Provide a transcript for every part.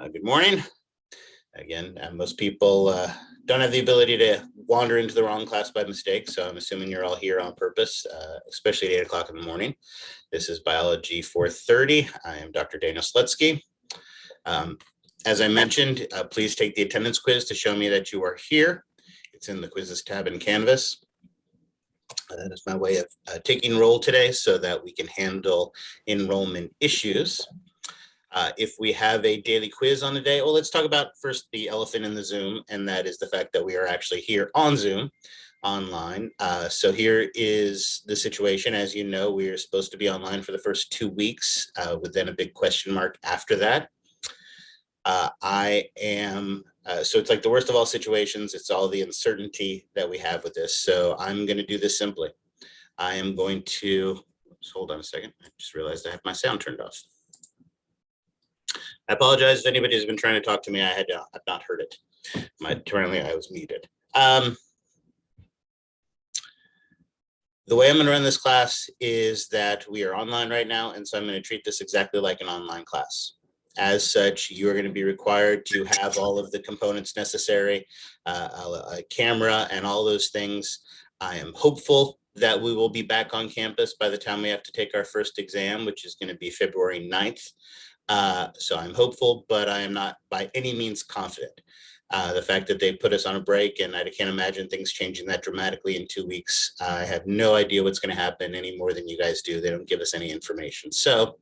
Good morning. Again, most people don't have the ability to wander into the wrong class by mistake, so I'm assuming you're all here on purpose, especially at 8 o'clock in the morning. This is Biology 430. I am Dr. Dana Slutsky. As I mentioned, please take the attendance quiz to show me that you are here. It's in the quizzes tab in Canvas. That is my way of taking roll today so that we can handle enrollment issues. If we have a daily quiz on the day, well, let's talk about first the elephant in the Zoom, and that is the fact that we are actually here on Zoom online. So here is the situation. As you know, we are supposed to be online for the first 2 weeks with then a big question mark after that. So it's like the worst of all situations. It's all the uncertainty that we have with this. So I'm going to do this simply. I am going to, hold on a second. I just realized I have my sound turned off. I apologize if anybody has been trying to talk to me. I've not heard it. Apparently I was muted. The way I'm going to run this class is that we are online right now, and so I'm going to treat this exactly like an online class. As such, you are going to be required to have all of the components necessary, a camera and all those things. I am hopeful that we will be back on campus by the time we have to take our first exam, which is going to be February 9th. So I'm hopeful, but I am not by any means confident. The fact that they put us on a break, and I can't imagine things changing that dramatically in 2 weeks. I have no idea what's going to happen any more than you guys do. They don't give us any information. So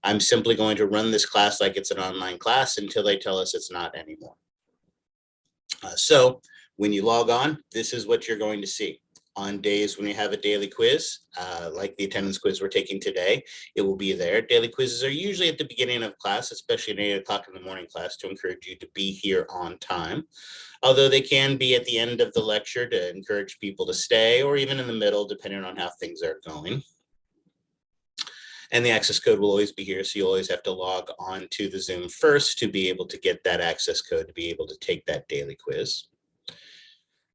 I'm simply going to run this class like it's an online class until they tell us it's not anymore. So when you log on, this is what you're going to see. On days when we have a daily quiz, like the attendance quiz we're taking today, it will be there. Daily quizzes are usually at the beginning of class, especially at 8 o'clock in the morning class, to encourage you to be here on time. Although they can be at the end of the lecture to encourage people to stay, or even in the middle, depending on how things are going. And the access code will always be here, so you always have to log on to the Zoom first to be able to get that access code to be able to take that daily quiz.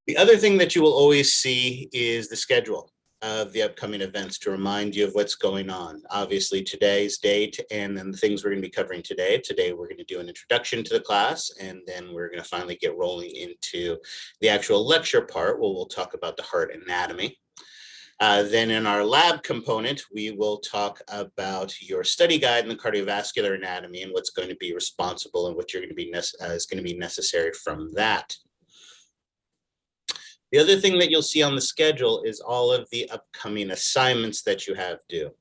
The other thing that you will always see is the schedule of the upcoming events to remind you of what's going on. Obviously, today's date and then the things we're going to be covering today. Today, we're going to do an introduction to the class, and then we're going to finally get rolling into the actual lecture part where we'll talk about the heart anatomy. Then in our lab component, we will talk about your study guide and the cardiovascular anatomy and what's going to be responsible and what you're going to be is going to be necessary from that. The other thing that you'll see on the schedule is all of the upcoming assignments that you have due.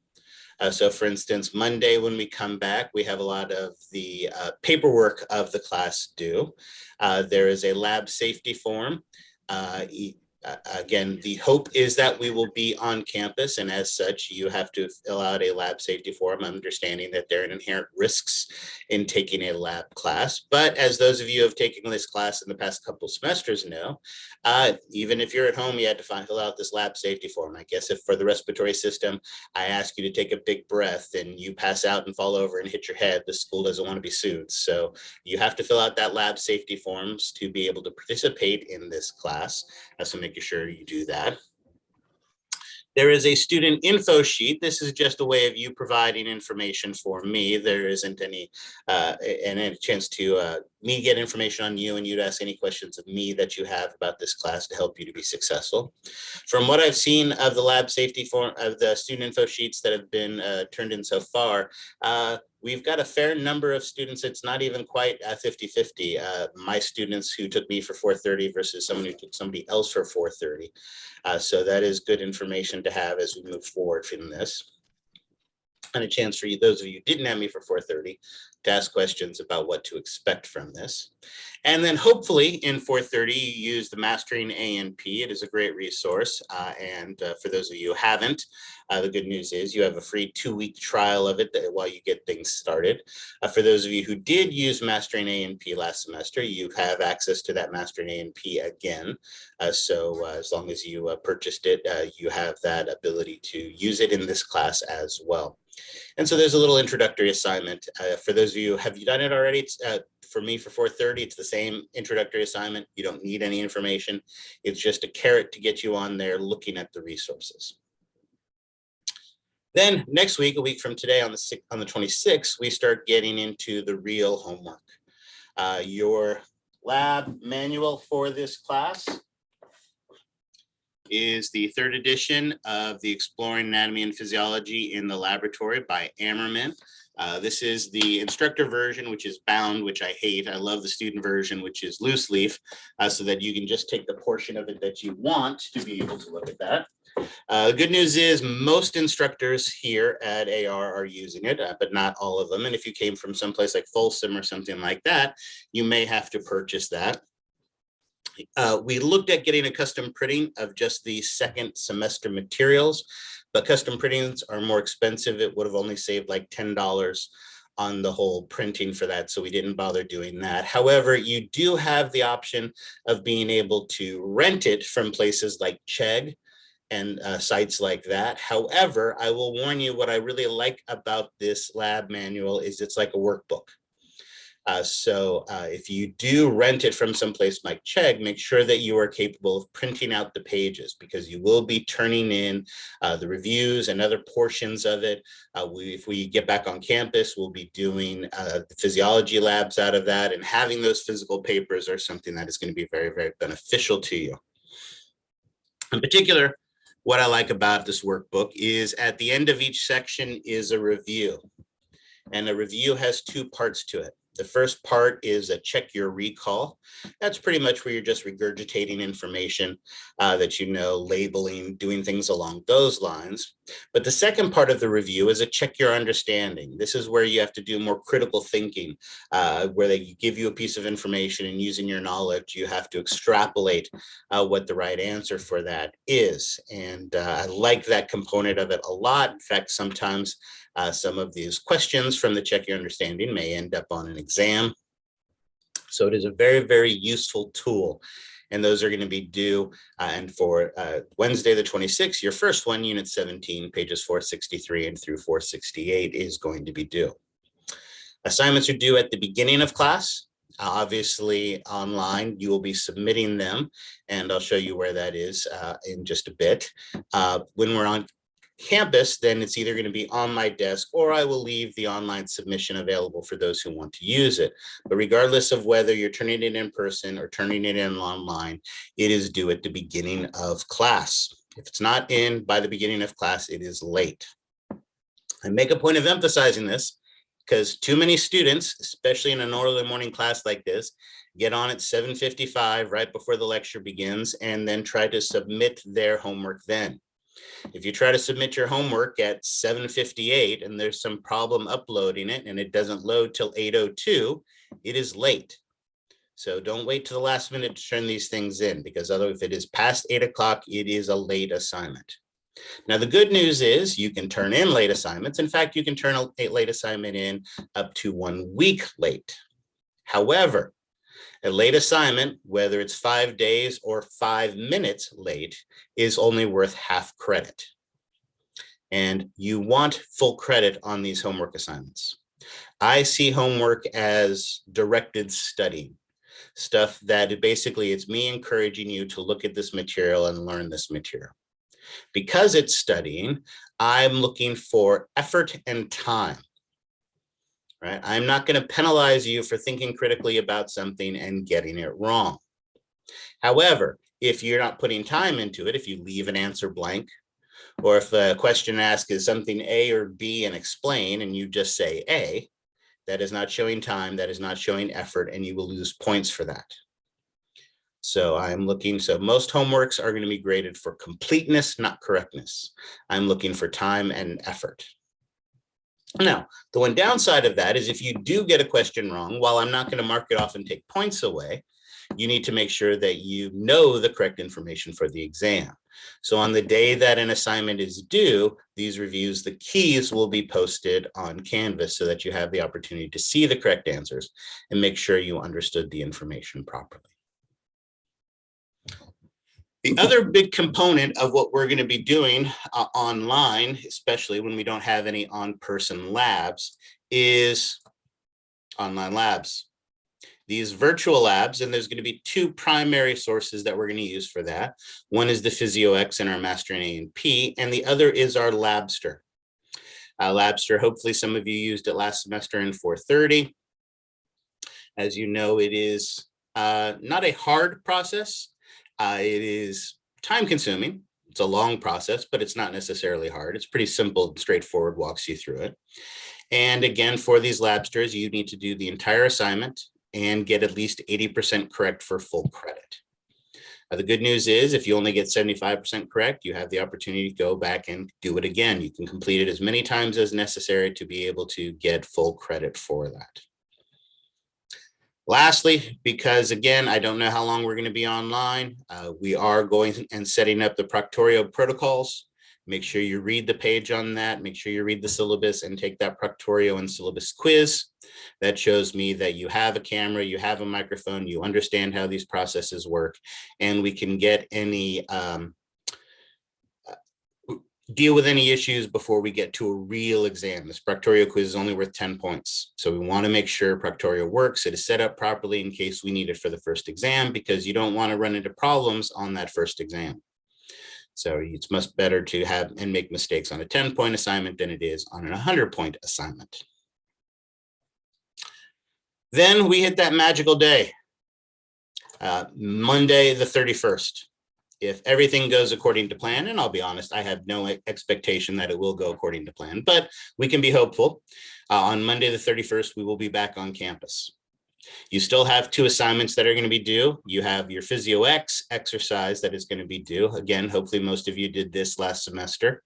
So for instance, Monday when we come back, we have a lot of the paperwork of the class due. There is a lab safety form. Again, the hope is that we will be on campus, and as such, you have to fill out a lab safety form, understanding that there are inherent risks in taking a lab class. But as those of you who have taken this class in the past couple semesters know, even if you're at home, you had to fill out this lab safety form. I guess if for the respiratory system, I ask you to take a big breath and you pass out and fall over and hit your head, the school doesn't want to be sued. So you have to fill out that lab safety forms to be able to participate in this class. So making sure you do that. There is a student info sheet. This is just a way of you providing information for me. There isn't any chance to me get information on you and you to ask any questions of me that you have about this class to help you to be successful. From what I've seen of the lab safety form of the student info sheets that have been turned in so far, we've got a fair number of students. It's not even quite 50-50. My students who took me for 430 versus someone who took somebody else for 430. So that is good information to have as we move forward from this. And a chance for you, those of you who didn't have me for 430, to ask questions about what to expect from this. And then hopefully in 430, you use the Mastering A&P. It is a great resource. For those of you who haven't, the good news is you have a free 2-week trial of it while you get things started. For those of you who did use Mastering A&P last semester, you have access to that Mastering A&P again. So as long as you purchased it, you have that ability to use it in this class as well. And so there's a little introductory assignment. For those of you, have you done it already? It's, for me, for 430, it's the same introductory assignment. You don't need any information. It's just a carrot to get you on there looking at the resources. Then next week, a week from today on the 26th, we start getting into the real homework. Your lab manual for this class is the 3rd edition of the Exploring Anatomy and Physiology in the Laboratory by Ammerman. This is the instructor version, which is bound, which I hate. I love the student version, which is loose leaf, so that you can just take the portion of it that you want to be able to look at that. The good news is most instructors here at AR are using it, but not all of them. And if you came from someplace like Folsom or something like that, you may have to purchase that. We looked at getting a custom printing of just the 2nd semester materials, but custom printings are more expensive. It would have only saved like $10 on the whole printing for that, so we didn't bother doing that. However, you do have the option of being able to rent it from places like Chegg and sites like that. However, I will warn you, what I really like about this lab manual is it's like a workbook. So if you do rent it from someplace like Chegg, make sure that you are capable of printing out the pages, because you will be turning in the reviews and other portions of it. If we get back on campus, we'll be doing the physiology labs out of that, and having those physical papers are something that is going to be very, very beneficial to you. In particular, what I like about this workbook is at the end of each section is a review, and a review has 2 parts to it. The first part is a check your recall. That's pretty much where you're just regurgitating information that you know, labeling, doing things along those lines. But the second part of the review is a check your understanding. This is where you have to do more critical thinking, where they give you a piece of information, and using your knowledge, you have to extrapolate what the right answer for that is. And I like that component of it a lot. In fact, sometimes some of these questions from the Check Your Understanding may end up on an exam. So it is a very, very useful tool. And those are going to be due. And for Wednesday, the 26th, your first one, Unit 17, pages 463 and through 468 is going to be due. Assignments are due at the beginning of class. Obviously, online, you will be submitting them. And I'll show you where that is in just a bit. When we're on campus, then it's either going to be on my desk, or I will leave the online submission available for those who want to use it. But regardless of whether you're turning it in person or turning it in online, it is due at the beginning of class. If it's not in by the beginning of class, it is late. I make a point of emphasizing this because too many students, especially in an early morning class like this, get on at 7:55 right before the lecture begins, and then try to submit their homework then. If you try to submit your homework at 7:58 and there's some problem uploading it and it doesn't load till 8:02, it is late. So don't wait to the last minute to turn these things in, because otherwise, if it is past 8 o'clock, it is a late assignment. Now, the good news is you can turn in late assignments. In fact, you can turn a late assignment in up to 1 week late. However, a late assignment, whether it's 5 days or 5 minutes late, is only worth half credit. And you want full credit on these homework assignments. I see homework as directed study, stuff that basically it's me encouraging you to look at this material and learn this material. Because it's studying, I'm looking for effort and time. Right? I'm not going to penalize you for thinking critically about something and getting it wrong. However, if you're not putting time into it, if you leave an answer blank, or if a question asked is something A or B and explain, and you just say A, that is not showing time, that is not showing effort, and you will lose points for that. So most homeworks are going to be graded for completeness, not correctness. I'm looking for time and effort. Now, the one downside of that is if you do get a question wrong, while I'm not going to mark it off and take points away, you need to make sure that you know the correct information for the exam. So on the day that an assignment is due, these reviews, the keys will be posted on Canvas so that you have the opportunity to see the correct answers and make sure you understood the information properly. The other big component of what we're going to be doing online, especially when we don't have any on-person labs, is online labs. These virtual labs, and there's going to be 2 primary sources that we're going to use for that. One is the PhysioX and our Master in A&P, and the other is our Labster. Labster, hopefully some of you used it last semester in 430. As you know, it is not a hard process. It is time consuming. It's a long process, but it's not necessarily hard. It's pretty simple and straightforward, walks you through it. And again, for these labsters, you need to do the entire assignment and get at least 80% correct for full credit. The good news is if you only get 75% correct, you have the opportunity to go back and do it again. You can complete it as many times as necessary to be able to get full credit for that. Lastly, because again, I don't know how long we're going to be online, we are going and setting up the Proctorio protocols. Make sure you read the page on that. Make sure you read the syllabus and take that Proctorio and syllabus quiz. That shows me that you have a camera, you have a microphone, you understand how these processes work, and we can get any deal with any issues before we get to a real exam. This Proctorio quiz is only worth 10 points. So we want to make sure Proctorio works. It is set up properly in case we need it for the first exam, because you don't want to run into problems on that first exam. So it's much better to have and make mistakes on a 10-point assignment than it is on a 100-point assignment. Then we hit that magical day, Monday the 31st. If everything goes according to plan, and I'll be honest, I have no expectation that it will go according to plan, but we can be hopeful. On Monday the 31st, we will be back on campus. You still have 2 assignments that are going to be due. You have your Physio X exercise that is going to be due. Again, hopefully most of you did this last semester,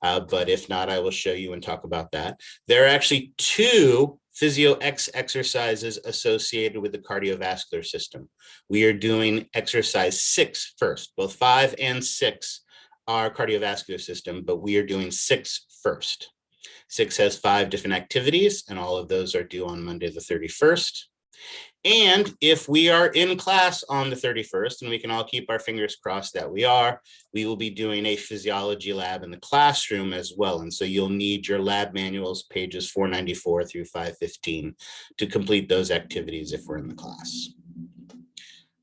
but if not, I will show you and talk about that. There are actually 2 Physio X exercises associated with the cardiovascular system. We are doing exercise 6 first. Both 5 and 6 are cardiovascular system, but we are doing 6 first. 6 has 5 different activities, and all of those are due on Monday the 31st. And if we are in class on the 31st, and we can all keep our fingers crossed that we are, we will be doing a physiology lab in the classroom as well. And so you'll need your lab manuals, pages 494 through 515, to complete those activities if we're in the class.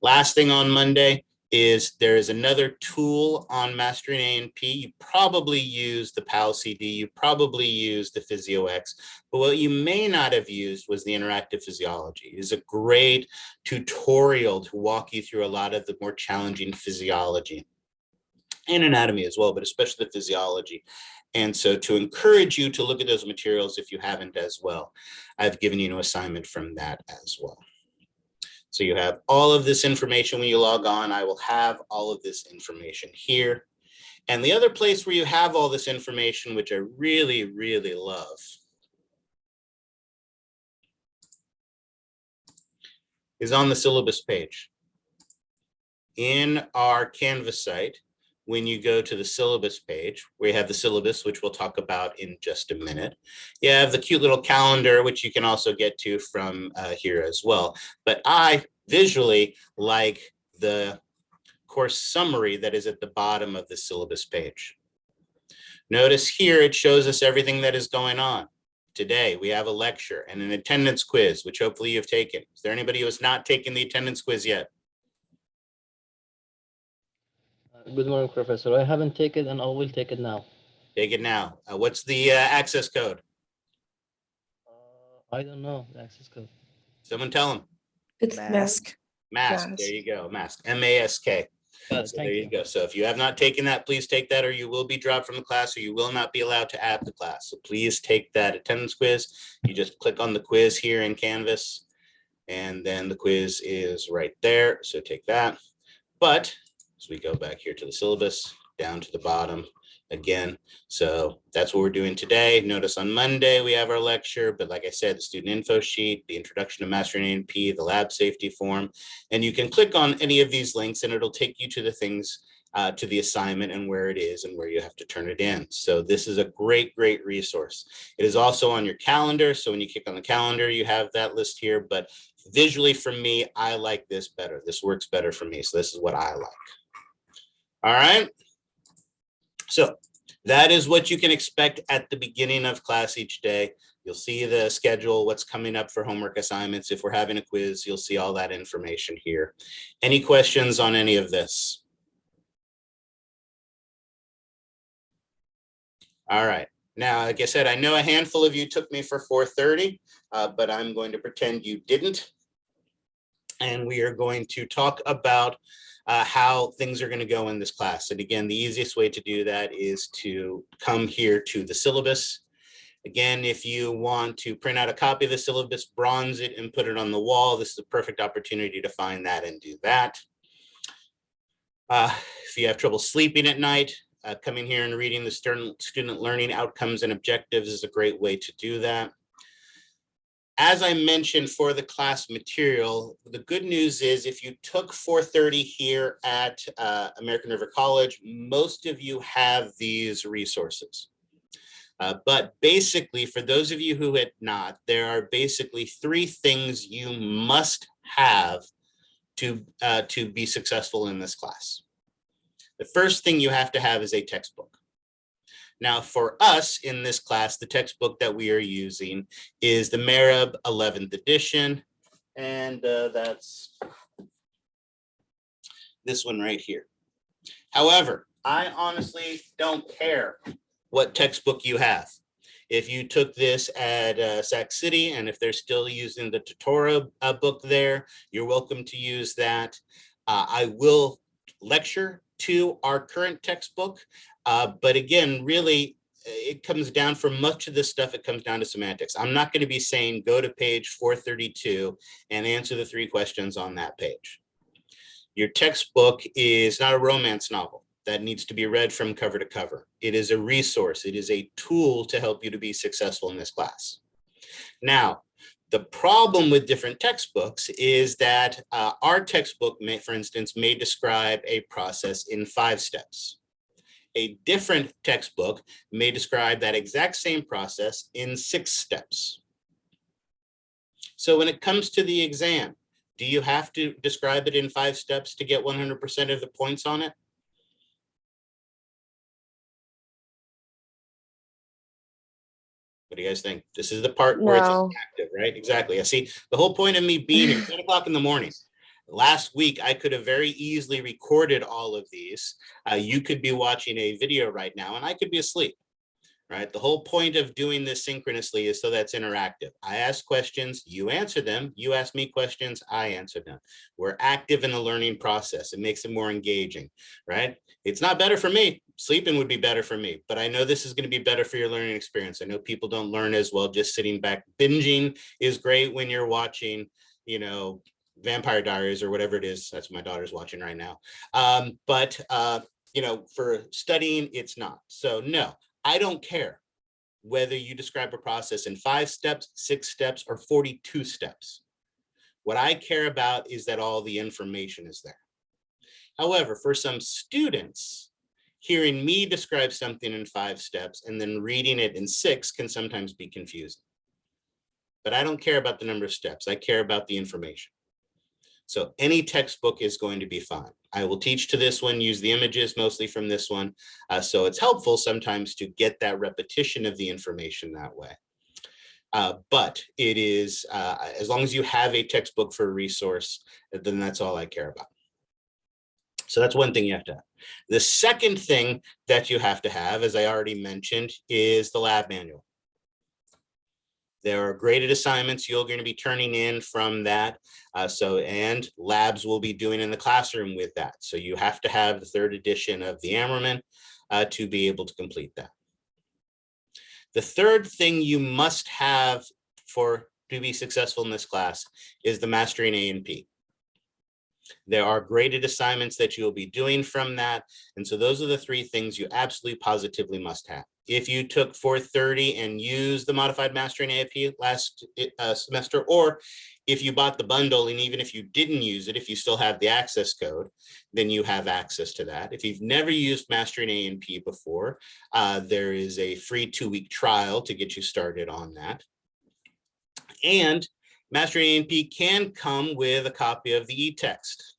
Last thing on Monday is there is another tool on Mastering A&P. You probably use the PAL CD, you probably use the Physio X, but what you may not have used was the interactive physiology. It is a great tutorial to walk you through a lot of the more challenging physiology and anatomy as well, but especially the physiology. And so to encourage you to look at those materials if you haven't as well, I've given you an assignment from that as well. So you have all of this information when you log on. I will have all of this information here. And the other place where you have all this information, which I really, really love, is on the syllabus page. In our Canvas site, when you go to the syllabus page, we have the syllabus, which we'll talk about in just a minute. You have the cute little calendar, which you can also get to from here as well. But I visually like the course summary that is at the bottom of the syllabus page. Notice here, it shows us everything that is going on. Today, we have a lecture and an attendance quiz, which hopefully you've taken. Is there anybody who has not taken the attendance quiz yet? Good morning, Professor. I haven't taken it and I will take it now. Take it now. What's the access code? I don't know the access code. Someone tell him. It's mask. Mask. Mask. There you go. Mask. M-A-S-K. So there you go. So if you have not taken that, please take that, or you will be dropped from the class, or you will not be allowed to add the class. So please take that attendance quiz. You just click on the quiz here in Canvas, and then the quiz is right there. So take that. But as we go back here to the syllabus, down to the bottom again. So that's what we're doing today. Notice on Monday, we have our lecture, but like I said, the student info sheet, the introduction to Mastering A&P, the lab safety form, and you can click on any of these links and it'll take you to the things, to the assignment and where it is and where you have to turn it in. So this is a great, great resource. It is also on your calendar. So when you click on the calendar, you have that list here, but visually for me, I like this better. This works better for me. So this is what I like. All right. So that is what you can expect at the beginning of class each day. You'll see the schedule, what's coming up for homework assignments. If we're having a quiz, you'll see all that information here. Any questions on any of this? All right. Now, like I said, I know a handful of you took me for 4:30, but I'm going to pretend you didn't. and we are going to talk about how things are going to go in this class. And again, the easiest way to do that is to come here to the syllabus. Again, if you want to print out a copy of the syllabus, bronze it and put it on the wall, this is a perfect opportunity to find that and do that. If you have trouble sleeping at night, coming here and reading the student learning outcomes and objectives is a great way to do that. As I mentioned for the class material, the good news is if you took 430 here at American River College, most of you have these resources. But basically, for those of you who had not, there are basically 3 things you must have to be successful in this class. The first thing you have to have is a textbook. Now, for us in this class, the textbook that we are using is the Marab 11th edition, and that's this one right here. However, I honestly don't care what textbook you have. If you took this at Sac City, and if they're still using the tutorial book there, you're welcome to use that. I will lecture to our current textbook, but again, really, it comes down for much of this stuff, it comes down to semantics. I'm not going to be saying go to page 432 and answer the 3 questions on that page. Your textbook is not a romance novel that needs to be read from cover to cover. It is a resource. It is a tool to help you to be successful in this class. Now, the problem with different textbooks is that our textbook, for instance, may describe a process in 5 steps. A different textbook may describe that exact same process in 6 steps. So when it comes to the exam, do you have to describe it in 5 steps to get 100% of the points on it? What do you guys think? This is the part where it's active, right? Exactly. I see the whole point of me being here, 10 o'clock in the morning. Last week, I could have very easily recorded all of these. You could be watching a video right now and I could be asleep, right? The whole point of doing this synchronously is so that's interactive. I ask questions, you answer them. You ask me questions, I answer them. We're active in the learning process. It makes it more engaging, right? It's not better for me. Sleeping would be better for me, but I know this is going to be better for your learning experience. I know people don't learn as well just sitting back. Binging is great when you're watching, you know, Vampire Diaries or whatever it is. That's what my daughter's watching right now. You know, for studying, it's not. So no, I don't care whether you describe a process in 5 steps, 6 steps, or 42 steps. What I care about is that all the information is there. However, for some students, hearing me describe something in 5 steps and then reading it in 6 can sometimes be confusing. But I don't care about the number of steps. I care about the information. So any textbook is going to be fine. I will teach to this one, use the images mostly from this one. So it's helpful sometimes to get that repetition of the information that way. But it is, as long as you have a textbook for a resource, then that's all I care about. So that's one thing you have to have. The second thing that you have to have, as I already mentioned, is the lab manual. There are graded assignments you're going to be turning in from that. And labs will be doing in the classroom with that. So you have to have the 3rd edition of the Ammerman to be able to complete that. The third thing you must have to be successful in this class is the Mastering A&P. There are graded assignments that you'll be doing from that. And so those are the 3 things you absolutely positively must have. If you took 430 and used the modified Mastering A&P last semester, or if you bought the bundle and even if you didn't use it, if you still have the access code, then you have access to that. If you've never used Mastering A&P before, there is a free 2-week trial to get you started on that. And Mastering A&P can come with a copy of the e-text.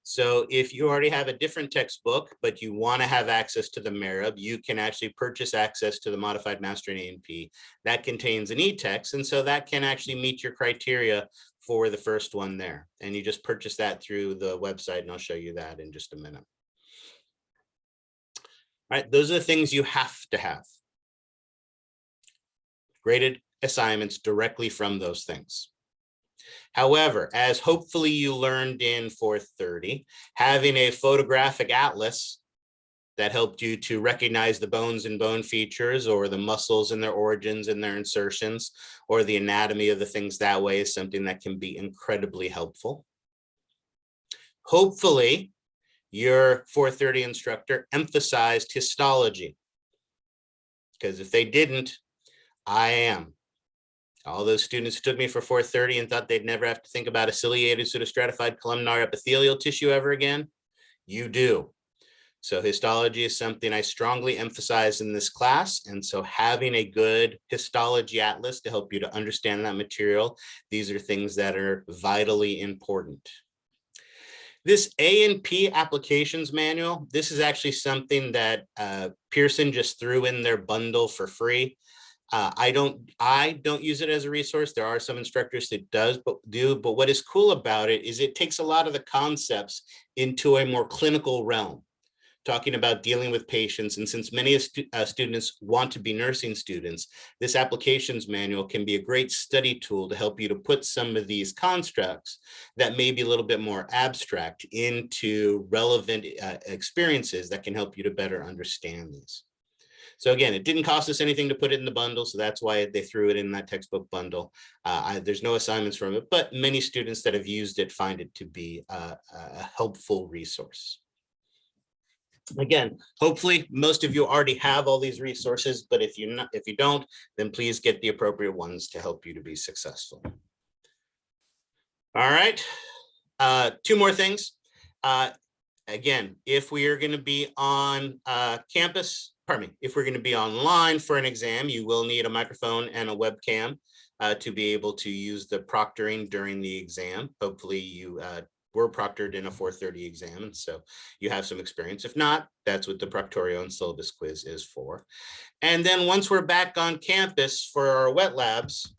So if you already have a different textbook, but you want to have access to the Marab, you can actually purchase access to the modified Mastering A&P. That contains an e-text, and so that can actually meet your criteria for the first one there. And you just purchase that through the website, and I'll show you that in just a minute. All right, those are the things you have to have. Graded assignments directly from those things. However, as hopefully you learned in 430, having a photographic atlas that helped you to recognize the bones and bone features, or the muscles and their origins and their insertions, or the anatomy of the things that way, is something that can be incredibly helpful. Hopefully, your 430 instructor emphasized histology, because if they didn't, I am. All those students who took me for 430 and thought they'd never have to think about a ciliated pseudostratified columnar epithelial tissue ever again, you do. So histology is something I strongly emphasize in this class. And so having a good histology atlas to help you to understand that material, these are things that are vitally important. This A&P applications manual, this is actually something that Pearson just threw in their bundle for free. I don't use it as a resource. There are some instructors that do, but what is cool about it is it takes a lot of the concepts into a more clinical realm, talking about dealing with patients. And since many students want to be nursing students, this applications manual can be a great study tool to help you to put some of these constructs that may be a little bit more abstract into relevant experiences that can help you to better understand these. So again, it didn't cost us anything to put it in the bundle, so that's why they threw it in that textbook bundle. There's no assignments from it, but many students that have used it find it to be a helpful resource. Again, hopefully most of you already have all these resources, but if you don't, then please get the appropriate ones to help you to be successful. All right, two more things. Again, if we are going to be on campus, if we're going to be online for an exam, you will need a microphone and a webcam to be able to use the proctoring during the exam. Hopefully you were proctored in a 430 exam, and so you have some experience. If not, that's what the Proctorio and syllabus quiz is for. And then once we're back on campus for our wet labs,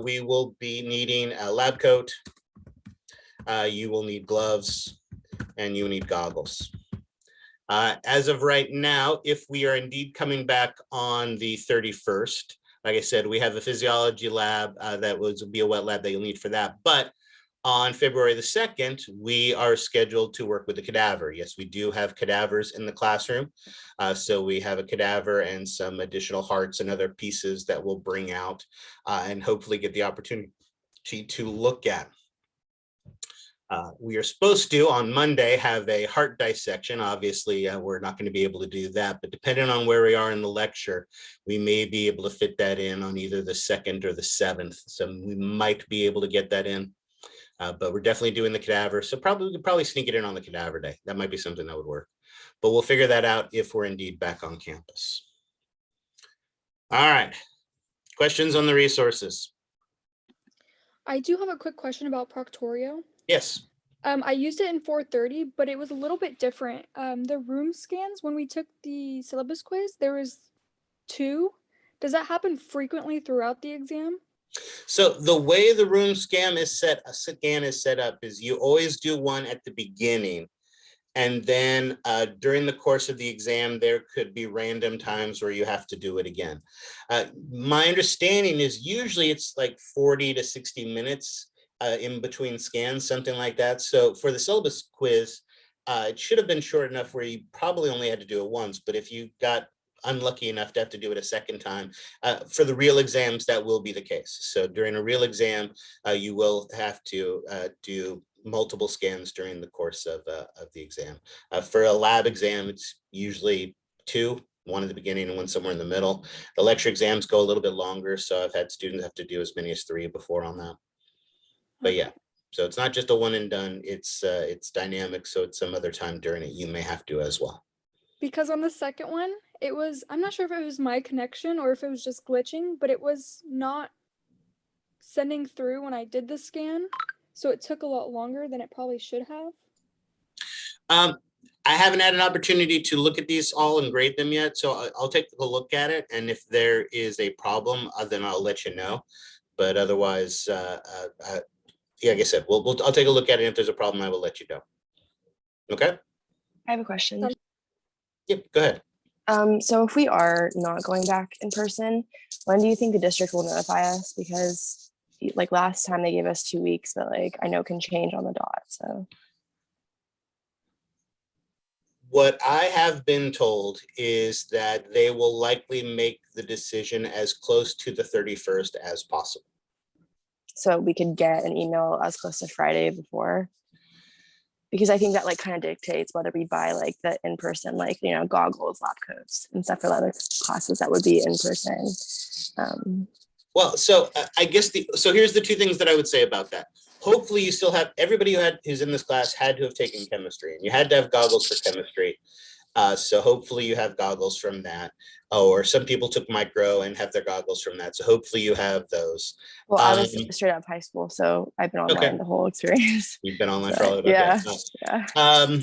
we will be needing a lab coat, you will need gloves, and you need goggles. As of right now, if we are indeed coming back on the 31st, like I said, we have a physiology lab that will be a wet lab that you'll need for that. But on February the 2nd, we are scheduled to work with a cadaver. Yes, we do have cadavers in the classroom. So we have a cadaver and some additional hearts and other pieces that we'll bring out and hopefully get the opportunity to look at. We are supposed to, on Monday, have a heart dissection. Obviously, we're not going to be able to do that, but depending on where we are in the lecture, we may be able to fit that in on either the 2nd or the 7th. So we might be able to get that in, but we're definitely doing the cadaver. So we could probably sneak it in on the cadaver day. That might be something that would work, but we'll figure that out if we're indeed back on campus. All right, questions on the resources? I do have a quick question about Proctorio. Yes. I used it in 430, but it was a little bit different. The room scans, when we took the syllabus quiz, there was 2. Does that happen frequently throughout the exam? So the way the room scan is set up is you always do one at the beginning. And then during the course of the exam, there could be random times where you have to do it again. My understanding is usually it's like 40 to 60 minutes in between scans, something like that. So for the syllabus quiz, it should have been short enough where you probably only had to do it once. But if you got unlucky enough to have to do it a second time, for the real exams, that will be the case. So during a real exam, you will have to do multiple scans during the course of the exam. For a lab exam, it's usually 2, one at the beginning and one somewhere in the middle. The lecture exams go a little bit longer, so I've had students have to do as many as 3 before on that. But yeah, so it's not just a one and done, it's dynamic, so it's some other time during it you may have to as well. Because on the second one, it was, I'm not sure if it was my connection or if it was just glitching, but it was not sending through when I did the scan. So it took a lot longer than it probably should have. I haven't had an opportunity to look at these all and grade them yet, so I'll take a look at it. And if there is a problem, then I'll let you know. But otherwise, yeah, like I said, I'll take a look at it. If there's a problem, I will let you know. Okay. I have a question. Yep, go ahead. So if we are not going back in person, When do you think the district will notify us? Because like last time they gave us 2 weeks, but like I know it can change on the dot. So What I have been told is that they will likely make the decision as close to the 31st as possible. so we could get an email as close to Friday before. Because I think that like kind of dictates whether we buy like the in-person, like, you know, goggles, lab coats and stuff for other classes that would be in person. Well, so I guess so here's the two things that I would say about that. Hopefully you still have, everybody who's in this class had to have taken chemistry, and you had to have goggles for chemistry. So hopefully you have goggles from that. Or some people took micro and have their goggles from that. So hopefully you have those. Well, I was straight out of high school, so I've been online the whole experience. You've been online So, for all of it. yeah, Okay. yeah.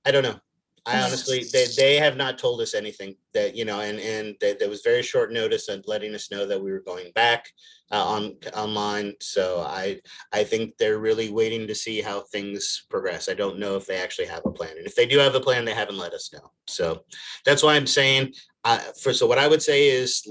I don't know. I honestly, they have not told us anything that, you know, and there was very short notice and letting us know that we were going back online. So I think they're really waiting to see how things progress. I don't know if they actually have a plan, and if they do have a plan, they haven't let us know. So that's why I'm saying, so what I would say is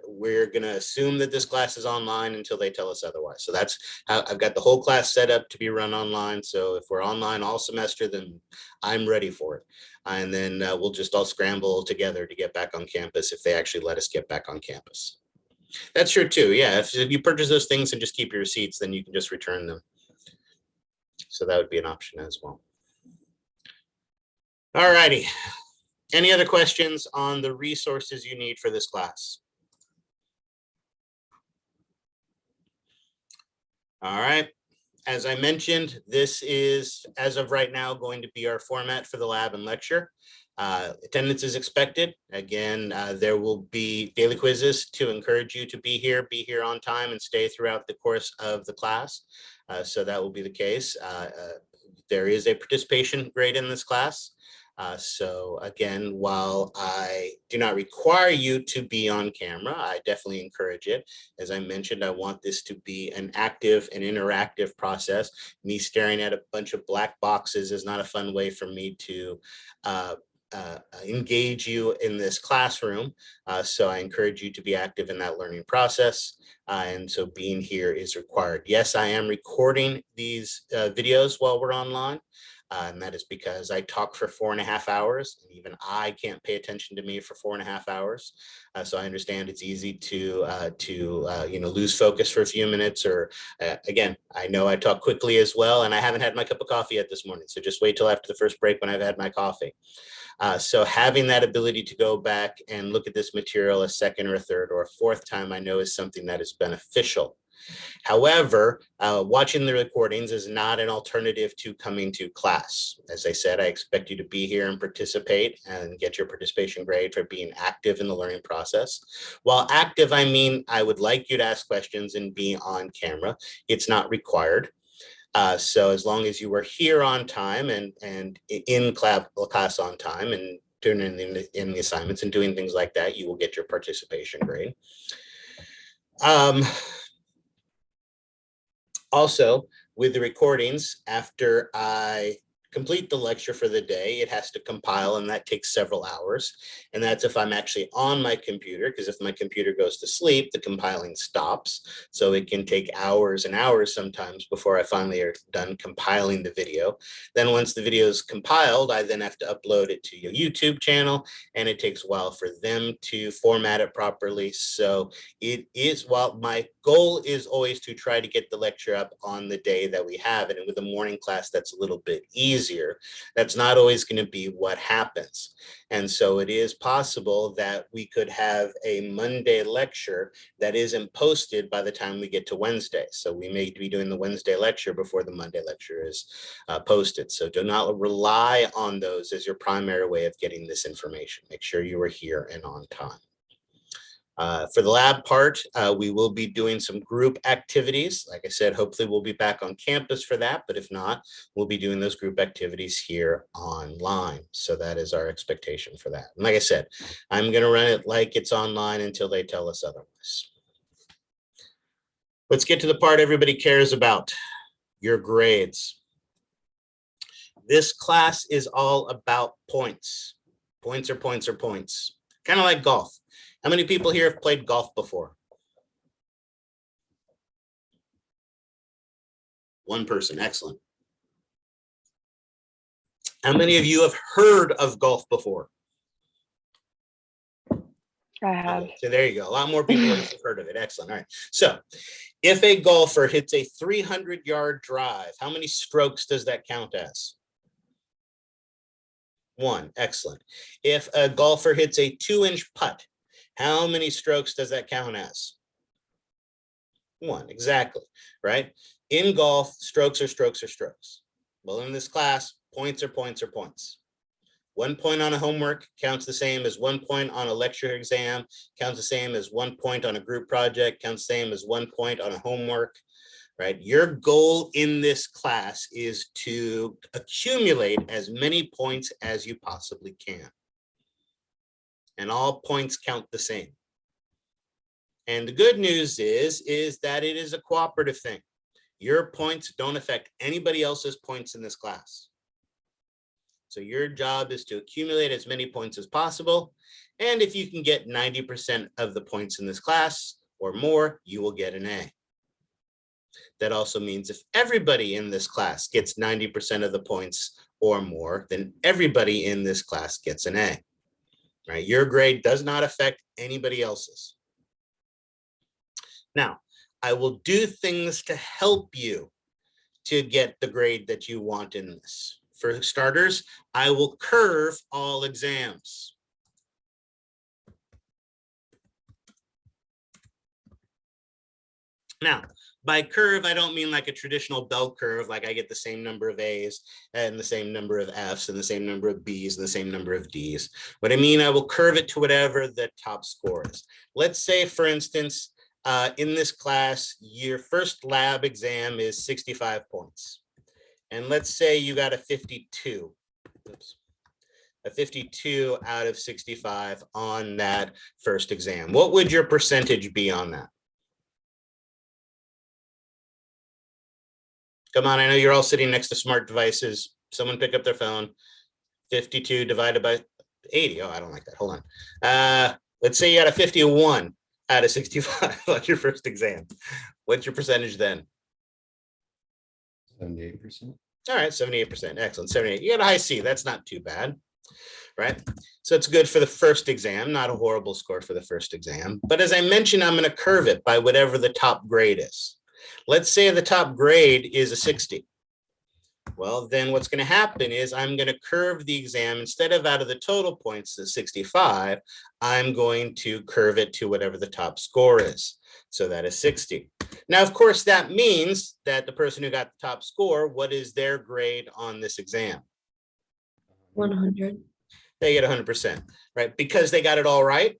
we're going to assume that this class is online until they tell us otherwise. So that's how I've got the whole class set up to be run online. So if we're online all semester, then I'm ready for it. And then we'll just all scramble together to get back on campus if they actually let us get back on campus. That's true too. Yeah, if you purchase those things and just keep your receipts, then you can just return them. So that would be an option as well. All righty. Any other questions on the resources you need for this class? All right. As I mentioned, this is, as of right now, going to be our format for the lab and lecture. Attendance is expected. Again, there will be daily quizzes to encourage you to be here on time and stay throughout the course of the class. So that will be the case. There is a participation grade in this class. So again, while I do not require you to be on camera, I definitely encourage it. As I mentioned, I want this to be an active and interactive process. Me staring at a bunch of black boxes is not a fun way for me to engage you in this classroom. So I encourage you to be active in that learning process. And so being here is required. Yes, I am recording these videos while we're online. And that is because I talk for 4.5 hours, and even I can't pay attention to me for 4.5 hours. So I understand it's easy to lose focus for a few minutes, or again, I know I talk quickly as well, and I haven't had my cup of coffee yet this morning. So just wait till after the first break when I've had my coffee. So having that ability to go back and look at this material a second or a third or a fourth time, I know is something that is beneficial. However, watching the recordings is not an alternative to coming to class. As I said, I expect you to be here and participate and get your participation grade for being active in the learning process. While active, I mean, I would like you to ask questions and be on camera. It's not required. So as long as you were here on time and in class on time and doing in the assignments and doing things like that, you will get your participation grade. Also, with the recordings, after I complete the lecture for the day, it has to compile, and that takes several hours. And that's if I'm actually on my computer, because if my computer goes to sleep, the compiling stops. So it can take hours and hours sometimes before I finally are done compiling the video. Then once the video is compiled, I then have to upload it to your YouTube channel, and it takes a while for them to format it properly. So it is, while my goal is always to try to get the lecture up on the day that we have it, and with a morning class, that's a little bit easier. That's not always going to be what happens. And so it is possible that we could have a Monday lecture that isn't posted by the time we get to Wednesday. So we may be doing the Wednesday lecture before the Monday lecture is posted. So do not rely on those as your primary way of getting this information. Make sure you are here and on time. For the lab part, we will be doing some group activities. Like I said, hopefully we'll be back on campus for that, but if not, we'll be doing those group activities here online. So that is our expectation for that. And like I said, I'm going to run it like it's online until they tell us otherwise. Let's get to the part everybody cares about, your grades. This class is all about points. Points are points are points. Kind of like golf. How many people here have played golf before? One person, excellent. How many of you have heard of golf before? I have. Okay, so there you go. A lot more people have heard of it. Excellent. All right. So if a golfer hits a 300-yard drive, how many strokes does that count as? One. Excellent. If a golfer hits a 2-inch putt, how many strokes does that count as? One. Exactly. Right. In golf, strokes are strokes are strokes. Well, in this class, points are points are points. 1 point on a homework counts the same as 1 point on a lecture exam, counts the same as 1 point on a group project, counts the same as 1 point on a homework, right? Your goal in this class is to accumulate as many points as you possibly can. And all points count the same. And the good news is that it is a cooperative thing. Your points don't affect anybody else's points in this class. So your job is to accumulate as many points as possible. And if you can get 90% of the points in this class or more, you will get an A. That also means if everybody in this class gets 90% of the points or more, then everybody in this class gets an A. Right? Your grade does not affect anybody else's. Now, I will do things to help you to get the grade that you want in this. For starters, I will curve all exams. Now, by curve, I don't mean like a traditional bell curve, like I get the same number of A's and the same number of F's and the same number of B's and the same number of D's. What I mean, I will curve it to whatever the top score is. Let's say, for instance, in this class, your first lab exam is 65 points. And let's say you got a 52. Oops. A 52 out of 65 on that first exam. What would your percentage be on that? Come on, I know you're all sitting next to smart devices. Someone pick up their phone. 52 divided by 80. Oh, I don't like that. Hold on. Let's say you got a 51 out of 65 on your first exam. What's your percentage then? 78%. All right, 78%. Excellent. 78. You got a high C. That's not too bad, right? So it's good for the first exam, not a horrible score for the first exam. But as I mentioned, I'm going to curve it by whatever the top grade is. Let's say the top grade is a 60. Well, then what's going to happen is I'm going to curve the exam. Instead of out of the total points to 65, I'm going to curve it to whatever the top score is. So that is 60. Now, of course, that means that the person who got the top score, what is their grade on this exam? 100. They get 100%, right? Because they got it all right?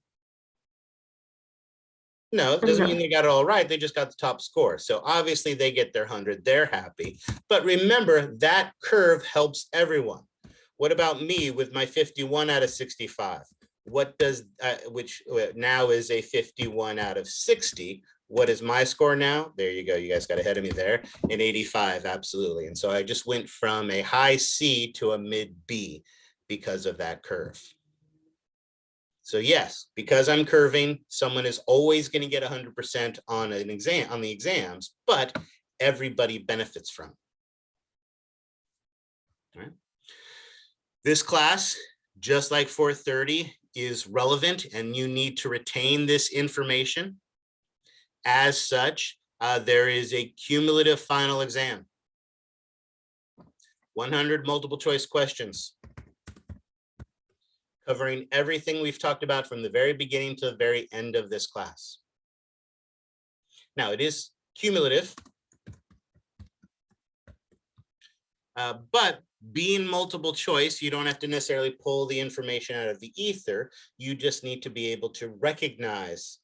No, it doesn't mean they got it all right. They just got the top score. So obviously they get their 100. They're happy. But remember, that curve helps everyone. What about me with my 51 out of 65? What does, which now is a 51 out of 60. What is my score now? There you go. You guys got ahead of me there. An 85, absolutely. And so I just went from a high C to a mid B because of that curve. So yes, because I'm curving, someone is always going to get 100% on an exam, on the exams, but everybody benefits from it. All right. This class, just like 430, is relevant and you need to retain this information. As such, there is a cumulative final exam. 100 multiple choice questions, covering everything we've talked about from the very beginning to the very end of this class. Now, it is cumulative, but being multiple choice, you don't have to necessarily pull the information out of the ether. You just need to be able to recognize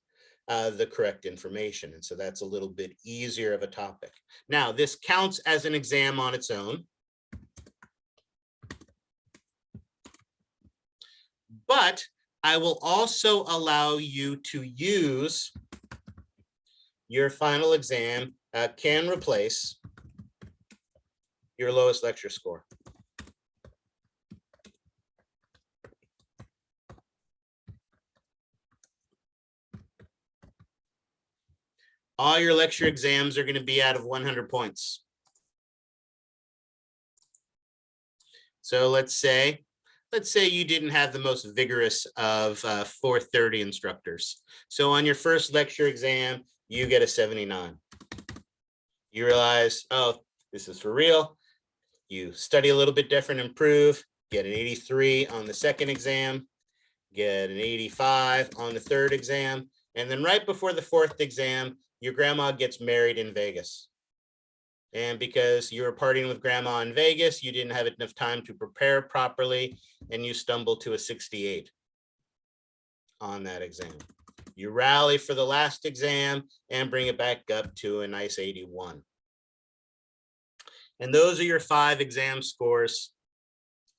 the correct information. And so that's a little bit easier of a topic. Now, this counts as an exam on its own. But I will also allow you to use your final exam can replace your lowest lecture score. All your lecture exams are going to be out of 100 points. So let's say you didn't have the most vigorous of 430 instructors. So on your first lecture exam, you get a 79. You realize, oh, this is for real. You study a little bit different, improve, get an 83 on the second exam, get an 85 on the third exam, and then right before the fourth exam, your grandma gets married in Vegas. And because you were partying with grandma in Vegas, you didn't have enough time to prepare properly, and you stumble to a 68 on that exam. You rally for the last exam and bring it back up to a nice 81. And those are your 5 exam scores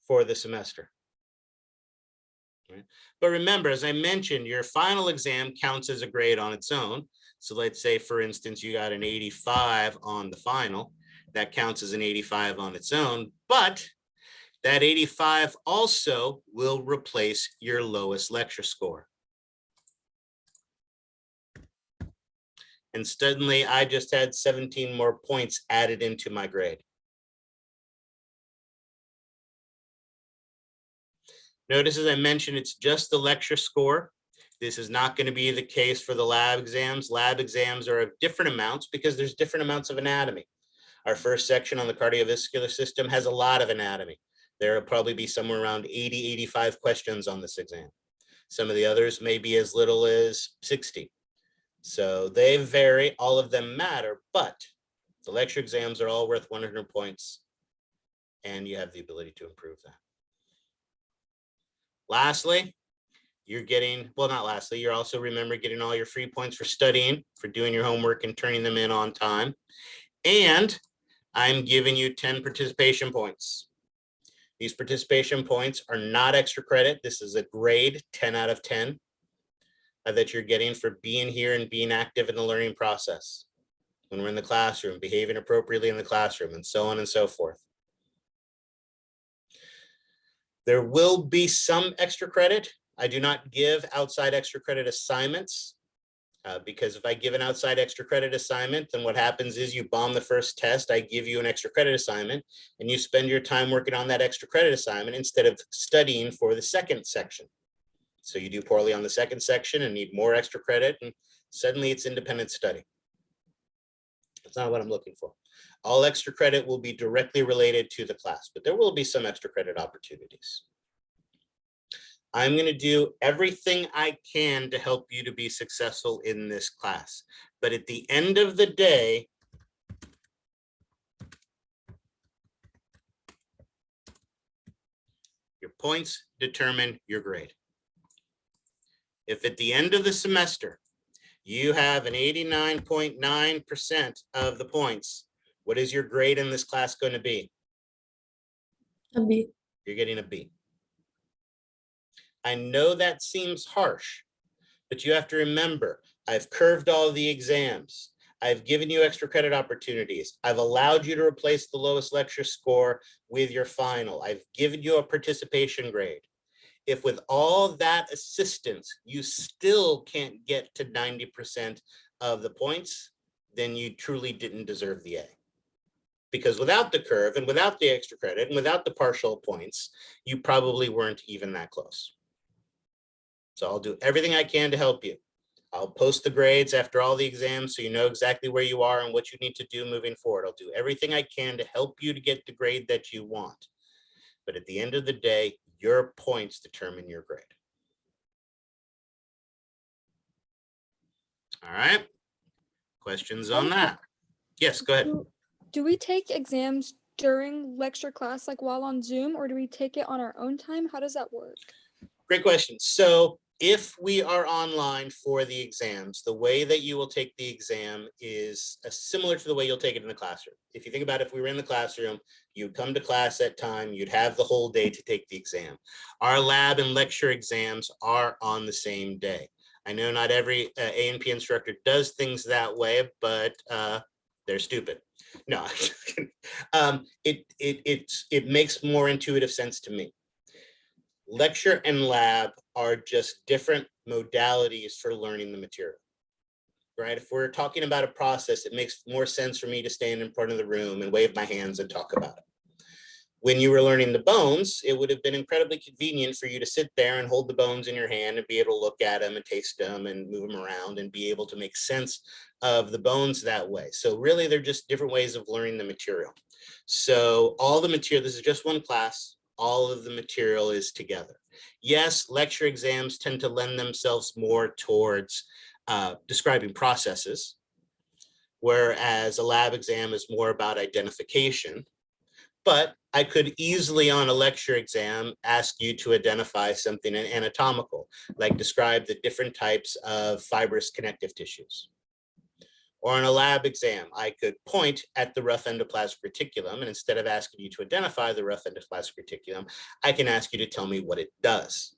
for the semester. Right? But remember, as I mentioned, your final exam counts as a grade on its own. So let's say, for instance, you got an 85 on the final. That counts as an 85 on its own, but that 85 also will replace your lowest lecture score. And suddenly I just had 17 more points added into my grade. Notice, as I mentioned, it's just the lecture score. This is not going to be the case for the lab exams. Lab exams are of different amounts because there's different amounts of anatomy. Our first section on the cardiovascular system has a lot of anatomy. There will probably be somewhere around 80, 85 questions on this exam. Some of the others may be as little as 60. So they vary, all of them matter, but the lecture exams are all worth 100 points, and you have the ability to improve that. Lastly, you're getting, well, not lastly, you're also, remember, getting all your free points for studying, for doing your homework and turning them in on time. And I'm giving you 10 participation points. These participation points are not extra credit. This is a grade 10 out of 10 that you're getting for being here and being active in the learning process. When we're in the classroom, behaving appropriately in the classroom, and so on and so forth. There will be some extra credit. I do not give outside extra credit assignments because if I give an outside extra credit assignment, then what happens is you bomb the first test, I give you an extra credit assignment, and you spend your time working on that extra credit assignment instead of studying for the second section. So you do poorly on the second section and need more extra credit, and suddenly it's independent study. That's not what I'm looking for. All extra credit will be directly related to the class, but there will be some extra credit opportunities. I'm going to do everything I can to help you to be successful in this class. But at the end of the day, your points determine your grade. If at the end of the semester, you have an 89.9% of the points, what is your grade in this class going to be? A B. You're getting a B. I know that seems harsh, but you have to remember, I've curved all the exams. I've given you extra credit opportunities. I've allowed you to replace the lowest lecture score with your final. I've given you a participation grade. If with all that assistance, you still can't get to 90% of the points, then you truly didn't deserve the A. Because without the curve and without the extra credit and without the partial points, you probably weren't even that close. So I'll do everything I can to help you. I'll post the grades after all the exams so you know exactly where you are and what you need to do moving forward. I'll do everything I can to help you to get the grade that you want. But at the end of the day, your points determine your grade. All right. Questions on that? Yes, go ahead. Do we take exams during lecture class, like while on Zoom, or do we take it on our own time? How does that work? Great question. So if we are online for the exams, the way that you will take the exam is similar to the way you'll take it in the classroom. If you think about it, if we were in the classroom, you'd come to class at time, you'd have the whole day to take the exam. Our lab and lecture exams are on the same day. I know not every A&P instructor does things that way, but they're stupid. No, it makes more intuitive sense to me. Lecture and lab are just different modalities for learning the material. right? If we're talking about a process, it makes more sense for me to stand in front of the room and wave my hands and talk about it. When you were learning the bones, it would have been incredibly convenient for you to sit there and hold the bones in your hand and be able to look at them and taste them and move them around and be able to make sense of the bones that way. So really, they're just different ways of learning the material. So all the material, this is just one class, all of the material is together. Yes, lecture exams tend to lend themselves more towards describing processes, whereas a lab exam is more about identification. But I could easily on a lecture exam ask you to identify something anatomical, like describe the different types of fibrous connective tissues. Or in a lab exam, I could point at the rough endoplasmic reticulum, and instead of asking you to identify the rough endoplasmic reticulum, I can ask you to tell me what it does.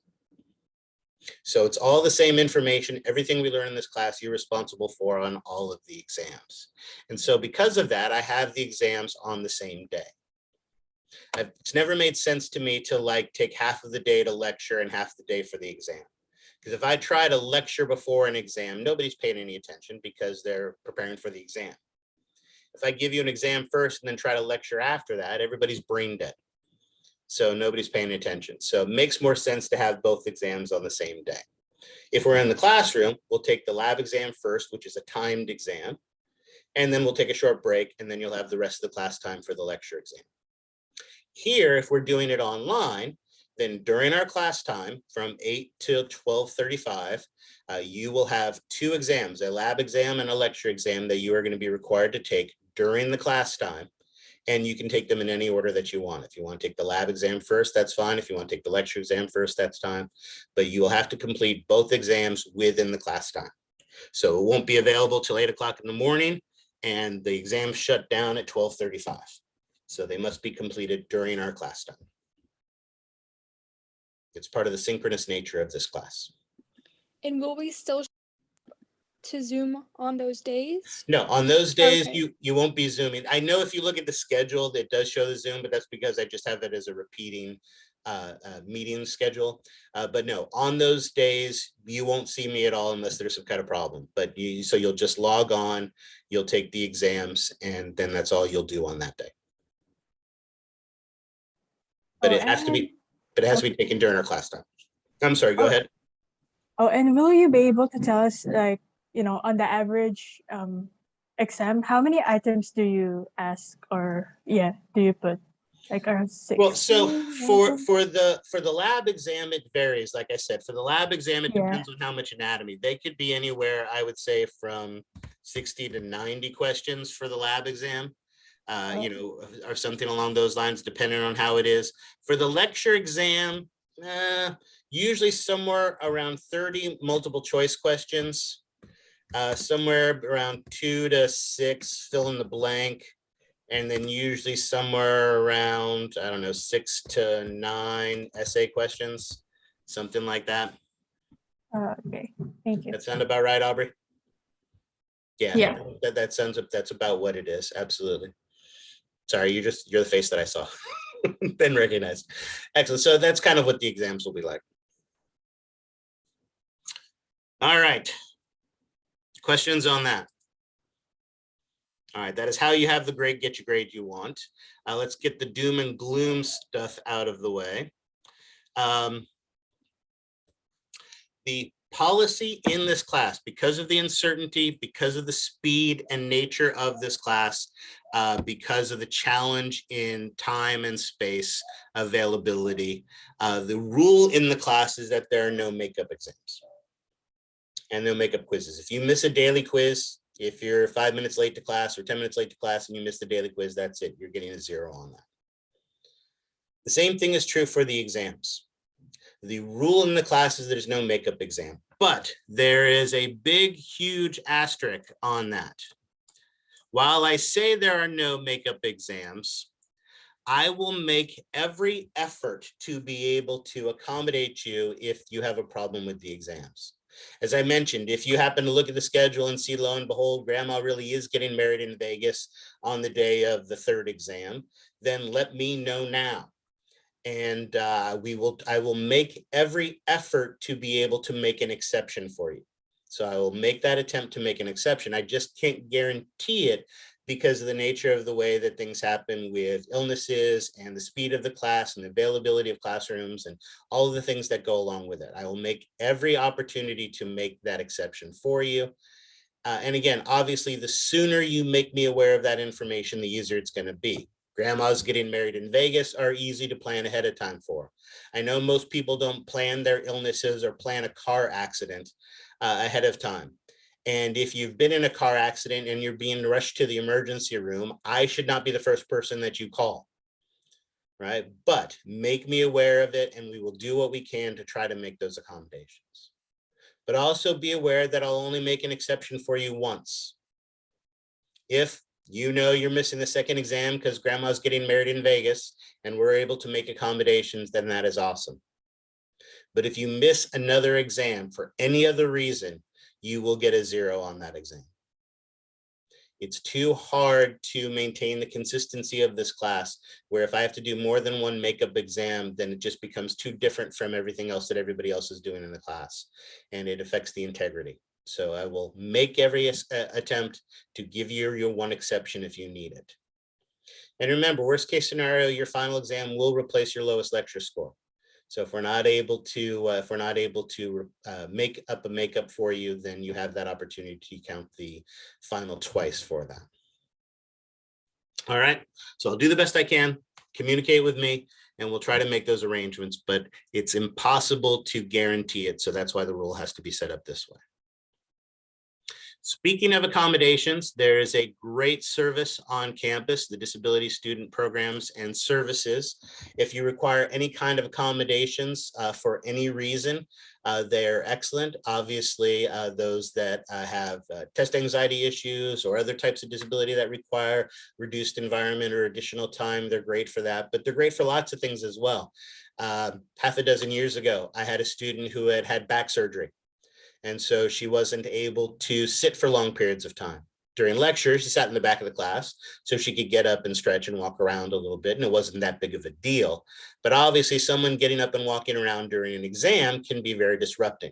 So it's all the same information. Everything we learn in this class, you're responsible for on all of the exams. And so because of that, I have the exams on the same day. It's never made sense to me to like take half of the day to lecture and half the day for the exam. Because if I try to lecture before an exam, nobody's paying any attention because they're preparing for the exam. If I give you an exam first and then try to lecture after that, everybody's brain dead. So nobody's paying attention. So it makes more sense to have both exams on the same day. If we're in the classroom, we'll take the lab exam first, which is a timed exam, and then we'll take a short break, and then you'll have the rest of the class time for the lecture exam. Here, if we're doing it online, then during our class time from 8 to 12:35, you will have two exams, a lab exam and a lecture exam that you are going to be required to take during the class time. And you can take them in any order that you want. If you want to take the lab exam first, that's fine. If you want to take the lecture exam first, that's fine. But you will have to complete both exams within the class time. So it won't be available till 8 o'clock in the morning, and the exams shut down at 12:35. So they must be completed during our class time. It's part of the synchronous nature of this class. And will we still to Zoom on those days? No, on those days, Okay. you won't be Zooming. I know if you look at the schedule, it does show the Zoom, but that's because I just have it as a repeating meeting schedule. But no, on those days, you won't see me at all unless there's some kind of problem. But so you'll just log on, you'll take the exams, and then that's all you'll do on that day. But it has to be, taken during our class time. I'm sorry, go ahead. Oh, and will you be able to tell us, like, on the average exam, how many items do you ask, or do you put? Like around 6? Well, so for the lab exam, it varies. Like I said, for the lab exam, it depends on how much anatomy. They could be anywhere, I would say, from 60 to 90 questions for the lab exam. Or something along those lines, depending on how it is. For the lecture exam, usually somewhere around 30 multiple choice questions, somewhere around 2 to 6 fill in the blank, and then usually somewhere around, I don't know, 6 to 9 essay questions, something like that. Okay, thank you. That sound about right, Aubrey? Yeah. That sounds, that's about what it is. Absolutely. Sorry, you're the face that I saw. Been recognized. Excellent. So that's kind of what the exams will be like. All right. Questions on that? All right, that is how you have the grade, get your grade you want. Let's get the doom and gloom stuff out of the way. The policy in this class, because of the uncertainty, because of the speed and nature of this class, because of the challenge in time and space availability, the rule in the class is that there are no makeup exams and no makeup quizzes. If you miss a daily quiz, if you're 5 minutes late to class or 10 minutes late to class and you miss the daily quiz, that's it. You're getting a 0 on that. The same thing is true for the exams. The rule in the class is there's no makeup exam, but there is a big, huge asterisk on that. While I say there are no makeup exams, I will make every effort to be able to accommodate you if you have a problem with the exams. As I mentioned, if you happen to look at the schedule and see, lo and behold, grandma really is getting married in Vegas on the day of the 3rd exam, then let me know now. And I will make every effort to be able to make an exception for you. So I will make that attempt to make an exception. I just can't guarantee it because of the nature of the way that things happen with illnesses and the speed of the class and the availability of classrooms and all of the things that go along with it. I will make every opportunity to make that exception for you. And again, obviously, the sooner you make me aware of that information, the easier it's going to be. Grandmas getting married in Vegas are easy to plan ahead of time for. I know most people don't plan their illnesses or plan a car accident ahead of time. And if you've been in a car accident and you're being rushed to the emergency room, I should not be the first person that you call, right? But make me aware of it and we will do what we can to try to make those accommodations. But also be aware that I'll only make an exception for you once. If you know you're missing the second exam because grandma's getting married in Vegas and we're able to make accommodations, then that is awesome. But if you miss another exam for any other reason, you will get a 0 on that exam. It's too hard to maintain the consistency of this class, where if I have to do more than one makeup exam, then it just becomes too different from everything else that everybody else is doing in the class, and it affects the integrity. So I will make every attempt to give you your one exception if you need it. And remember, worst case scenario, your final exam will replace your lowest lecture score. So if we're not able to make up a makeup for you, then you have that opportunity to count the final twice for that. All right, so I'll do the best I can, communicate with me, and we'll try to make those arrangements, but it's impossible to guarantee it. So that's why the rule has to be set up this way. Speaking of accommodations, there is a great service on campus, the Disability Student Programs and Services. If you require any kind of accommodations for any reason, they're excellent. Obviously, those that have test anxiety issues or other types of disability that require reduced environment or additional time, they're great for that, but they're great for lots of things as well. Half a dozen years ago, I had a student who had had back surgery. And so she wasn't able to sit for long periods of time. During lecture, she sat in the back of the class so she could get up and stretch and walk around a little bit, and it wasn't that big of a deal. But obviously, someone getting up and walking around during an exam can be very disrupting.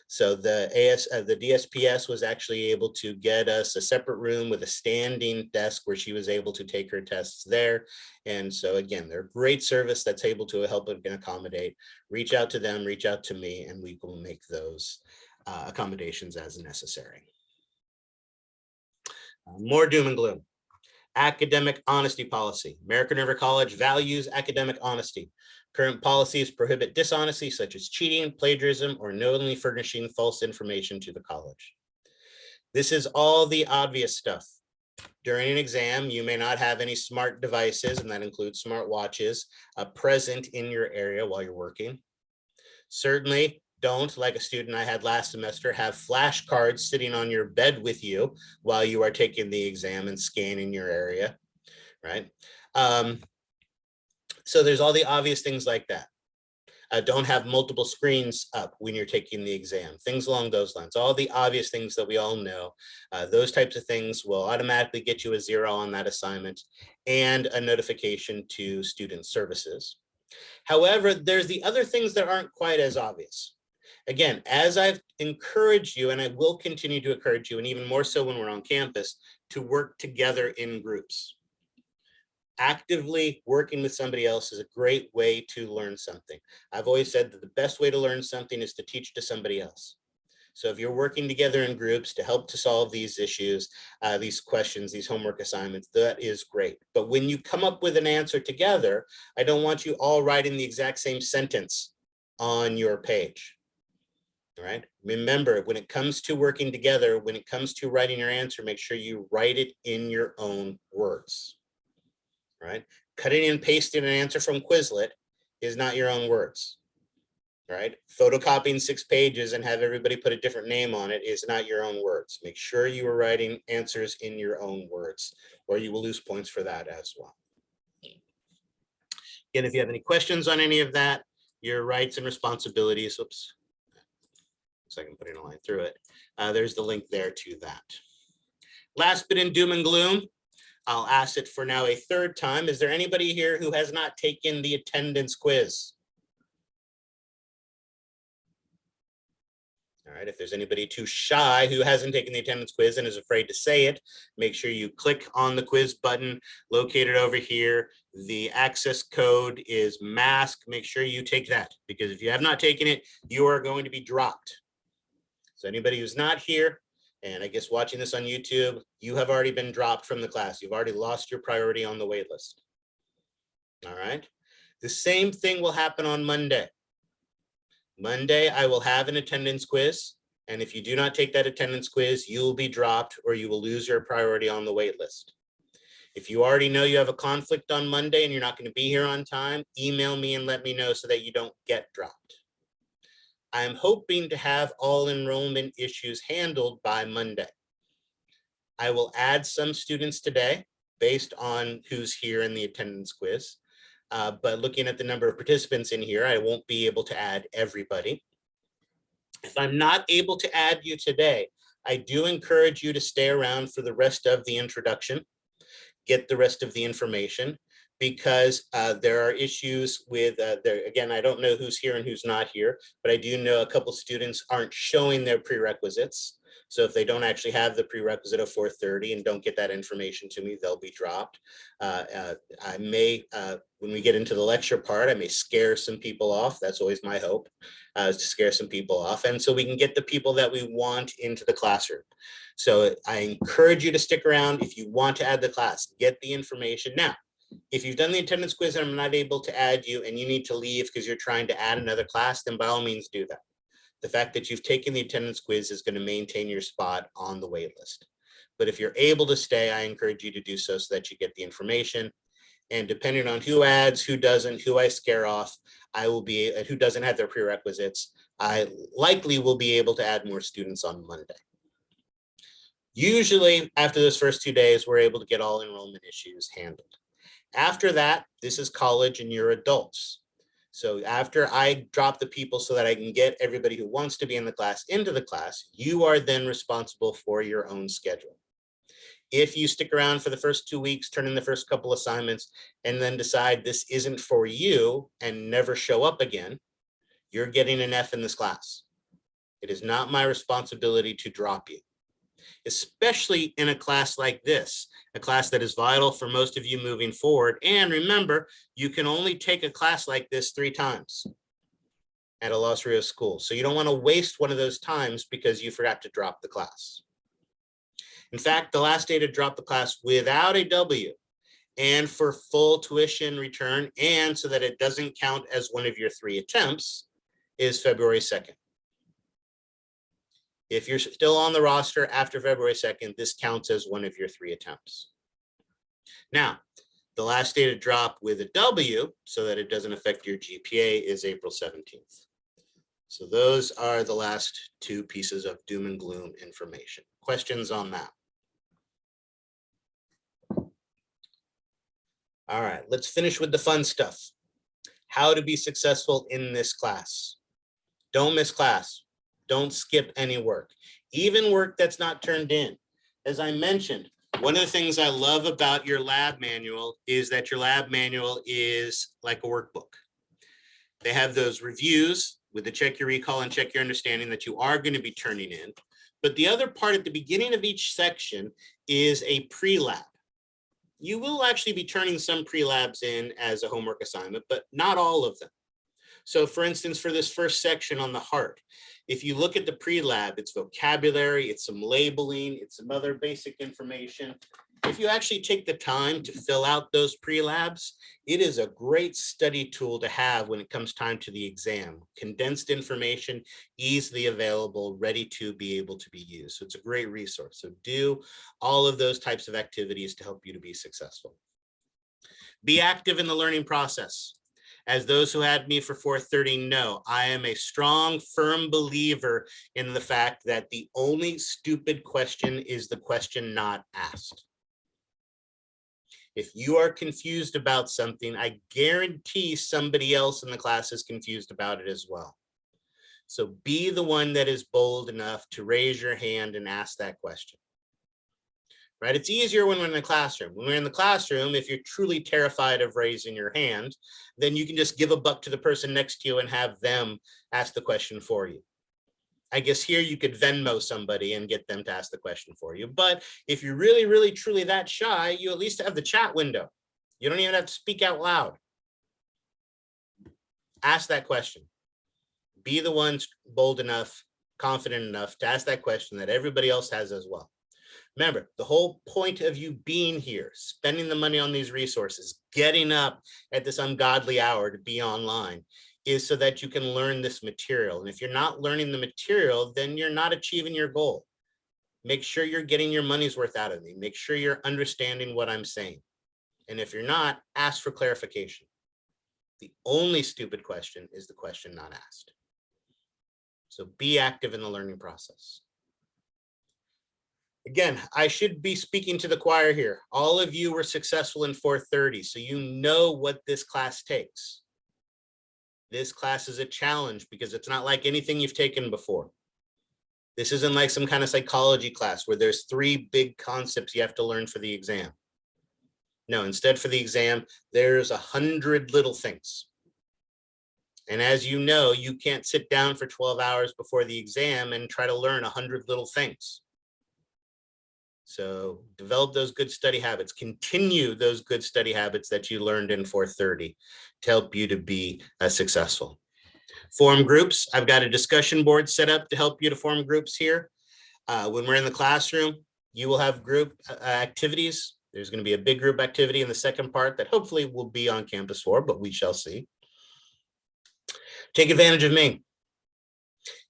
So the DSPS was actually able to get us a separate room with a standing desk where she was able to take her tests there. And so again, they're a great service that's able to help and accommodate. Reach out to them, reach out to me, and we will make those accommodations as necessary. More doom and gloom. Academic honesty policy. American River College values academic honesty. Current policies prohibit dishonesty such as cheating, plagiarism, or knowingly furnishing false information to the college. This is all the obvious stuff. During an exam, you may not have any smart devices, and that includes smart watches, present in your area while you're working. Certainly, don't, like a student I had last semester, have flashcards sitting on your bed with you while you are taking the exam and scanning your area, right? So there's all the obvious things like that. Don't have multiple screens up when you're taking the exam, things along those lines, all the obvious things that we all know. Those types of things will automatically get you a 0 on that assignment and a notification to student services. However, there's the other things that aren't quite as obvious. Again, as I've encouraged you, and I will continue to encourage you, and even more so when we're on campus, to work together in groups. Actively working with somebody else is a great way to learn something. I've always said that the best way to learn something is to teach to somebody else. So if you're working together in groups to help to solve these issues, these questions, these homework assignments, that is great. But when you come up with an answer together, I don't want you all writing the exact same sentence on your page. All right. Remember, when it comes to working together, when it comes to writing your answer, make sure you write it in your own words. All right. Cutting and pasting an answer from Quizlet is not your own words. All right. Photocopying 6 pages and have everybody put a different name on it is not your own words. Make sure you are writing answers in your own words, or you will lose points for that as well. Again, if you have any questions on any of that, your rights and responsibilities, oops. So I can put in a line through it. There's the link there to that. Last bit in doom and gloom, I'll ask it for now a 3rd time. Is there anybody here who has not taken the attendance quiz? All right, if there's anybody too shy who hasn't taken the attendance quiz and is afraid to say it, make sure you click on the quiz button located over here. The access code is mask. Make sure you take that, because if you have not taken it, you are going to be dropped. So anybody who's not here, and I guess watching this on YouTube, you have already been dropped from the class. You've already lost your priority on the wait list. All right. The same thing will happen on Monday. Monday, I will have an attendance quiz. And if you do not take that attendance quiz, you will be dropped or you will lose your priority on the wait list. If you already know you have a conflict on Monday and you're not going to be here on time, email me and let me know so that you don't get dropped. I'm hoping to have all enrollment issues handled by Monday. I will add some students today based on who's here in the attendance quiz. But looking at the number of participants in here, I won't be able to add everybody. If I'm not able to add you today, I do encourage you to stay around for the rest of the introduction, get the rest of the information, because there are issues with, again, I don't know who's here and who's not here, but I do know a couple students aren't showing their prerequisites. So if they don't actually have the prerequisite of 430 and don't get that information to me, they'll be dropped. I may, when we get into the lecture part, I may scare some people off. That's always my hope, to scare some people off. And so we can get the people that we want into the classroom. So I encourage you to stick around. If you want to add the class, get the information now. If you've done the attendance quiz and I'm not able to add you and you need to leave because you're trying to add another class, then by all means do that. The fact that you've taken the attendance quiz is going to maintain your spot on the wait list. But if you're able to stay, I encourage you to do so that you get the information. And depending on who adds, who doesn't, who I scare off, I will be, who doesn't have their prerequisites, I likely will be able to add more students on Monday. Usually after those first 2 days, we're able to get all enrollment issues handled. After that, this is college and you're adults. So after I drop the people so that I can get everybody who wants to be in the class into the class, you are then responsible for your own schedule. If you stick around for the first 2 weeks, turn in the first couple assignments, and then decide this isn't for you and never show up again, you're getting an F in this class. It is not my responsibility to drop you, especially in a class like this, a class that is vital for most of you moving forward. And remember, you can only take a class like this 3 times at a Los Rios school. So you don't want to waste one of those times because you forgot to drop the class. In fact, the last day to drop the class without a W and for full tuition return, and so that it doesn't count as one of your 3 attempts, is February 2nd. If you're still on the roster after February 2nd, this counts as one of your 3 attempts. Now, the last day to drop with a W, so that it doesn't affect your GPA, is April 17th. So those are the last 2 pieces of doom and gloom information. Questions on that? All right, let's finish with the fun stuff. How to be successful in this class. Don't miss class. Don't skip any work, even work that's not turned in. As I mentioned, one of the things I love about your lab manual is that your lab manual is like a workbook. They have those reviews with the check your recall and check your understanding that you are going to be turning in. But the other part at the beginning of each section is a pre-lab. You will actually be turning some pre-labs in as a homework assignment, but not all of them. So for instance, for this first section on the heart, if you look at the pre-lab, it's vocabulary, it's some labeling, it's some other basic information. If you actually take the time to fill out those pre-labs, it is a great study tool to have when it comes time to the exam. Condensed information, easily available, ready to be able to be used. So it's a great resource. So do all of those types of activities to help you to be successful. Be active in the learning process. As those who had me for 430 know, I am a strong, firm believer in the fact that the only stupid question is the question not asked. If you are confused about something, I guarantee somebody else in the class is confused about it as well. So be the one that is bold enough to raise your hand and ask that question. Right? It's easier when we're in the classroom. When we're in the classroom, if you're truly terrified of raising your hand, then you can just give a buck to the person next to you and have them ask the question for you. I guess here you could Venmo somebody and get them to ask the question for you. But if you're really, really, truly that shy, you at least have the chat window. You don't even have to speak out loud. Ask that question. Be the ones bold enough, confident enough to ask that question that everybody else has as well. Remember, the whole point of you being here, spending the money on these resources, getting up at this ungodly hour to be online, is so that you can learn this material. And if you're not learning the material, then you're not achieving your goal. Make sure you're getting your money's worth out of me. Make sure you're understanding what I'm saying. And if you're not, ask for clarification. The only stupid question is the question not asked. So be active in the learning process. Again, I should be speaking to the choir here. All of you were successful in 430, so you know what this class takes. This class is a challenge because it's not like anything you've taken before. This isn't like some kind of psychology class where there's 3 big concepts you have to learn for the exam. No, instead for the exam, there's 100 little things. And as you know, you can't sit down for 12 hours before the exam and try to learn 100 little things. So develop those good study habits, continue those good study habits that you learned in 430 to help you to be successful. Form groups. I've got a discussion board set up to help you to form groups here. When we're in the classroom, you will have group activities. There's going to be a big group activity in the second part that hopefully will be on campus for, but we shall see. Take advantage of me.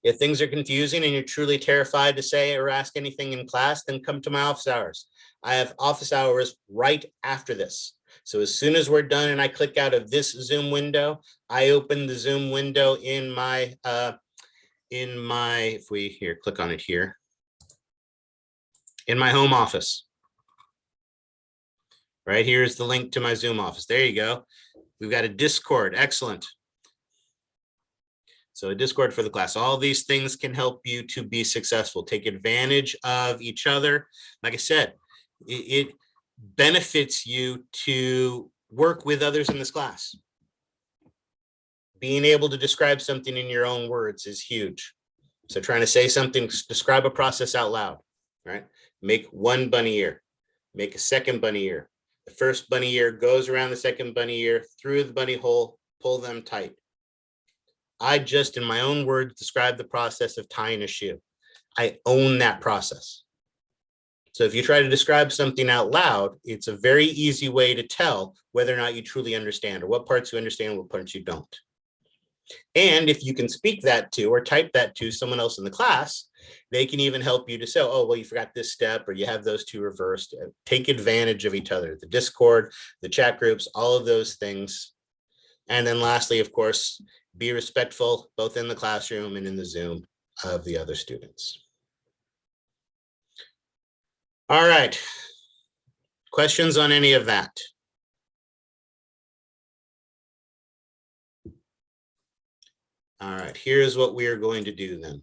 If things are confusing and you're truly terrified to say or ask anything in class, then come to my office hours. I have office hours right after this. So as soon as we're done and I click out of this Zoom window, I open the Zoom window in my, if we here, click on it here, in my home office. Right here is the link to my Zoom office. There you go. We've got a Discord. Excellent. So a Discord for the class. All these things can help you to be successful. Take advantage of each other. Like I said, it benefits you to work with others in this class. Being able to describe something in your own words is huge. So trying to say something, describe a process out loud, right? Make one bunny ear, make a second bunny ear. The first bunny ear goes around the second bunny ear, through the bunny hole, pull them tight. I just, in my own words, describe the process of tying a shoe. I own that process. So if you try to describe something out loud, it's a very easy way to tell whether or not you truly understand, or what parts you understand, what parts you don't. And if you can speak that to or type that to someone else in the class, they can even help you to say, oh, well, you forgot this step, or you have those two reversed. Take advantage of each other, the Discord, the chat groups, all of those things. And then lastly, of course, be respectful, both in the classroom and in the Zoom, of the other students. All right. Questions on any of that? All right, here's what we are going to do then.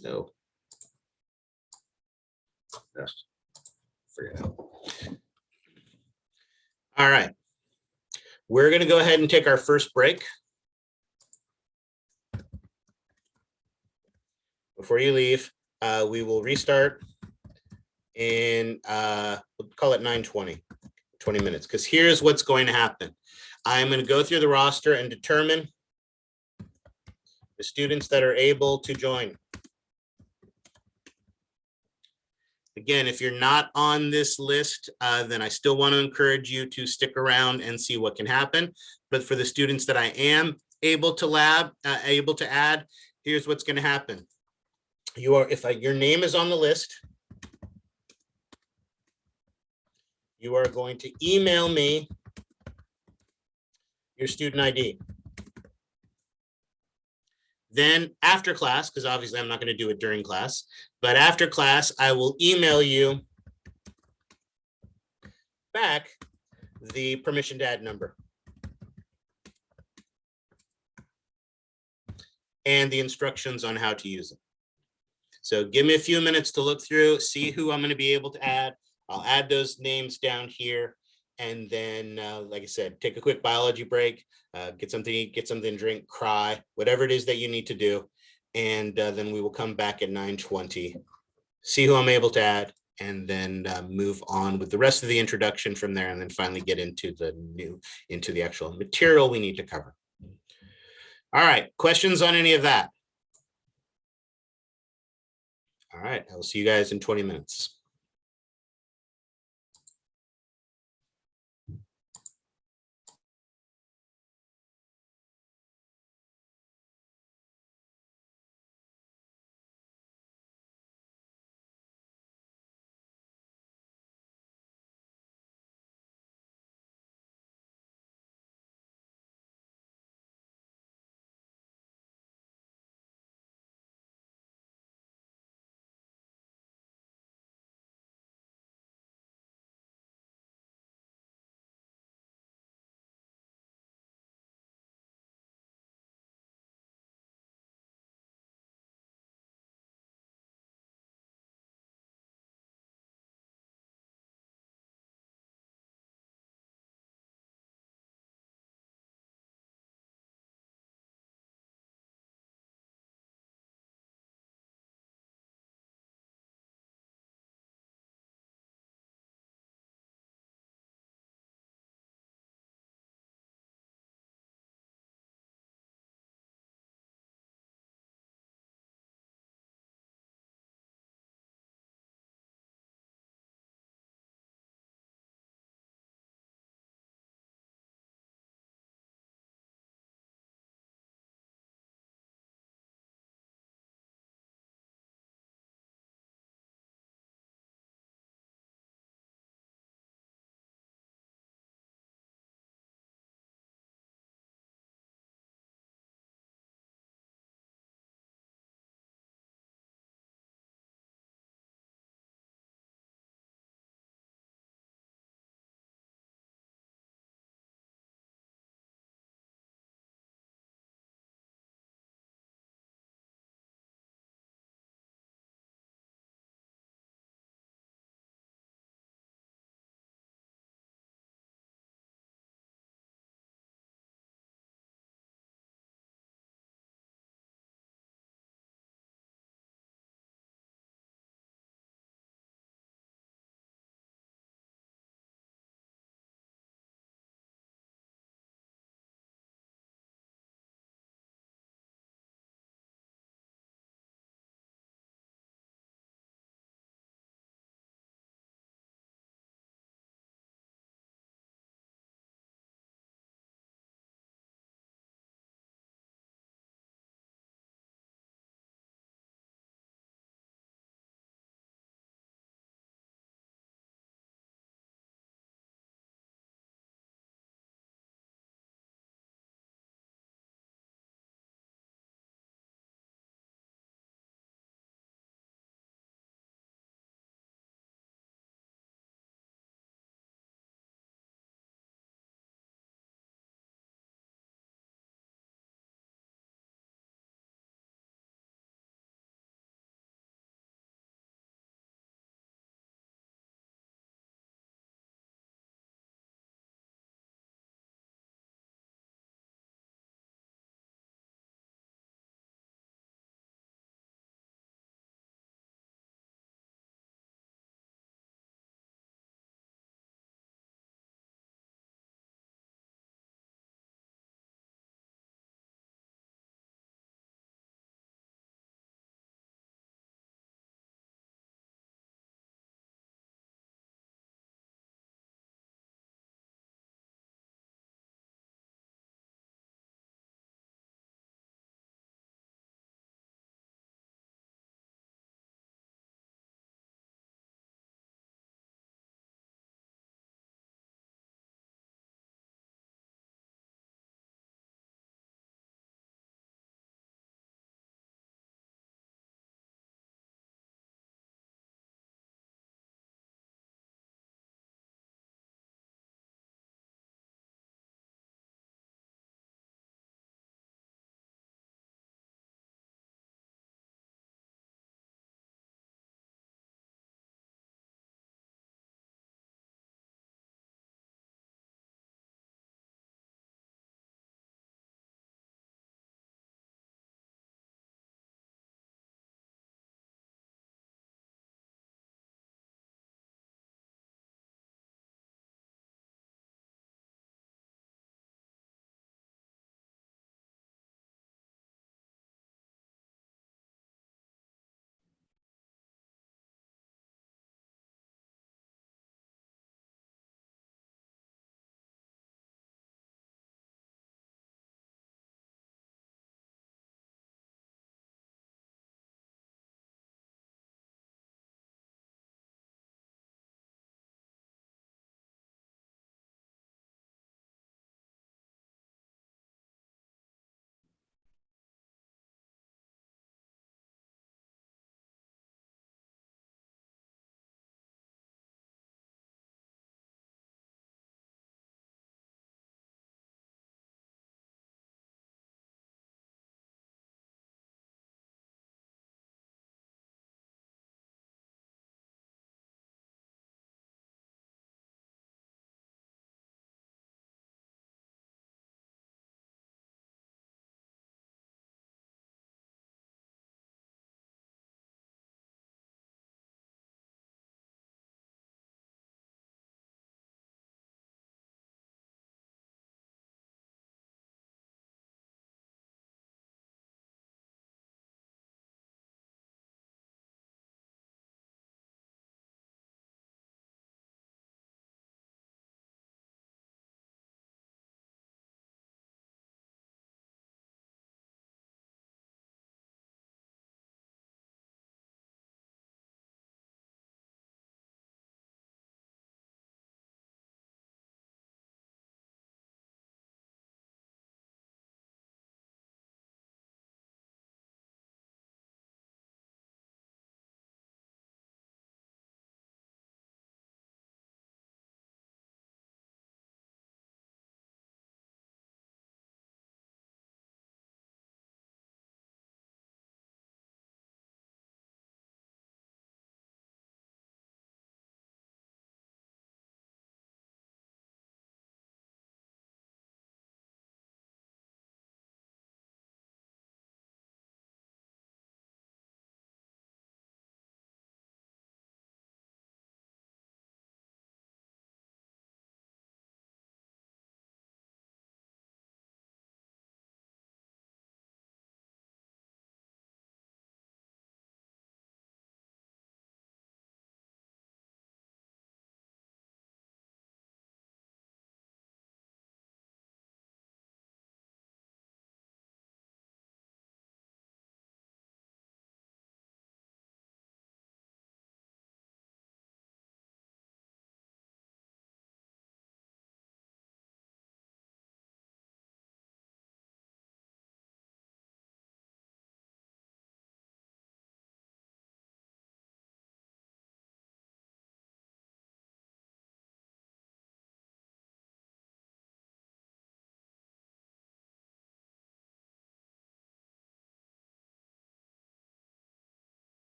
No. Figure it out. All right. We're going to go ahead and take our first break. Before you leave, we will restart in, we'll call it 9:20, 20 minutes, because here's what's going to happen. I'm going to go through the roster and determine the students that are able to join. Again, if you're not on this list, then I still want to encourage you to stick around and see what can happen. But for the students that I am able to add, here's what's going to happen. Your name is on the list, you are going to email me your student ID. Then after class, because obviously I'm not going to do it during class, but after class, I will email you back the permission to add number and the instructions on how to use it. So give me a few minutes to look through, see who I'm going to be able to add. I'll add those names down here. And then, like I said, take a quick biology break, get something to eat, get something to drink, cry, whatever it is that you need to do. And then we will come back at 9:20, see who I'm able to add, and then move on with the rest of the introduction from there, and then finally get into the actual material we need to cover. All right, questions on any of that? All right, I will see you guys in 20 minutes.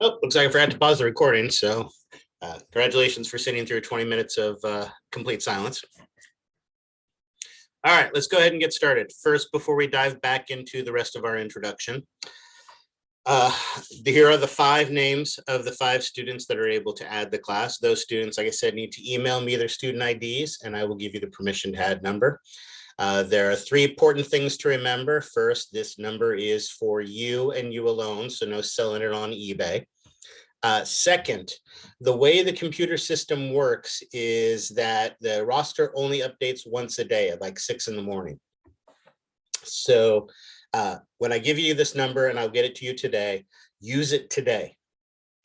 Oh, looks like I forgot to pause the recording. So congratulations for sitting through 20 minutes of complete silence. All right, let's go ahead and get started. First, before we dive back into the rest of our introduction, here are the 5 names of the 5 students that are able to add the class. Those students, like I said, need to email me their student IDs and I will give you the permission to add number. There are 3 important things to remember. First, this number is for you and you alone, so no selling it on eBay. Second, the way the computer system works is that the roster only updates once a day at like 6 in the morning. So when I give you this number and I'll get it to you today, use it today.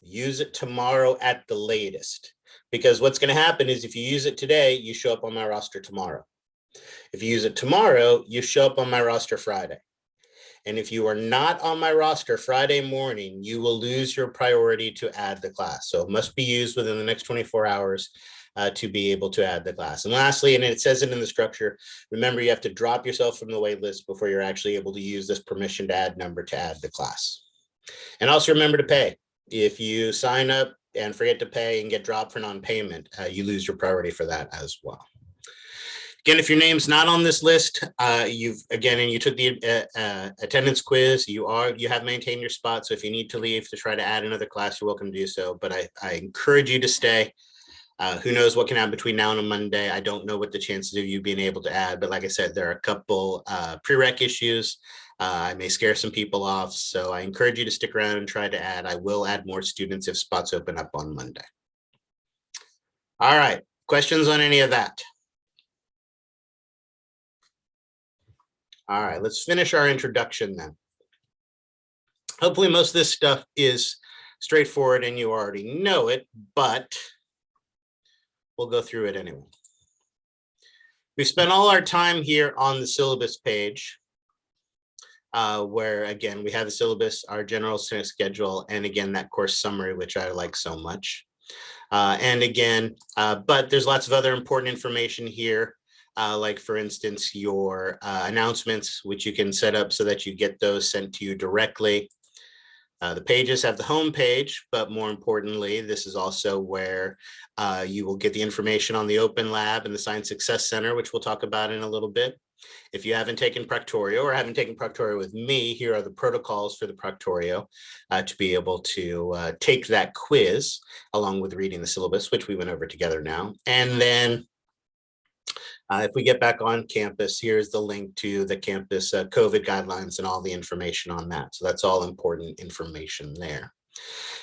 Use it tomorrow at the latest. Because what's going to happen is if you use it today, you show up on my roster tomorrow. If you use it tomorrow, you show up on my roster Friday. And if you are not on my roster Friday morning, you will lose your priority to add the class. So it must be used within the next 24 hours to be able to add the class. And lastly, and it says it in the structure, remember you have to drop yourself from the wait list before you're actually able to use this permission to add number to add the class. And also remember to pay. If you sign up and forget to pay and get dropped for non-payment, you lose your priority for that as well. Again, if your name's not on this list, and you took the attendance quiz, you have maintained your spot. So if you need to leave to try to add another class, you're welcome to do so. But I encourage you to stay. Who knows what can happen between now and Monday? I don't know what the chances of you being able to add, but like I said, there are a couple prereq issues. I may scare some people off, so I encourage you to stick around and try to add. I will add more students if spots open up on Monday. All right, questions on any of that? All right, let's finish our introduction then. Hopefully most of this stuff is straightforward and you already know it, but we'll go through it anyway. We spent all our time here on the syllabus page, where again, we have the syllabus, our general schedule, and again, that course summary, which I like so much. And again, but there's lots of other important information here. Like for instance, your announcements, which you can set up so that you get those sent to you directly. The pages have the home page, but more importantly, this is also where you will get the information on the Open Lab and the Science Success Center, which we'll talk about in a little bit. If you haven't taken Proctorio or haven't taken Proctorio with me, here are the protocols for the Proctorio to be able to take that quiz along with reading the syllabus, which we went over together now. And then if we get back on campus, here's the link to the campus COVID guidelines and all the information on that. So that's all important information there.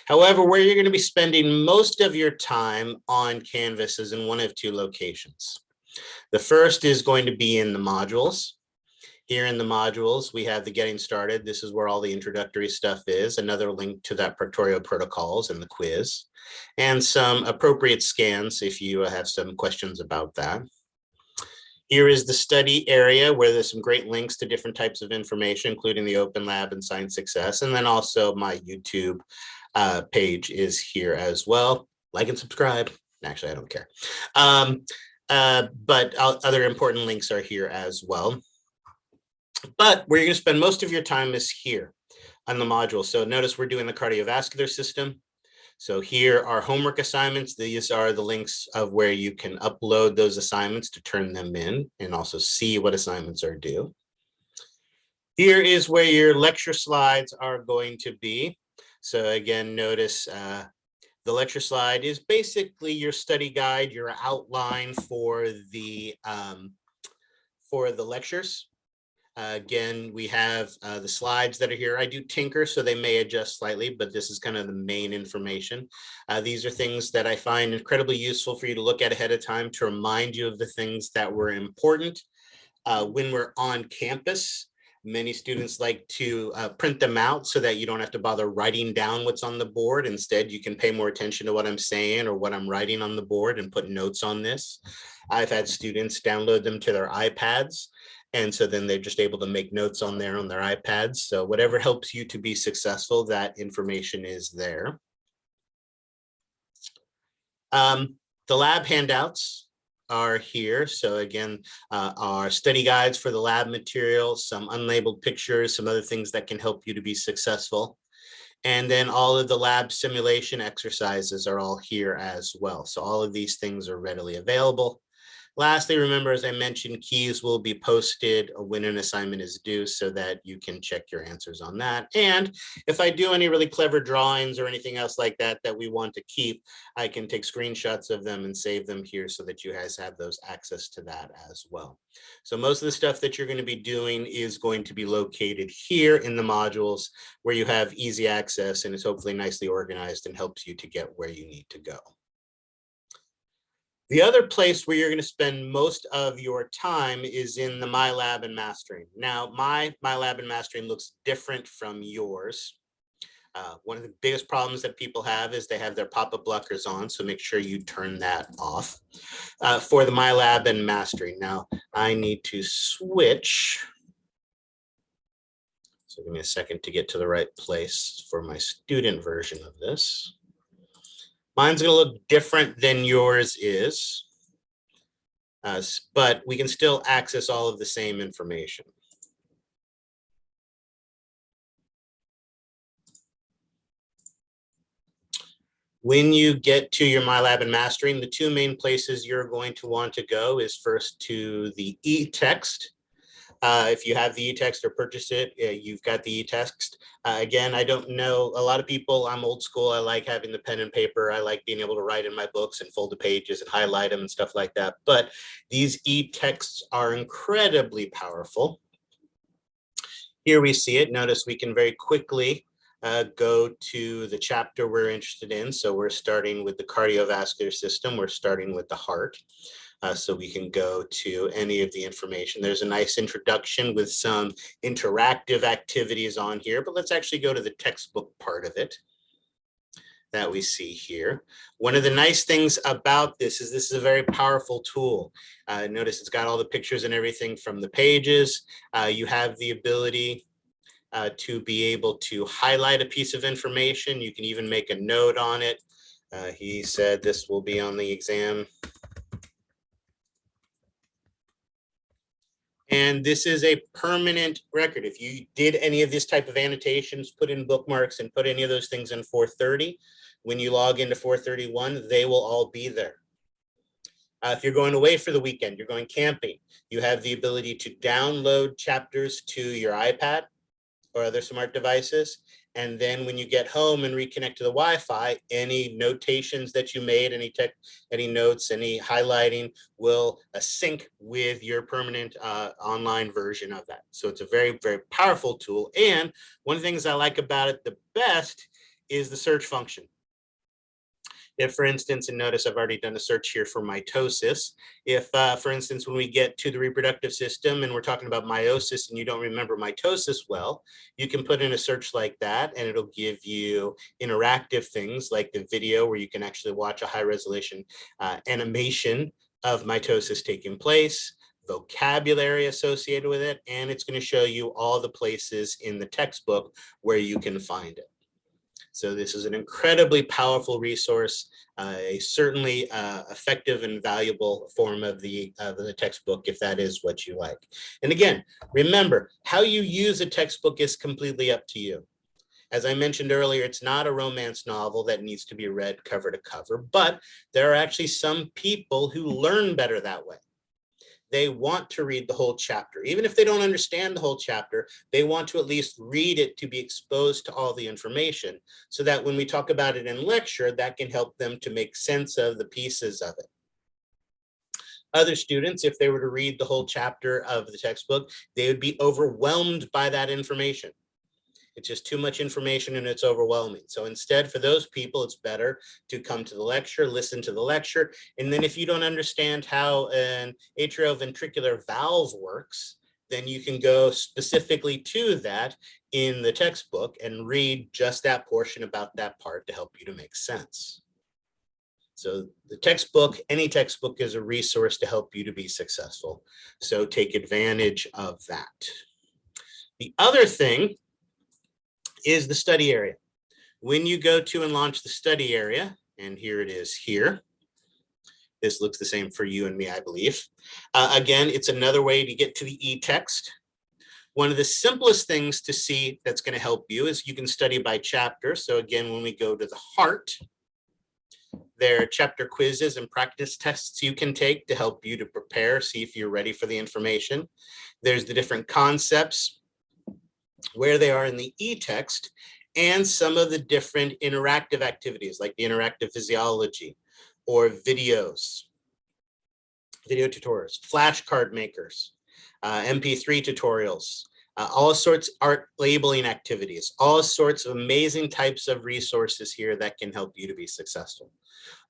However, where you're going to be spending most of your time on Canvas is in one of 2 locations. The first is going to be in the modules. Here in the modules, we have the getting started. This is where all the introductory stuff is. Another link to that Proctorio protocols and the quiz, and some appropriate scans if you have some questions about that. Here is the study area where there's some great links to different types of information, including the Open Lab and Science Success. And then also my YouTube page is here as well. Like and subscribe. Actually, I don't care. But other important links are here as well. But where you're going to spend most of your time is here on the module. So notice we're doing the cardiovascular system. So here are homework assignments. These are the links of where you can upload those assignments to turn them in and also see what assignments are due. Here is where your lecture slides are going to be. So again, notice the lecture slide is basically your study guide, your outline for the lectures. Again, we have the slides that are here. I do tinker, so they may adjust slightly, but this is kind of the main information. These are things that I find incredibly useful for you to look at ahead of time to remind you of the things that were important when we're on campus. Many students like to print them out so that you don't have to bother writing down what's on the board. Instead, you can pay more attention to what I'm saying or what I'm writing on the board and put notes on this. I've had students download them to their iPads. And so then they're just able to make notes on their iPads. So whatever helps you to be successful, that information is there. The lab handouts are here. So again, our study guides for the lab material, some unlabeled pictures, some other things that can help you to be successful. And then all of the lab simulation exercises are all here as well. So all of these things are readily available. Lastly, remember, as I mentioned, keys will be posted when an assignment is due so that you can check your answers on that. And if I do any really clever drawings or anything else like that that we want to keep, I can take screenshots of them and save them here so that you guys have those access to that as well. So most of the stuff that you're going to be doing is going to be located here in the modules where you have easy access and it's hopefully nicely organized and helps you to get where you need to go. The other place where you're going to spend most of your time is in the MyLab and Mastering. Now, my MyLab and Mastering looks different from yours. One of the biggest problems that people have is they have their pop-up blockers on, so make sure you turn that off. For the MyLab and Mastering. Now, I need to switch. So give me a second to get to the right place for my student version of this. Mine's going to look different than yours is, but we can still access all of the same information. When you get to your MyLab and Mastering, the two main places you're going to want to go is first to the e-text. If you have the e-text or purchase it, you've got the e-text. Again, I don't know, a lot of people, I'm old school. I like having the pen and paper. I like being able to write in my books and fold the pages and highlight them and stuff like that. But these e-texts are incredibly powerful. Here we see it. Notice we can very quickly go to the chapter we're interested in. So we're starting with the cardiovascular system. We're starting with the heart. So we can go to any of the information. There's a nice introduction with some interactive activities on here, but let's actually go to the textbook part of it that we see here. One of the nice things about this is a very powerful tool. Notice it's got all the pictures and everything from the pages. You have the ability to be able to highlight a piece of information. You can even make a note on it. He said this will be on the exam. And this is a permanent record. If you did any of this type of annotations, put in bookmarks and put any of those things in 430, when you log into 431, they will all be there. If you're going away for the weekend, you're going camping, you have the ability to download chapters to your iPad or other smart devices. And then when you get home and reconnect to the Wi-Fi, any notations that you made, any notes, any highlighting will sync with your permanent online version of that. So it's a very, very powerful tool. And one of the things I like about it the best is the search function. If, for instance, and notice I've already done a search here for mitosis. If, for instance, when we get to the reproductive system and we're talking about meiosis and you don't remember mitosis well, you can put in a search like that and it'll give you interactive things like the video where you can actually watch a high resolution animation of mitosis taking place, vocabulary associated with it, and it's going to show you all the places in the textbook where you can find it. So this is an incredibly powerful resource, a certainly effective and valuable form of the textbook, if that is what you like. And again, remember, how you use a textbook is completely up to you. As I mentioned earlier, it's not a romance novel that needs to be read cover to cover, but there are actually some people who learn better that way. They want to read the whole chapter. Even if they don't understand the whole chapter, they want to at least read it to be exposed to all the information so that when we talk about it in lecture, that can help them to make sense of the pieces of it. Other students, if they were to read the whole chapter of the textbook, they would be overwhelmed by that information. It's just too much information and it's overwhelming. So instead, for those people, it's better to come to the lecture, listen to the lecture. And then if you don't understand how an atrioventricular valve works, then you can go specifically to that in the textbook and read just that portion about that part to help you to make sense. So the textbook, any textbook, is a resource to help you to be successful. So take advantage of that. The other thing is the study area. When you go to and launch the study area, and here it is here. This looks the same for you and me, I believe. Again, it's another way to get to the e-text. One of the simplest things to see that's going to help you is you can study by chapter. So again, when we go to the heart, there are chapter quizzes and practice tests you can take to help you to prepare, see if you're ready for the information. There's the different concepts, where they are in the e-text, and some of the different interactive activities like the interactive physiology or videos, video tutorials, flashcard makers, MP3 tutorials, all sorts of art labeling activities, all sorts of amazing types of resources here that can help you to be successful.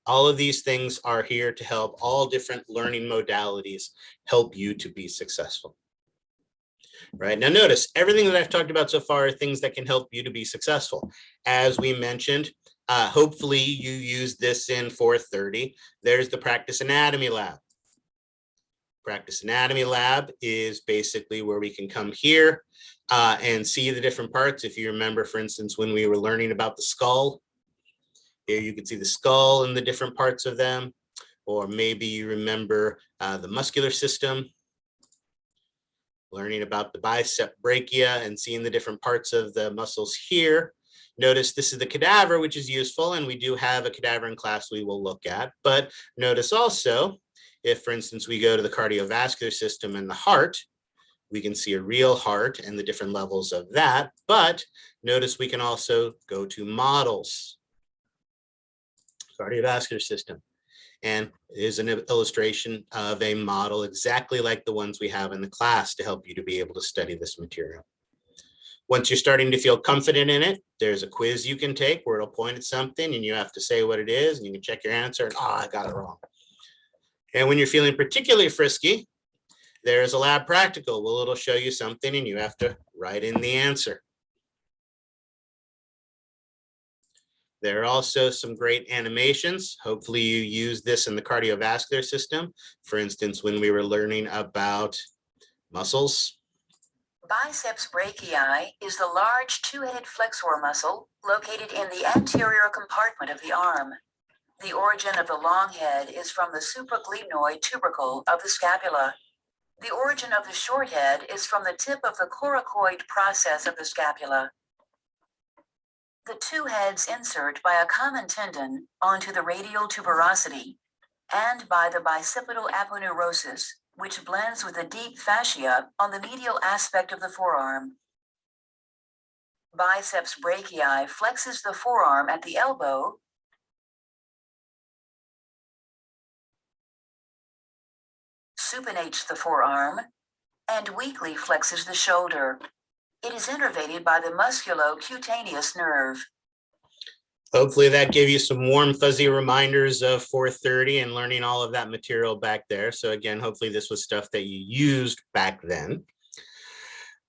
All of these things are here to help all different learning modalities help you to be successful. Right, now notice everything that I've talked about so far are things that can help you to be successful. As we mentioned, hopefully you use this in 430. There's the practice anatomy lab. Practice anatomy lab is basically where we can come here and see the different parts. If you remember, for instance, when we were learning about the skull, here you can see the skull and the different parts of them. Or maybe you remember the muscular system, learning about the bicep brachia and seeing the different parts of the muscles here. Notice this is the cadaver, which is useful, and we do have a cadaver in class we will look at. But notice also, if, for instance, we go to the cardiovascular system and the heart, we can see a real heart and the different levels of that. But notice we can also go to models, cardiovascular system. And it is an illustration of a model exactly like the ones we have in the class to help you to be able to study this material. Once you're starting to feel confident in it, there's a quiz you can take where it'll point at something and you have to say what it is and you can check your answer and, oh, I got it wrong. And when you're feeling particularly frisky, there's a lab practical. Well, it'll show you something and you have to write in the answer. There are also some great animations. Hopefully you use this in the cardiovascular system. For instance, when we were learning about muscles. Biceps brachii is the large two-headed flexor muscle located in the anterior compartment of the arm. The origin of the long head is from the supraglenoid tubercle of the scapula. The origin of the short head is from the tip of the coracoid process of the scapula. The two heads insert by a common tendon onto the radial tuberosity and by the bicipital aponeurosis, which blends with the deep fascia on the medial aspect of the forearm. Biceps brachii flexes the forearm at the elbow supinates the forearm, and weakly flexes the shoulder. It is innervated by the musculocutaneous nerve. Hopefully that gave you some warm, fuzzy reminders of 430 and learning all of that material back there. So again, hopefully this was stuff that you used back then.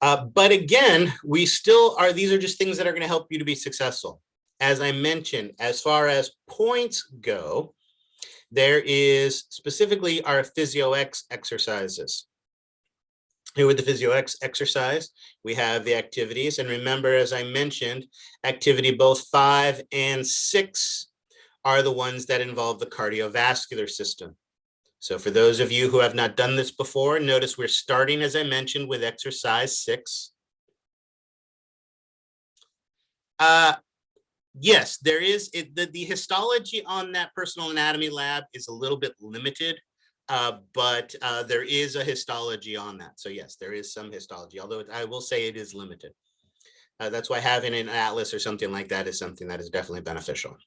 But again, we still are, these are just things that are going to help you to be successful. As I mentioned, as far as points go, there is specifically our PhysioX exercises. Here with the PhysioX exercise, we have the activities. And remember, as I mentioned, activity both 5 and 6 are the ones that involve the cardiovascular system. So for those of you who have not done this before, notice we're starting, as I mentioned, with exercise 6. Yes, there is, the histology on that personal anatomy lab is a little bit limited. But there is a histology on that. So yes, there is some histology, although I will say it is limited. That's why having an atlas or something like that is something that is definitely beneficial.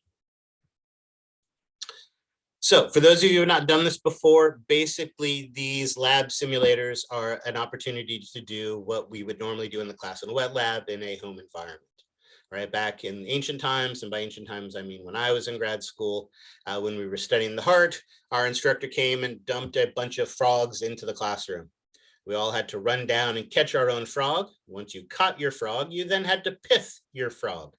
So for those of you who have not done this before, basically these lab simulators are an opportunity to do what we would normally do in the class in a wet lab in a home environment. Right, back in ancient times, and by ancient times, I mean when I was in grad school, when we were studying the heart, our instructor came and dumped a bunch of frogs into the classroom. We all had to run down and catch our own frog. Once you caught your frog, you then had to pith your frog.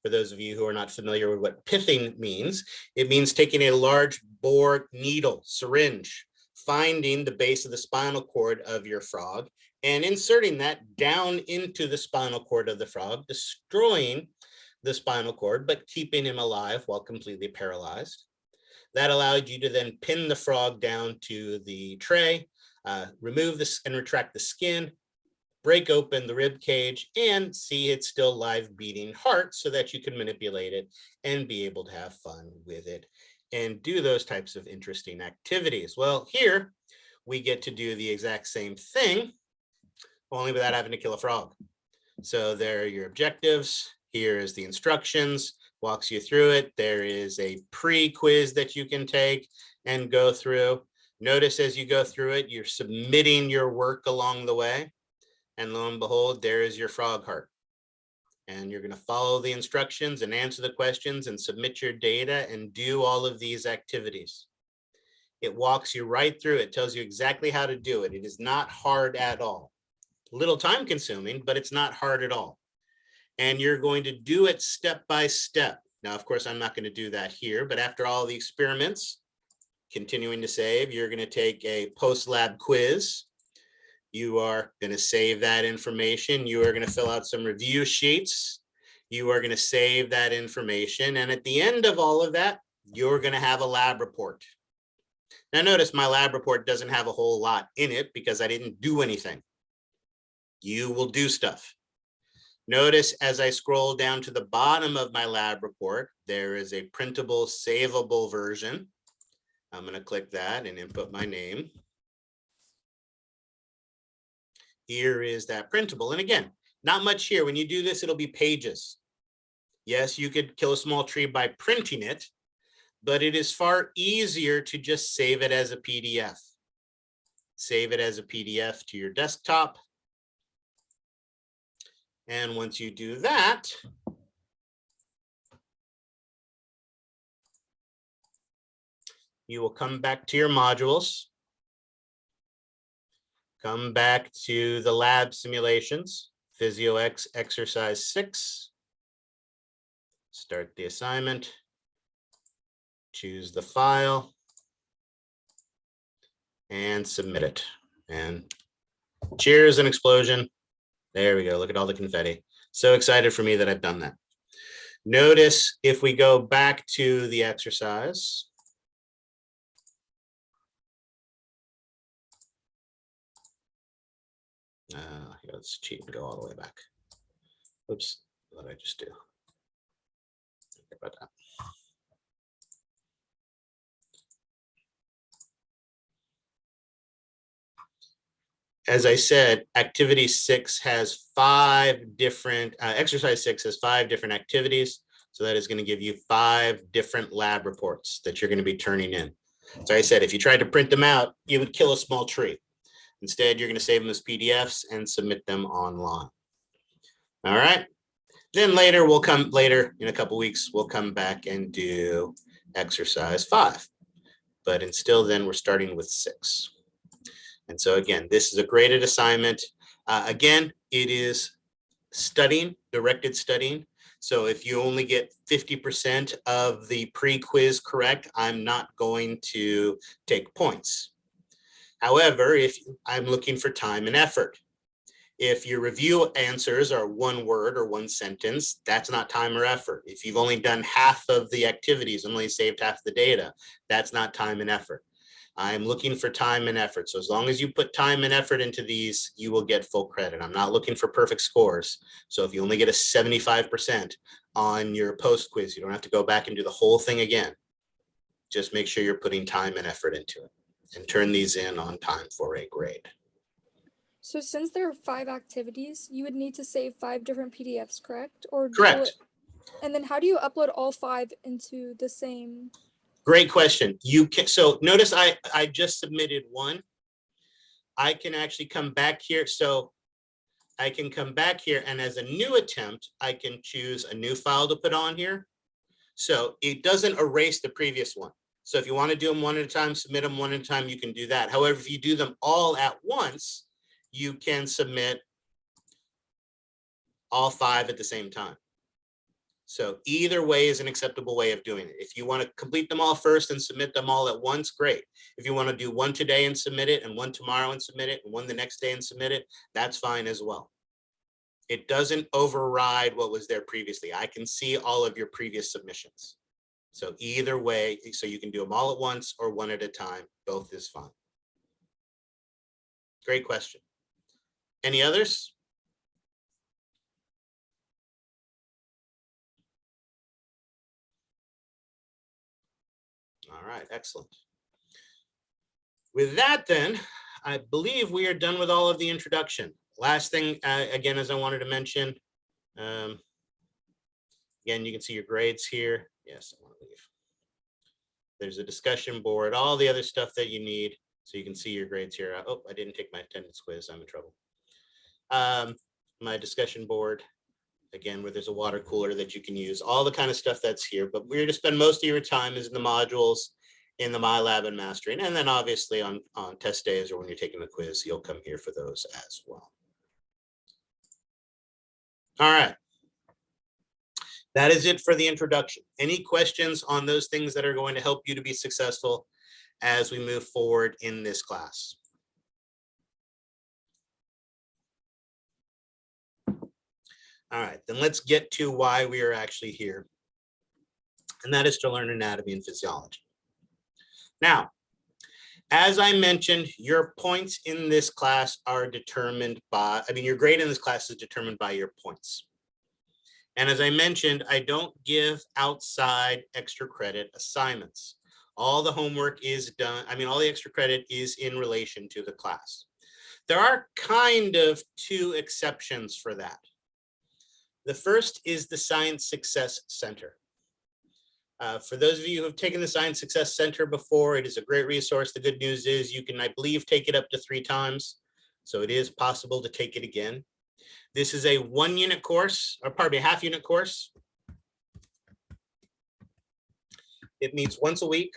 For those of you who are not familiar with what pithing means, it means taking a large bore needle, syringe, finding the base of the spinal cord of your frog, and inserting that down into the spinal cord of the frog, destroying the spinal cord, but keeping him alive while completely paralyzed. That allowed you to then pin the frog down to the tray, remove this and retract the skin, break open the rib cage and see it's still live beating heart so that you can manipulate it and be able to have fun with it and do those types of interesting activities. Well, here we get to do the exact same thing, only without having to kill a frog. So there are your objectives. Here is the instructions, walks you through it. There is a pre-quiz that you can take and go through. Notice as you go through it, you're submitting your work along the way. And lo and behold, there is your frog heart. And you're going to follow the instructions and answer the questions and submit your data and do all of these activities. It walks you right through. It tells you exactly how to do it. It is not hard at all. A little time consuming, but it's not hard at all. And you're going to do it step by step. Now, of course, I'm not going to do that here, but after all the experiments, continuing to save, you're going to take a post-lab quiz. You are going to save that information. You are going to fill out some review sheets. You are going to save that information. And at the end of all of that, you're going to have a lab report. Now, notice my lab report doesn't have a whole lot in it because I didn't do anything. You will do stuff. Notice as I scroll down to the bottom of my lab report, there is a printable, savable version. I'm going to click that and input my name. Here is that printable. And again, not much here. When you do this, it'll be pages. Yes, you could kill a small tree by printing it, but it is far easier to just save it as a PDF. Save it as a PDF to your desktop. And once you do that, you will come back to your modules. Come back to the lab simulations, PhysioX exercise 6. Start the assignment. Choose the file and submit it. And cheers, an explosion. There we go. Look at all the confetti. So excited for me that I've done that. Notice if we go back to the exercise, let's cheat and go all the way back. Oops, what did I just do? Sorry about that. As I said, activity 6 has 5 different, exercise 6 has 5 different activities. So that is going to give you 5 different lab reports that you're going to be turning in. So I said, if you tried to print them out, you would kill a small tree. Instead, you're going to save them as PDFs and submit them online. All right. Then later, in a couple weeks, we'll come back and do exercise 5. But until then, we're starting with 6. And so again, this is a graded assignment. Again, it is studying, directed studying. So if you only get 50% of the pre-quiz correct, I'm not going to take points. However, if I'm looking for time and effort, if your review answers are 1 word or 1 sentence, that's not time or effort. If you've only done half of the activities and only saved half the data, that's not time and effort. I'm looking for time and effort. So as long as you put time and effort into these, you will get full credit. I'm not looking for perfect scores. So if you only get a 75% on your post quiz, you don't have to go back and do the whole thing again. Just make sure you're putting time and effort into it and turn these in on time for a grade. So since there are 5 activities, you would need to save 5 different PDFs, correct? Or Correct. And then how do you upload all 5 into the same? Great question. You can, so notice I just submitted 1. I can actually come back here. So I can come back here and as a new attempt, I can choose a new file to put on here. So it doesn't erase the previous one. So if you want to do them one at a time, submit them one at a time, you can do that. However, if you do them all at once, you can submit all 5 at the same time. So either way is an acceptable way of doing it. If you want to complete them all first and submit them all at once, great. If you want to do 1 today and submit it, and 1 tomorrow and submit it, and 1 the next day and submit it, that's fine as well. It doesn't override what was there previously. I can see all of your previous submissions. So either way, so you can do them all at once or 1 at a time, both is fine. Great question. Any others? All right, excellent. With that, then, I believe we are done with all of the introduction. Last thing, again, as I wanted to mention, again, you can see your grades here. Yes, I want to leave. There's a discussion board, all the other stuff that you need. So you can see your grades here. Oh, I didn't take my attendance quiz. I'm in trouble. My discussion board, again, where there's a water cooler that you can use, all the kind of stuff that's here. But we're to spend most of your time is in the modules, in the MyLab and Mastering. And then obviously on test days or when you're taking the quiz, you'll come here for those as well. All right. That is it for the introduction. Any questions on those things that are going to help you to be successful as we move forward in this class? All right, then let's get to why we are actually here. And that is to learn anatomy and physiology. Now, as I mentioned, your points in this class are determined by, your grade in this class is determined by your points. And as I mentioned, I don't give outside extra credit assignments. All the homework is done. All the extra credit is in relation to the class. There are kind of two exceptions for that. The first is the Science Success Center. For those of you who have taken the Science Success Center before, it is a great resource. The good news is you can, I believe, take it up to 3 times. So it is possible to take it again. This is a 1-unit course, or pardon me, half-unit course. It meets once a week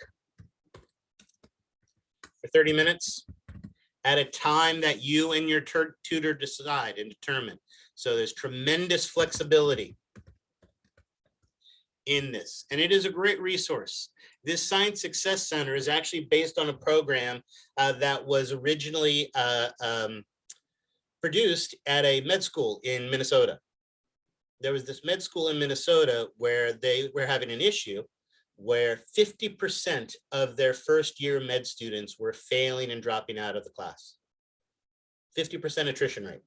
for 30 minutes at a time that you and your tutor decide and determine. So there's tremendous flexibility in this, and it is a great resource. This Science Success Center is actually based on a program that was originally produced at a med school in Minnesota. There was this med school in Minnesota where they were having an issue where 50% of their first year med students were failing and dropping out of the class. 50% attrition rate.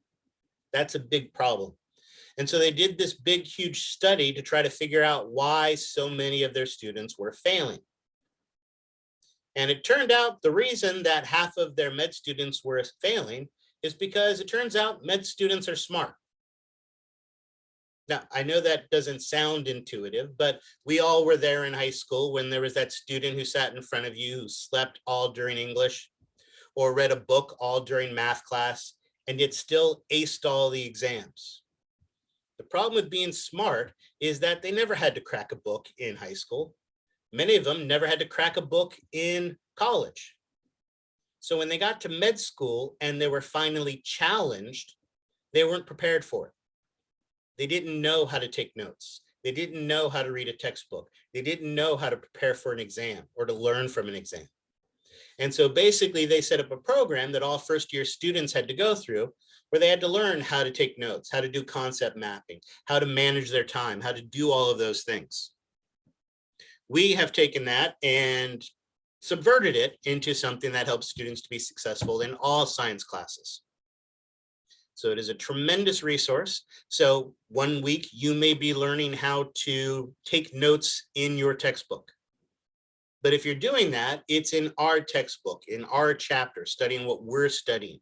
That's a big problem. And so they did this big, huge study to try to figure out why so many of their students were failing. And it turned out the reason that half of their med students were failing is because it turns out med students are smart. Now, I know that doesn't sound intuitive, but we all were there in high school when there was that student who sat in front of you who slept all during English or read a book all during math class and yet still aced all the exams. The problem with being smart is that they never had to crack a book in high school. Many of them never had to crack a book in college. So when they got to med school and they were finally challenged, they weren't prepared for it. They didn't know how to take notes. They didn't know how to read a textbook. They didn't know how to prepare for an exam or to learn from an exam. And so basically they set up a program that all first-year students had to go through where they had to learn how to take notes, how to do concept mapping, how to manage their time, how to do all of those things. We have taken that and subverted it into something that helps students to be successful in all science classes. So it is a tremendous resource. So 1 week you may be learning how to take notes in your textbook. But if you're doing that, it's in our textbook, in our chapter, studying what we're studying.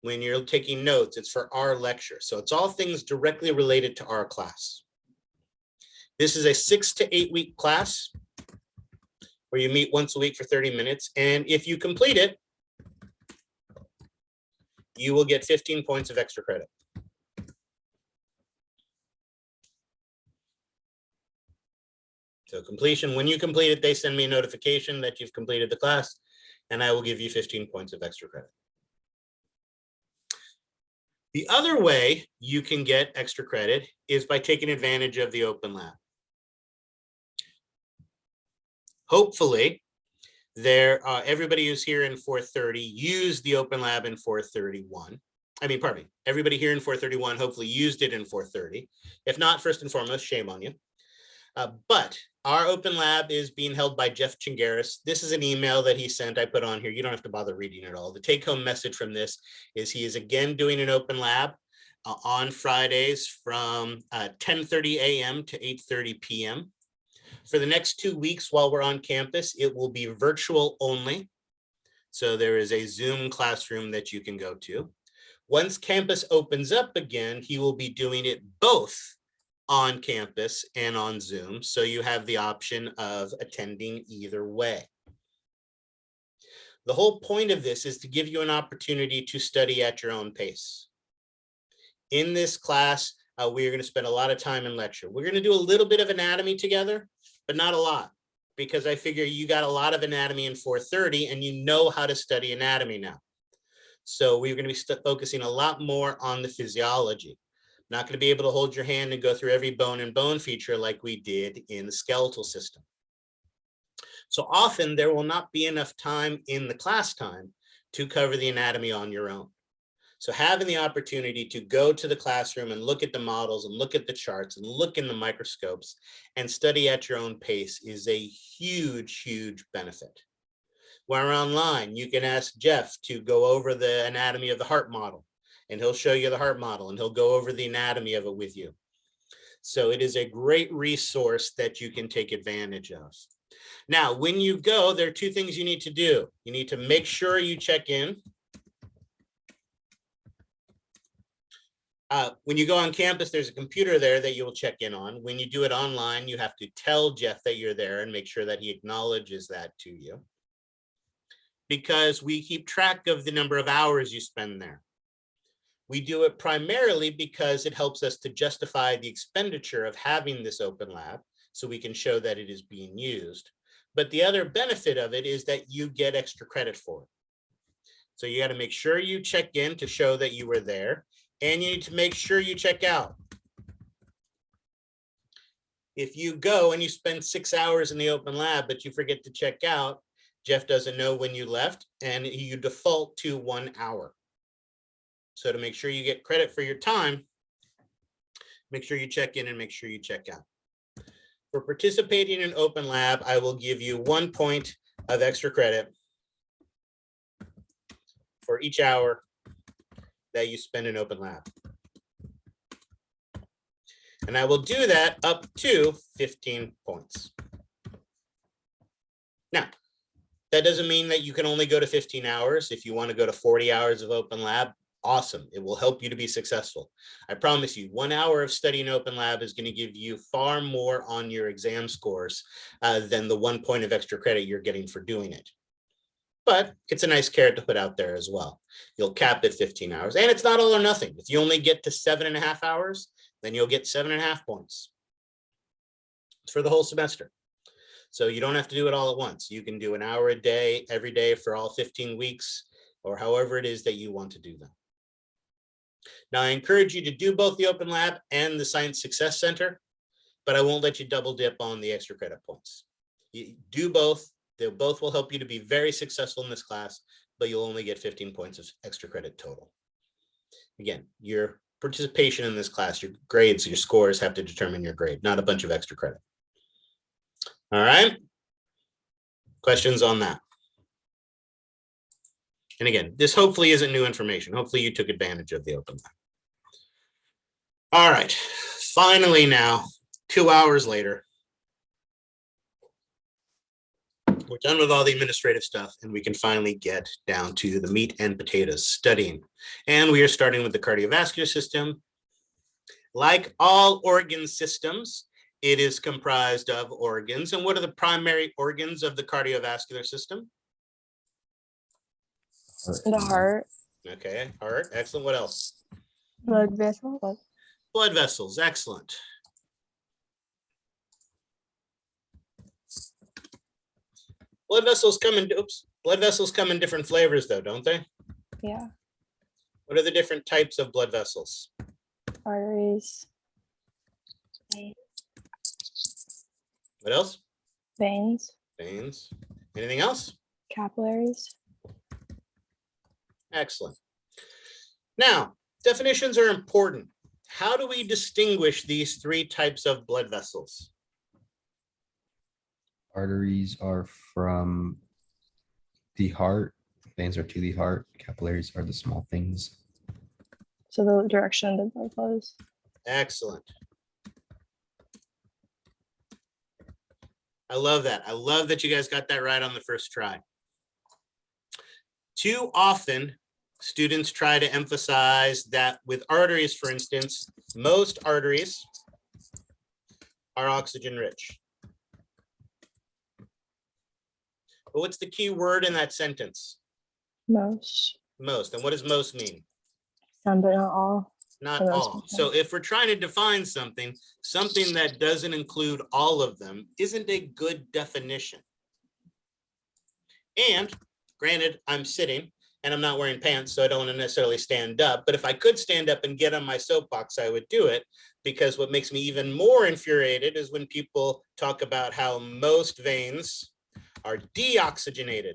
When you're taking notes, it's for our lecture. So it's all things directly related to our class. This is a 6 to 8 week class where you meet once a week for 30 minutes. And if you complete it, you will get 15 points of extra credit. So completion, when you complete it, they send me a notification that you've completed the class, and I will give you 15 points of extra credit. The other way you can get extra credit is by taking advantage of the Open Lab. Hopefully, everybody who's here in 430 used the Open Lab in 431. Everybody here in 431 hopefully used it in 430. If not, first and foremost, shame on you. But our Open Lab is being held by Jeff Chingaris. This is an email that he sent. I put on here. You don't have to bother reading it all. The take-home message from this is he is again doing an Open Lab on Fridays from 10:30 a.m. to 8:30 p.m. For the next 2 weeks while we're on campus, it will be virtual only. So there is a Zoom classroom that you can go to. Once campus opens up again, he will be doing it both on campus and on Zoom. So you have the option of attending either way. The whole point of this is to give you an opportunity to study at your own pace. In this class, we are going to spend a lot of time in lecture. We're going to do a little bit of anatomy together, but not a lot, because I figure you got a lot of anatomy in 430 and you know how to study anatomy now. So we're going to be focusing a lot more on the physiology. Not going to be able to hold your hand and go through every bone and bone feature like we did in the skeletal system. So often there will not be enough time in the class time to cover the anatomy on your own. So having the opportunity to go to the classroom and look at the models and look at the charts and look in the microscopes and study at your own pace is a huge, huge benefit. While we're online, you can ask Jeff to go over the anatomy of the heart model, and he'll show you the heart model and he'll go over the anatomy of it with you. So it is a great resource that you can take advantage of. Now, when you go, there are two things you need to do. You need to make sure you check in. When you go on campus, there's a computer there that you'll check in on. When you do it online, you have to tell Jeff that you're there and make sure that he acknowledges that to you, because we keep track of the number of hours you spend there. We do it primarily because it helps us to justify the expenditure of having this open lab so we can show that it is being used. But the other benefit of it is that you get extra credit for it. So you got to make sure you check in to show that you were there. And you need to make sure you check out. If you go and you spend 6 hours in the open lab, but you forget to check out, Jeff doesn't know when you left and you default to 1 hour. So to make sure you get credit for your time, make sure you check in and make sure you check out. For participating in open lab, I will give you 1 point of extra credit for each hour that you spend in open lab. And I will do that up to 15 points. Now, that doesn't mean that you can only go to 15 hours. If you want to go to 40 hours of open lab, awesome. It will help you to be successful. I promise you, 1 hour of studying open lab is going to give you far more on your exam scores than the 1 point of extra credit you're getting for doing it. But it's a nice carrot to put out there as well. You'll cap at 15 hours, and it's not all or nothing. If you only get to 7.5 hours, then you'll get 7.5 points. It's for the whole semester. So you don't have to do it all at once. You can do an hour a day, every day for all 15 weeks, or however it is that you want to do them. Now, I encourage you to do both the Open Lab and the Science Success Center, but I won't let you double dip on the extra credit points. You do both. They both will help you to be very successful in this class, but you'll only get 15 points of extra credit total. Again, your participation in this class, your grades, your scores have to determine your grade, not a bunch of extra credit. All right. Questions on that? And again, this hopefully isn't new information. Hopefully you took advantage of the open lab. All right. Finally now, 2 hours later, we're done with all the administrative stuff and we can finally get down to the meat and potatoes, studying. And we are starting with the cardiovascular system. Like all organ systems, it is comprised of organs. And what are the primary organs of the cardiovascular system? The heart. Okay, heart, excellent. What else? Blood vessels. Blood vessels, excellent. Blood vessels come in, blood vessels come in different flavors though, don't they? Yeah. What are the different types of blood vessels? Arteries. What else? Veins. Veins. Anything else? Capillaries. Excellent. Now, definitions are important. How do we distinguish these three types of blood vessels? Arteries are from the heart, veins are to the heart, capillaries are the small things. So the direction the blood flows. Excellent. I love that. I love that you guys got that right on the first try. Too often, students try to emphasize that with arteries, for instance, most arteries are oxygen rich. But what's the key word in that sentence? Most. Most. And what does most mean? Some, but not all. Not For most all. people. So if we're trying to define something, something that doesn't include all of them isn't a good definition. And granted, I'm sitting and I'm not wearing pants, so I don't want to necessarily stand up. But if I could stand up and get on my soapbox, I would do it, because what makes me even more infuriated is when people talk about how most veins are deoxygenated.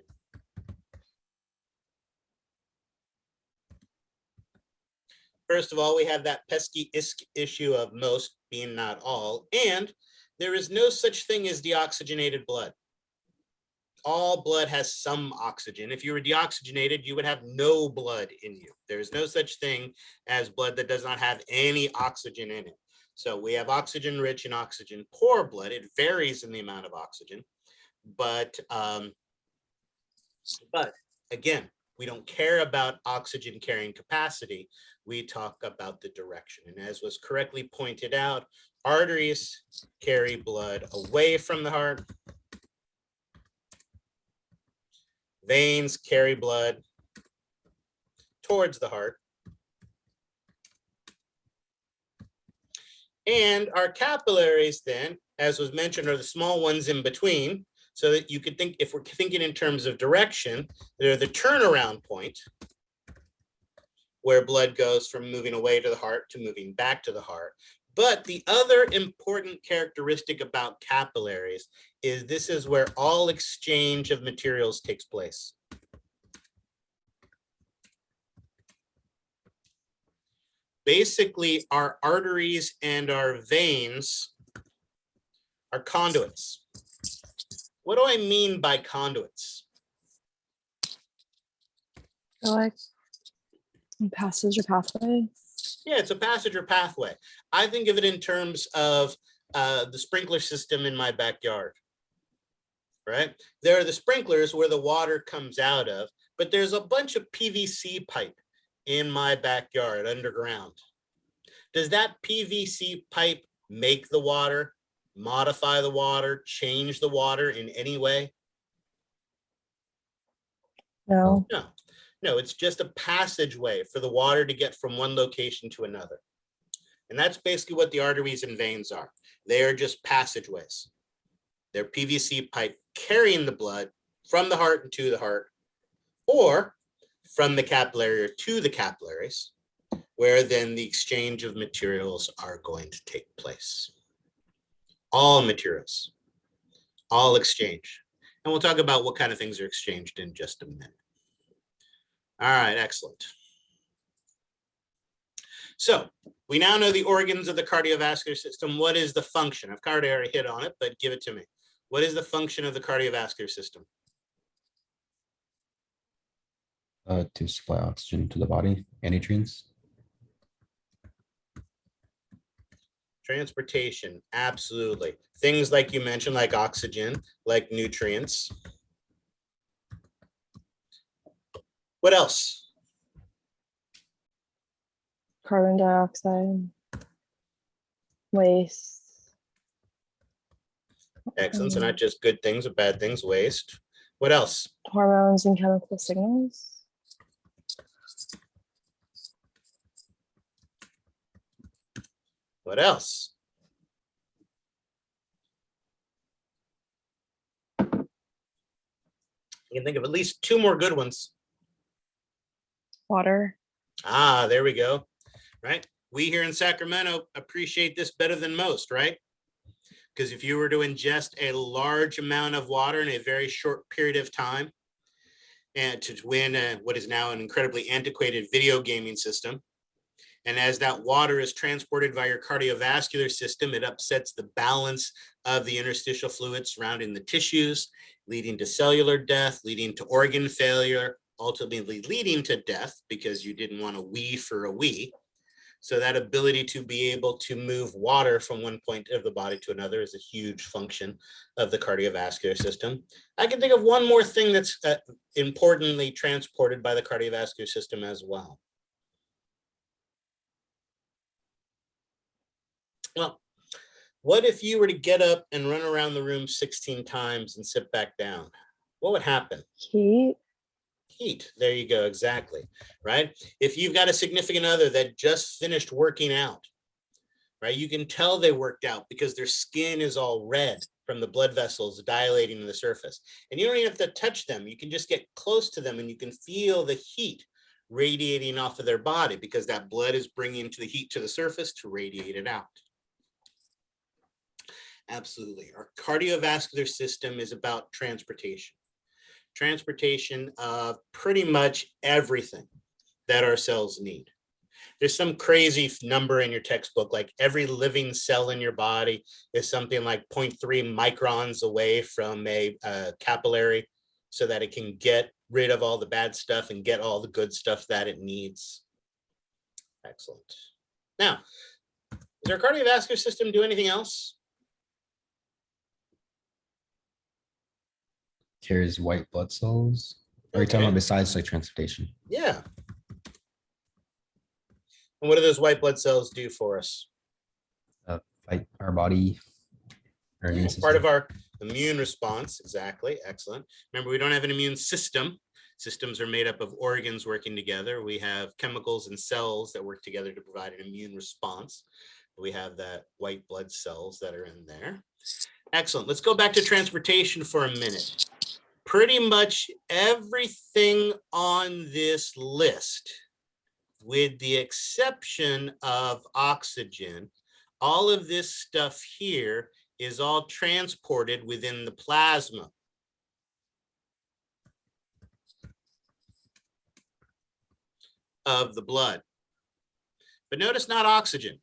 First of all, we have that pesky issue of most being not all, and there is no such thing as deoxygenated blood. All blood has some oxygen. If you were deoxygenated, you would have no blood in you. There is no such thing as blood that does not have any oxygen in it. So we have oxygen rich and oxygen poor blood. It varies in the amount of oxygen, but again, we don't care about oxygen carrying capacity. We talk about the direction. And as was correctly pointed out, arteries carry blood away from the heart. Veins carry blood towards the heart. And our capillaries then, as was mentioned, are the small ones in between, so that you could think, if we're thinking in terms of direction, they're the turnaround point where blood goes from moving away to the heart to moving back to the heart. But the other important characteristic about capillaries is this is where all exchange of materials takes place. Basically, our arteries and our veins are conduits. What do I mean by conduits? So like passage or pathway. Yeah, it's a passage or pathway. I think of it in terms of the sprinkler system in my backyard, right? There are the sprinklers where the water comes out of, but there's a bunch of PVC pipe in my backyard underground. Does that PVC pipe make the water, modify the water, change the water in any way? No. No, it's just a passageway for the water to get from one location to another. And that's basically what the arteries and veins are. They are just passageways. They're PVC pipe carrying the blood from the heart to the heart, or from the capillary to the capillaries, where then the exchange of materials are going to take place. All materials, all exchange. And we'll talk about what kind of things are exchanged in just a minute. All right, excellent. So we now know the organs of the cardiovascular system. What is the function? I've already hit on it, but give it to me. What is the function of the cardiovascular system? To supply oxygen to the body and nutrients. Transportation, absolutely. Things like you mentioned, like oxygen, like nutrients. What else? Carbon dioxide. Waste. Excellent. So not just good things, but bad things, waste. What else? Hormones and chemical signals. What else? You can think of at least two more good ones. Water. Ah, there we go. Right. We here in Sacramento appreciate this better than most, right? Because if you were to ingest a large amount of water in a very short period of time, and to win what is now an incredibly antiquated video gaming system, and as that water is transported by your cardiovascular system, it upsets the balance of the interstitial fluids surrounding the tissues, leading to cellular death, leading to organ failure, ultimately leading to death because you didn't want to wee for a wee. So that ability to be able to move water from one point of the body to another is a huge function of the cardiovascular system. I can think of one more thing that's importantly transported by the cardiovascular system as well. Well, what if you were to get up and run around the room 16 times and sit back down? What would happen? Heat. Heat. There you go. Exactly. Right. If you've got a significant other that just finished working out, right, you can tell they worked out because their skin is all red from the blood vessels dilating to the surface. And you don't even have to touch them. You can just get close to them and you can feel the heat radiating off of their body because that blood is bringing the heat to the surface to radiate it out. Absolutely. Our cardiovascular system is about transportation. Transportation of pretty much everything that our cells need. There's some crazy number in your textbook, like every living cell in your body is something like 0.3 microns away from a capillary so that it can get rid of all the bad stuff and get all the good stuff that it needs. Excellent. Now, does our cardiovascular system do anything else? Carries white blood cells. Are you talking Okay. about besides like transportation? Yeah. And what do those white blood cells do for us? Fight our body. Our immune It's part system. of our immune response. Exactly. Excellent. Remember, we don't have an immune system. Systems are made up of organs working together. We have chemicals and cells that work together to provide an immune response. We have that white blood cells that are in there. Excellent. Let's go back to transportation for a minute. Pretty much everything on this list, with the exception of oxygen, all of this stuff here is all transported within the plasma. Of the blood. But notice not oxygen.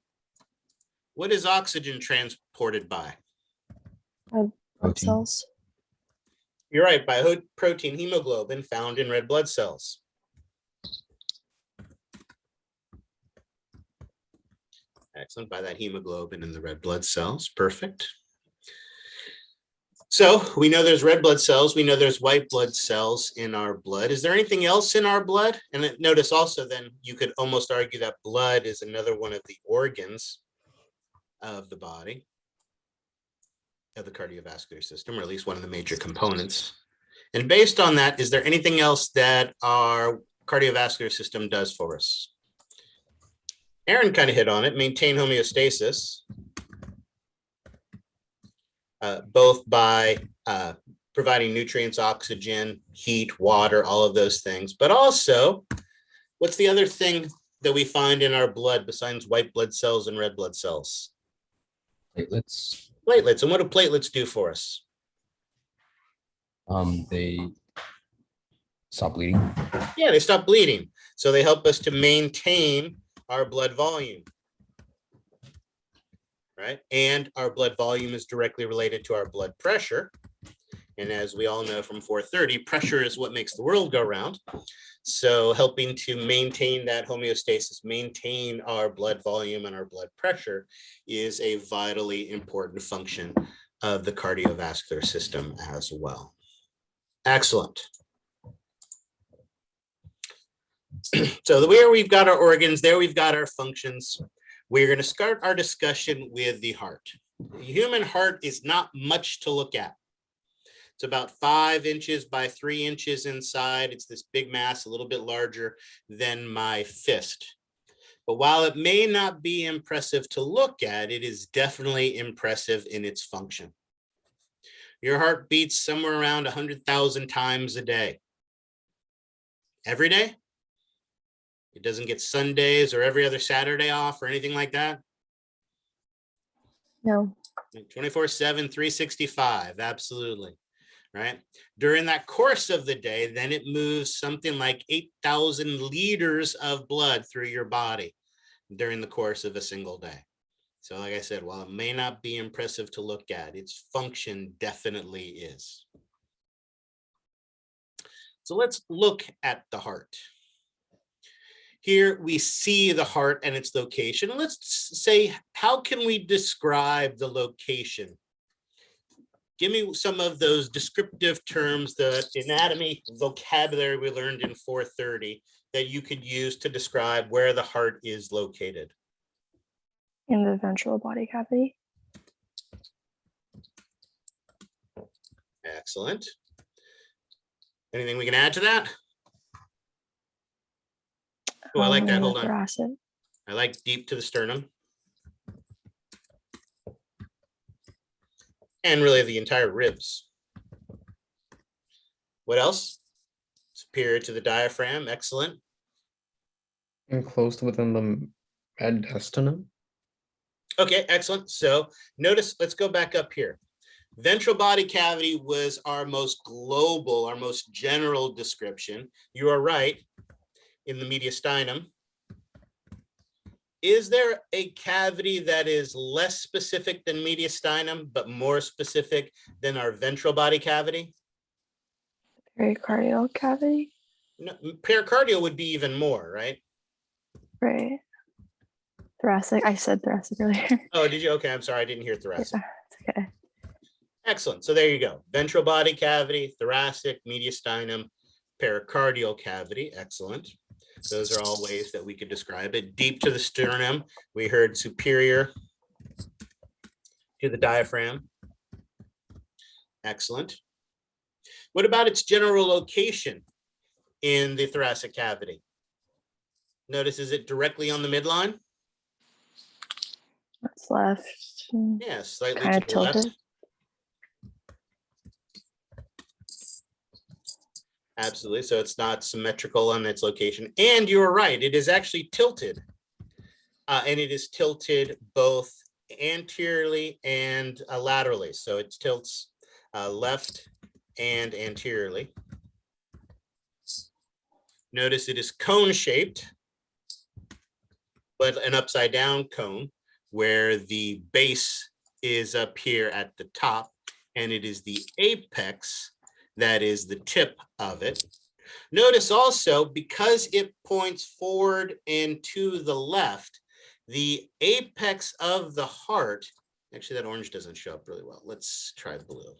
What is oxygen transported by? Blood Protein. cells. You're right, by protein hemoglobin found in red blood cells. Excellent, by that hemoglobin in the red blood cells. Perfect. So we know there's red blood cells. We know there's white blood cells in our blood. Is there anything else in our blood? And notice also then you could almost argue that blood is another one of the organs of the body, of the cardiovascular system, or at least one of the major components. And based on that, is there anything else that our cardiovascular system does for us? Aaron kind of hit on it, maintain homeostasis, both by providing nutrients, oxygen, heat, water, all of those things. But also, what's the other thing that we find in our blood besides white blood cells and red blood cells? Platelets. Platelets. And what do platelets do for us? They stop bleeding. Yeah, they stop bleeding. So they help us to maintain our blood volume. Right? And our blood volume is directly related to our blood pressure. And as we all know from 430, pressure is what makes the world go round. So helping to maintain that homeostasis, maintain our blood volume and our blood pressure is a vitally important function of the cardiovascular system as well. Excellent. So where we've got our organs, there we've got our functions. We're going to start our discussion with the heart. The human heart is not much to look at. It's about 5 inches by 3 inches inside. It's this big mass, a little bit larger than my fist. But while it may not be impressive to look at, it is definitely impressive in its function. Your heart beats somewhere around 100,000 times a day. Every day? It doesn't get Sundays or every other Saturday off or anything like that? No. 24/7, 365, absolutely. Right? During that course of the day, then it moves something like 8,000 liters of blood through your body during the course of a single day. So like I said, while it may not be impressive to look at, its function definitely is. So let's look at the heart. Here we see the heart and its location. Let's say, how can we describe the location? Give me some of those descriptive terms, the anatomy vocabulary we learned in 430 that you could use to describe where the heart is located. In the ventral body cavity. Excellent. Anything we can add to that? Oh, I like that. In the Hold on. thoracic. I like deep to the sternum. And really the entire ribs. What else? Superior to the diaphragm. Excellent. Enclosed within the mediastinum. Okay, excellent. So notice, let's go back up here. Ventral body cavity was our most global, our most general description. You are right, in the mediastinum. Is there a cavity that is less specific than mediastinum, but more specific than our ventral body cavity? Pericardial cavity. No, pericardial would be even more, right? Right. Thoracic. I said thoracic earlier. Oh, did you? Okay, I'm sorry, I didn't hear thoracic. Yeah, it's okay. Excellent. So there you go. Ventral body cavity, thoracic, mediastinum, pericardial cavity. Excellent. Those are all ways that we could describe it. Deep to the sternum, we heard superior to the diaphragm. Excellent. What about its general location in the thoracic cavity? Notice, is it directly on the midline? That's left. Yeah, slightly Kind to of the left. tilted. Absolutely. So it's not symmetrical on its location. And you're right, it is actually tilted. And it is tilted both anteriorly and laterally. So it tilts left and anteriorly. Notice it is cone shaped, but an upside down cone where the base is up here at the top, and it is the apex that is the tip of it. Notice also, because it points forward and to the left, the apex of the heart, actually that orange doesn't show up really well. Let's try blue.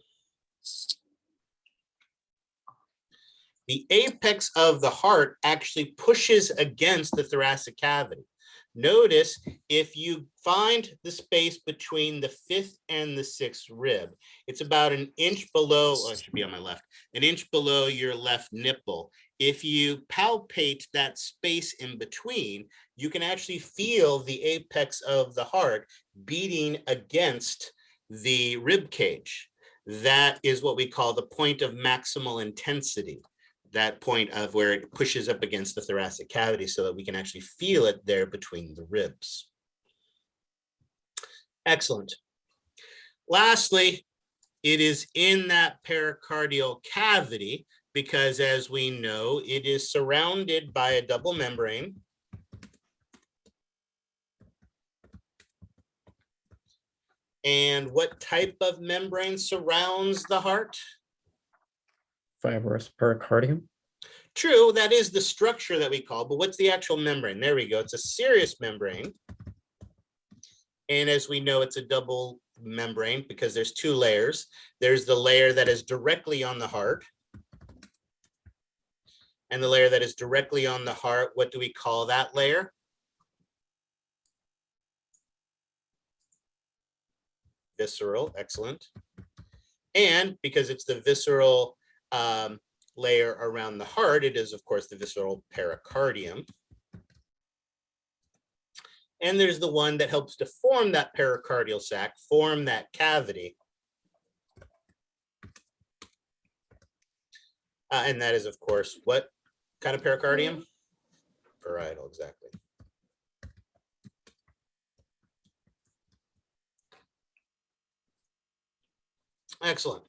The apex of the heart actually pushes against the thoracic cavity. Notice if you find the space between the 5th and the 6th rib, it's about an inch below, oh, it should be on my left, an inch below your left nipple. If you palpate that space in between, you can actually feel the apex of the heart beating against the rib cage. That is what we call the point of maximal intensity. That point of where it pushes up against the thoracic cavity so that we can actually feel it there between the ribs. Excellent. Lastly, it is in that pericardial cavity because, as we know, it is surrounded by a double membrane. And what type of membrane surrounds the heart? Fibrous pericardium. True, that is the structure that we call, but what's the actual membrane? There we go. It's a serous membrane. And as we know, it's a double membrane because there's 2 layers. There's the layer that is directly on the heart. And the layer that is directly on the heart, what do we call that layer? Visceral, excellent. And because it's the visceral layer around the heart, it is, of course, the visceral pericardium. And there's the one that helps to form that pericardial sac, form that cavity. And that is, of course, what kind of pericardium? Parietal, exactly. Excellent.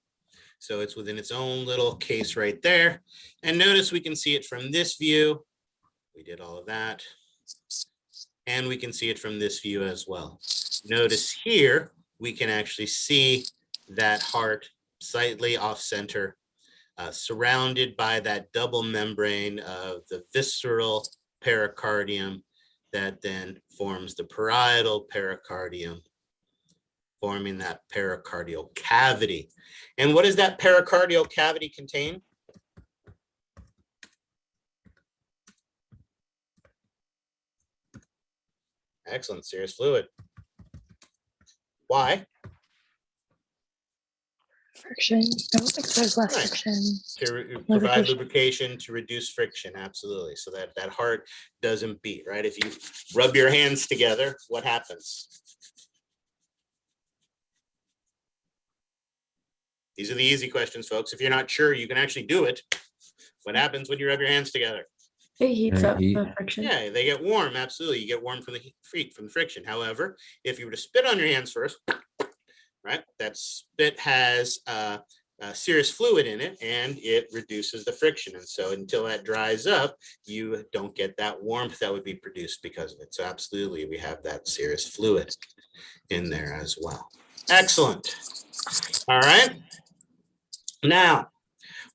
So it's within its own little case right there. And notice we can see it from this view. We did all of that. And we can see it from this view as well. Notice here, we can actually see that heart slightly off center, surrounded by that double membrane of the visceral pericardium that then forms the parietal pericardium, forming that pericardial cavity. And what does that pericardial cavity contain? Excellent, serous fluid. Why? Friction. I don't think there's less Right. friction. To provide Lubrication. lubrication, to reduce friction, absolutely. So that that heart doesn't beat, right? If you rub your hands together, what happens? These are the easy questions, folks. If you're not sure, you can actually do it. What happens when you rub your hands together? It heats Very up heat. the friction. Yeah, they get warm. Absolutely. You get warm from the heat, from the friction. However, if you were to spit on your hands first, right, that spit has serous fluid in it and it reduces the friction. And so until that dries up, you don't get that warmth that would be produced because of it. So absolutely, we have that serous fluid in there as well. Excellent. All right. Now,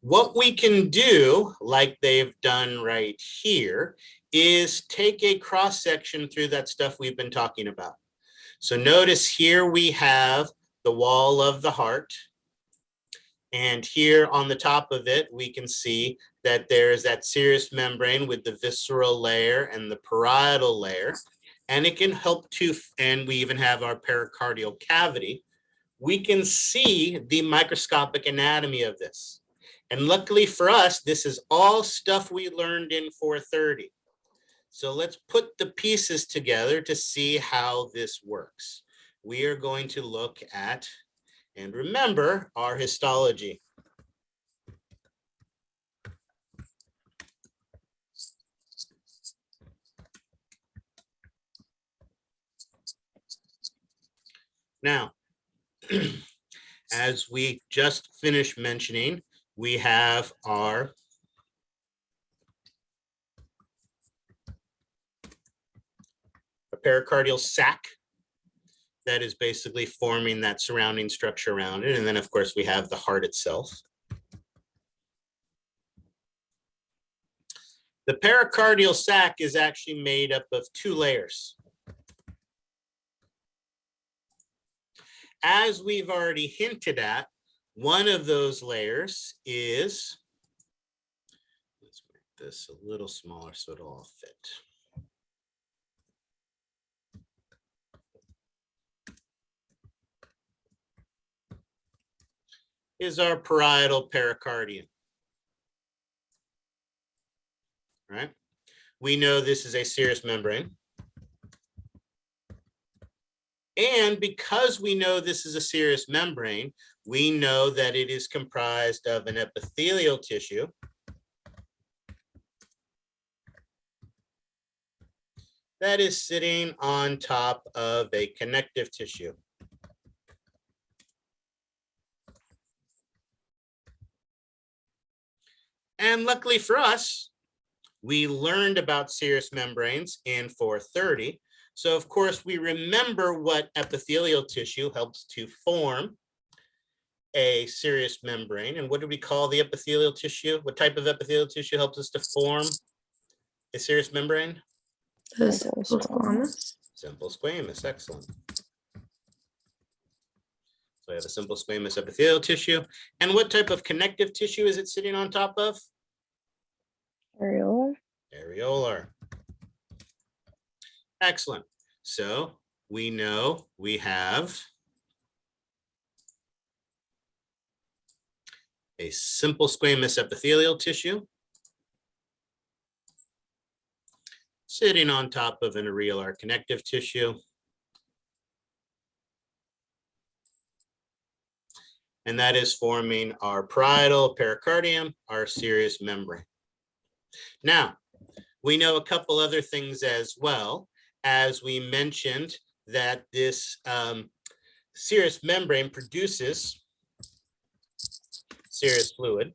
what we can do, like they've done right here, is take a cross section through that stuff we've been talking about. So notice here we have the wall of the heart. And here on the top of it, we can see that there is that serous membrane with the visceral layer and the parietal layer. And it can help to, and we even have our pericardial cavity. We can see the microscopic anatomy of this. And luckily for us, this is all stuff we learned in 430. So let's put the pieces together to see how this works. We are going to look at, and remember, our histology. Now, as we just finished mentioning, we have our pericardial sac that is basically forming that surrounding structure around it. And then, of course, we have the heart itself. The pericardial sac is actually made up of two layers. As we've already hinted at, one of those layers is, let's make this a little smaller so it'll all fit. Is our parietal pericardium. Right? We know this is a serous membrane. And because we know this is a serous membrane, we know that it is comprised of an epithelial tissue that is sitting on top of a connective tissue. And luckily for us, we learned about serous membranes in 430. So of course, we remember what epithelial tissue helps to form a serous membrane. And what do we call the epithelial tissue? What type of epithelial tissue helps us to form a serous membrane? The Simple simple squamous. Simple squamous, excellent. So we have a simple squamous epithelial tissue. And what type of connective tissue is it sitting on top of? Areola. Areolar. Excellent. So we know we have a simple squamous epithelial tissue sitting on top of an areolar connective tissue. And that is forming our parietal pericardium, our serous membrane. Now, we know a couple other things as well. As we mentioned that this serous membrane produces serous fluid.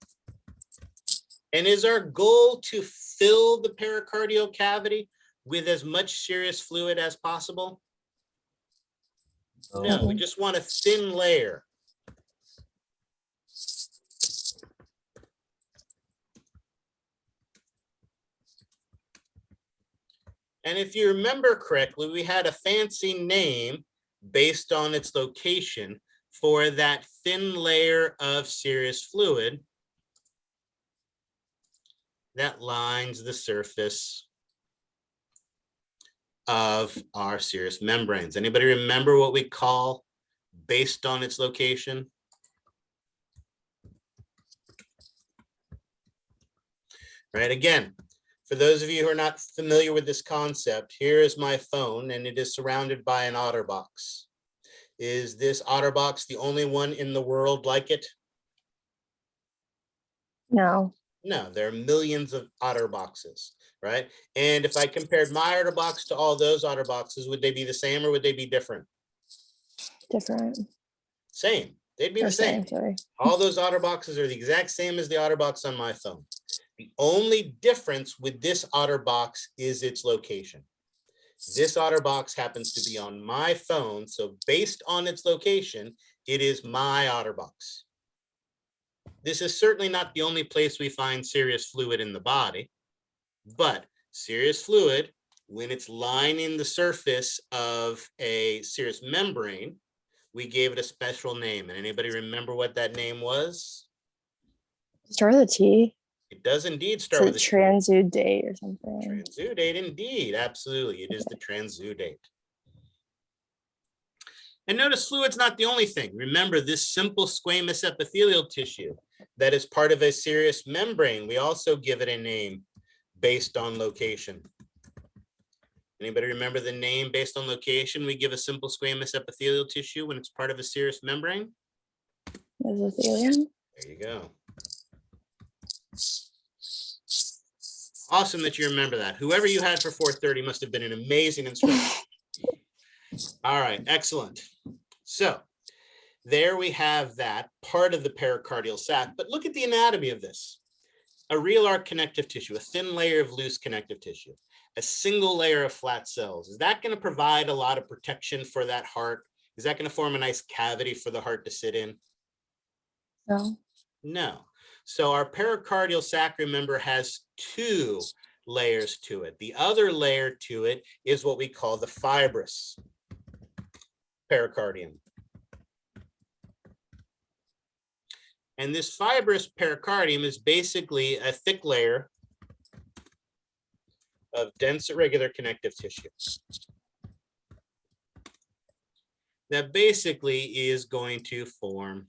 And is our goal to fill the pericardial cavity with as much serous fluid as possible? No, we just want a thin layer. And if you remember correctly, we had a fancy name based on its location for that thin layer of serous fluid that lines the surface of our serous membranes. Anybody remember what we call based on its location? Right, again, for those of you who are not familiar with this concept, here is my phone and it is surrounded by an OtterBox. Is this OtterBox the only one in the world like it? No. No, there are millions of OtterBoxes, right? And if I compared my OtterBox to all those OtterBoxes, would they be the same or would they be different? Different. Same. They'd be Or the same. sorry. All those OtterBoxes are the exact same as the OtterBox on my phone. The only difference with this OtterBox is its location. This OtterBox happens to be on my phone, so based on its location, it is my OtterBox. This is certainly not the only place we find serous fluid in the body, but serous fluid, when it's lining the surface of a serous membrane, we gave it a special name. And anybody remember what that name was? Start with a T. It does indeed It's start a with a T. transudate or something. Transudate, indeed, absolutely. It is the transudate. And notice fluid's not the only thing. Remember this simple squamous epithelial tissue that is part of a serous membrane. We also give it a name based on location. Anybody remember the name based on location? We give a simple squamous epithelial tissue when it's part of a serous membrane. Mesothelium. There you go. Awesome that you remember that. Whoever you had for 430 must have been an amazing instructor. All right, excellent. So there we have that part of the pericardial sac, but look at the anatomy of this. A real arc connective tissue, a thin layer of loose connective tissue, a single layer of flat cells. Is that going to provide a lot of protection for that heart? Is that going to form a nice cavity for the heart to sit in? No. No. So our pericardial sac, remember, has two layers to it. The other layer to it is what we call the fibrous pericardium. And this fibrous pericardium is basically a thick layer of dense irregular connective tissue that basically is going to form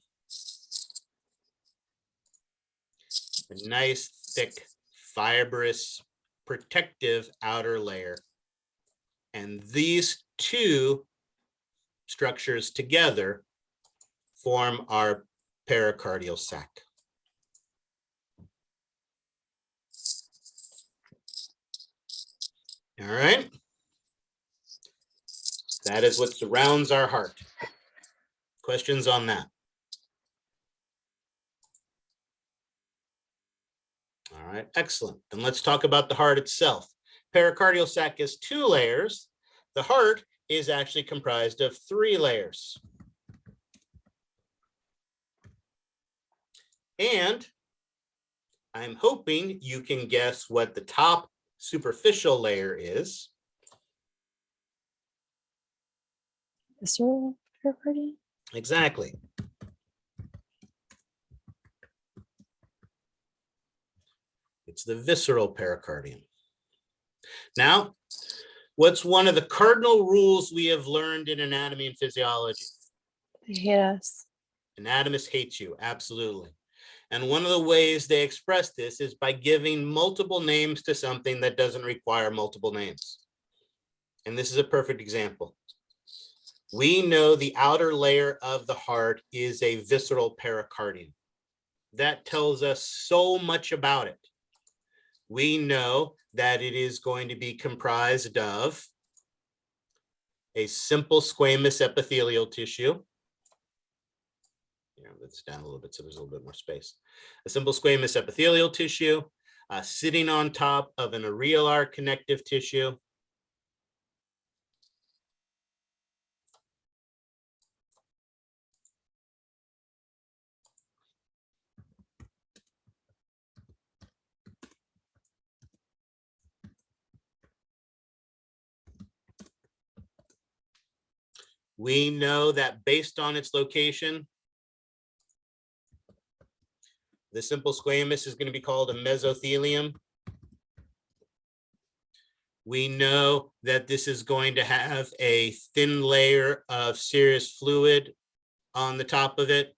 a nice, thick, fibrous, protective outer layer. And these two structures together form our pericardial sac. All right. That is what surrounds our heart. Questions on that? All right, excellent. Then let's talk about the heart itself. Pericardial sac has two layers. The heart is actually comprised of three layers. And I'm hoping you can guess what the top superficial layer is. Visceral pericardium. Exactly. It's the visceral pericardium. Now, what's one of the cardinal rules we have learned in anatomy and physiology? They hate us. Anatomists hate you, absolutely. And one of the ways they express this is by giving multiple names to something that doesn't require multiple names. And this is a perfect example. We know the outer layer of the heart is a visceral pericardium. That tells us so much about it. We know that it is going to be comprised of a simple squamous epithelial tissue. Let's down a little bit so there's a little bit more space. A simple squamous epithelial tissue sitting on top of an areolar connective tissue. We know that based on its location, the simple squamous is going to be called a mesothelium. We know that this is going to have a thin layer of serous fluid on the top of it.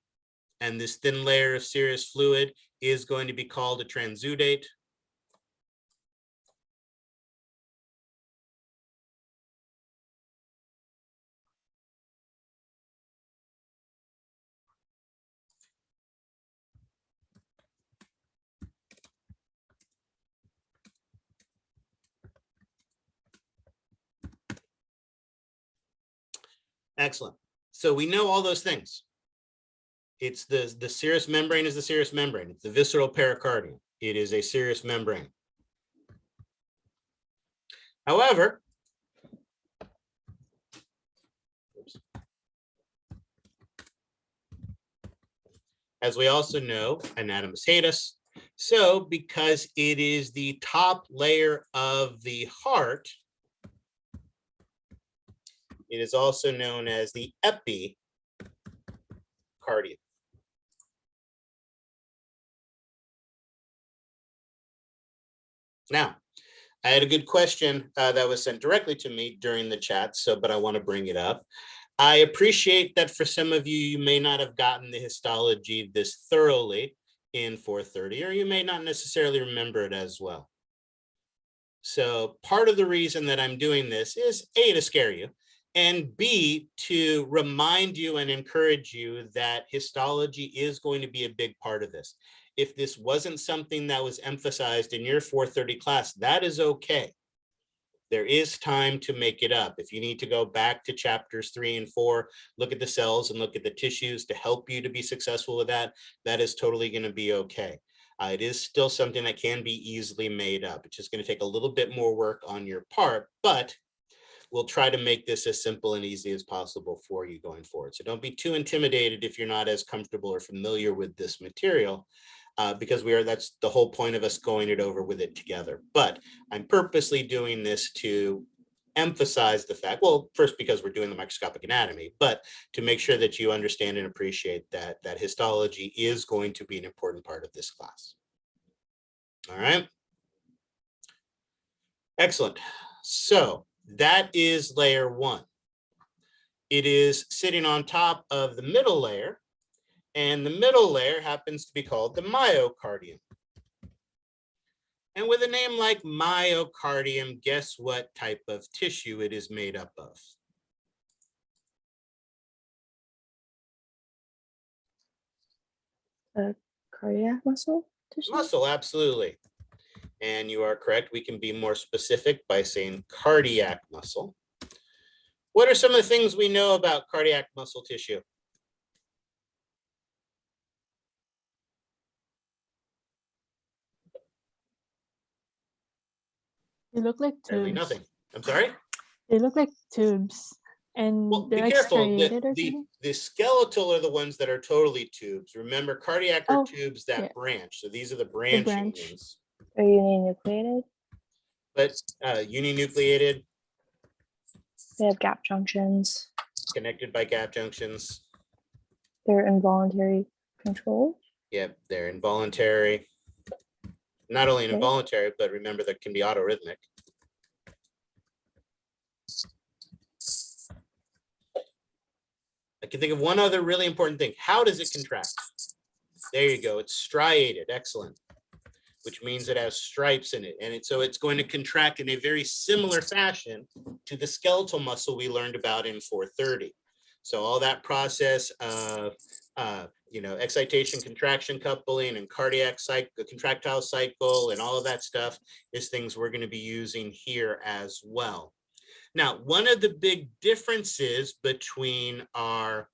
And this thin layer of serous fluid is going to be called a transudate. Excellent. So we know all those things. It's the serous membrane is the serous membrane. It's the visceral pericardium. It is a serous membrane. However, as we also know, anatomists hate us. So because it is the top layer of the heart, it is also known as the epicardium. Now, I had a good question that was sent directly to me during the chat, but I want to bring it up. I appreciate that for some of you, you may not have gotten the histology this thoroughly in 430, or you may not necessarily remember it as well. So part of the reason that I'm doing this is A, to scare you, and B, to remind you and encourage you that histology is going to be a big part of this. If this wasn't something that was emphasized in your 430 class, that is okay. There is time to make it up. If you need to go back to chapters 3 and 4, look at the cells and look at the tissues to help you to be successful with that, that is totally going to be okay. It is still something that can be easily made up. It's just going to take a little bit more work on your part, but we'll try to make this as simple and easy as possible for you going forward. So don't be too intimidated if you're not as comfortable or familiar with this material. Because that's the whole point of us going it over with it together. But I'm purposely doing this to emphasize the fact, well, first because we're doing the microscopic anatomy, but to make sure that you understand and appreciate that histology is going to be an important part of this class. All right. Excellent. So that is layer 1. It is sitting on top of the middle layer. And the middle layer happens to be called the myocardium. And with a name like myocardium, guess what type of tissue it is made up of? Cardiac muscle tissue? Muscle, absolutely. And you are correct. We can be more specific by saying cardiac muscle. What are some of the things we know about cardiac muscle tissue? They look like Apparently tubes. nothing. I'm sorry? They look like tubes. And Well, they're be like careful. striated or something. The skeletal are the ones that are totally tubes. Remember, cardiac are tubes that yeah. branch. So these are the branching branch. ones. Are uninucleated? But uninucleated, They have gap junctions. connected by gap junctions. They're involuntary control. Yep, they're involuntary. Not only Okay. involuntary, but remember that can be autorhythmic. I can think of one other really important thing. How does it contract? There you go. It's striated. Excellent. Which means it has stripes in it. And so it's going to contract in a very similar fashion to the skeletal muscle we learned about in 430. So all that process of excitation, contraction coupling, and cardiac cycle, contractile cycle, and all of that stuff is things we're going to be using here as well. Now, one of the big differences between our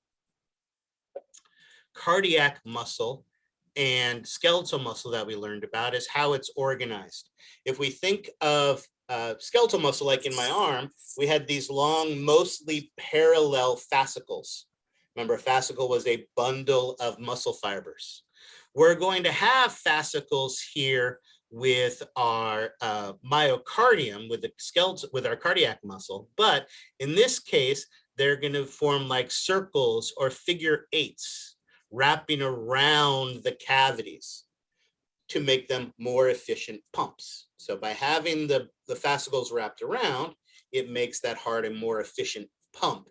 cardiac muscle and skeletal muscle that we learned about is how it's organized. If we think of skeletal muscle, like in my arm, we had these long, mostly parallel fascicles. Remember, a fascicle was a bundle of muscle fibers. We're going to have fascicles here with our myocardium, with the skeletal, with our cardiac muscle. But in this case, they're going to form like circles or figure eights wrapping around the cavities to make them more efficient pumps. So by having the fascicles wrapped around, it makes that heart a more efficient pump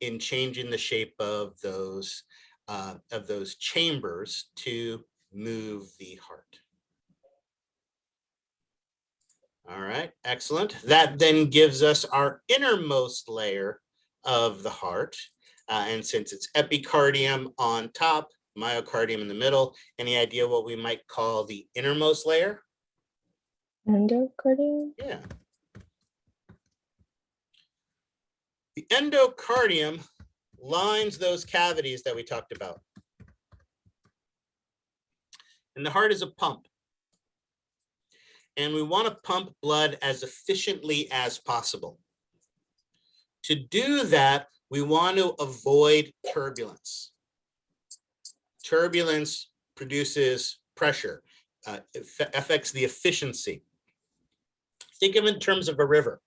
in changing the shape of those chambers to move the heart. All right, excellent. That then gives us our innermost layer of the heart. And since it's epicardium on top, myocardium in the middle, any idea what we might call the innermost layer? Endocardium? Yeah. The endocardium lines those cavities that we talked about. And the heart is a pump. And we want to pump blood as efficiently as possible. To do that, we want to avoid turbulence. Turbulence produces pressure, affects the efficiency. Think of it in terms of a river.